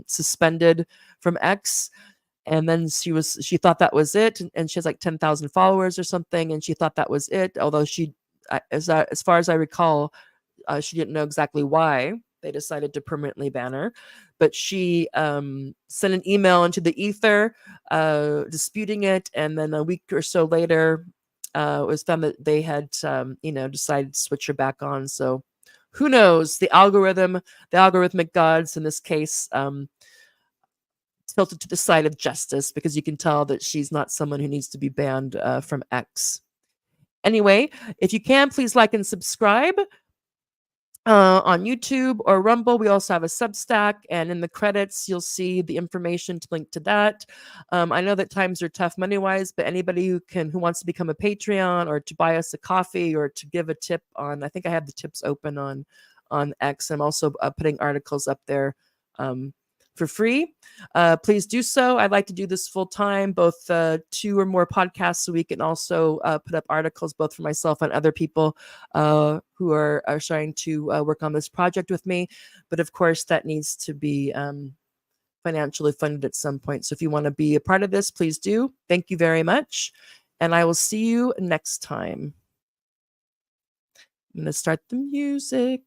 suspended from X, and then she thought that was it, and she has 10,000 followers or something, and she thought that was it. Although as far as I recall, she didn't know exactly why they decided to permanently ban her, but she sent an email into the ether disputing it, and then a week or so later. It was found that they had, decided to switch her back on. So who knows? The algorithmic gods in this case tilted to the side of justice, because you can tell that she's not someone who needs to be banned from X. Anyway, if you can, please like and subscribe on YouTube or Rumble. We also have a Substack, and in the credits, you'll see the information to link to that. I know that times are tough money-wise, but anybody who wants to become a Patreon or to buy us a coffee or to give a tip on, I think I have the tips open on X. I'm also putting articles up there for free. Please do so. I'd like to do this full time, both 2 or more podcasts a week, and also put up articles both for myself and other people who are trying to work on this project with me. But of course, that needs to be financially funded at some point. So if you want to be a part of this, please do. Thank you very much. And I will see you next time. I'm going to start the music.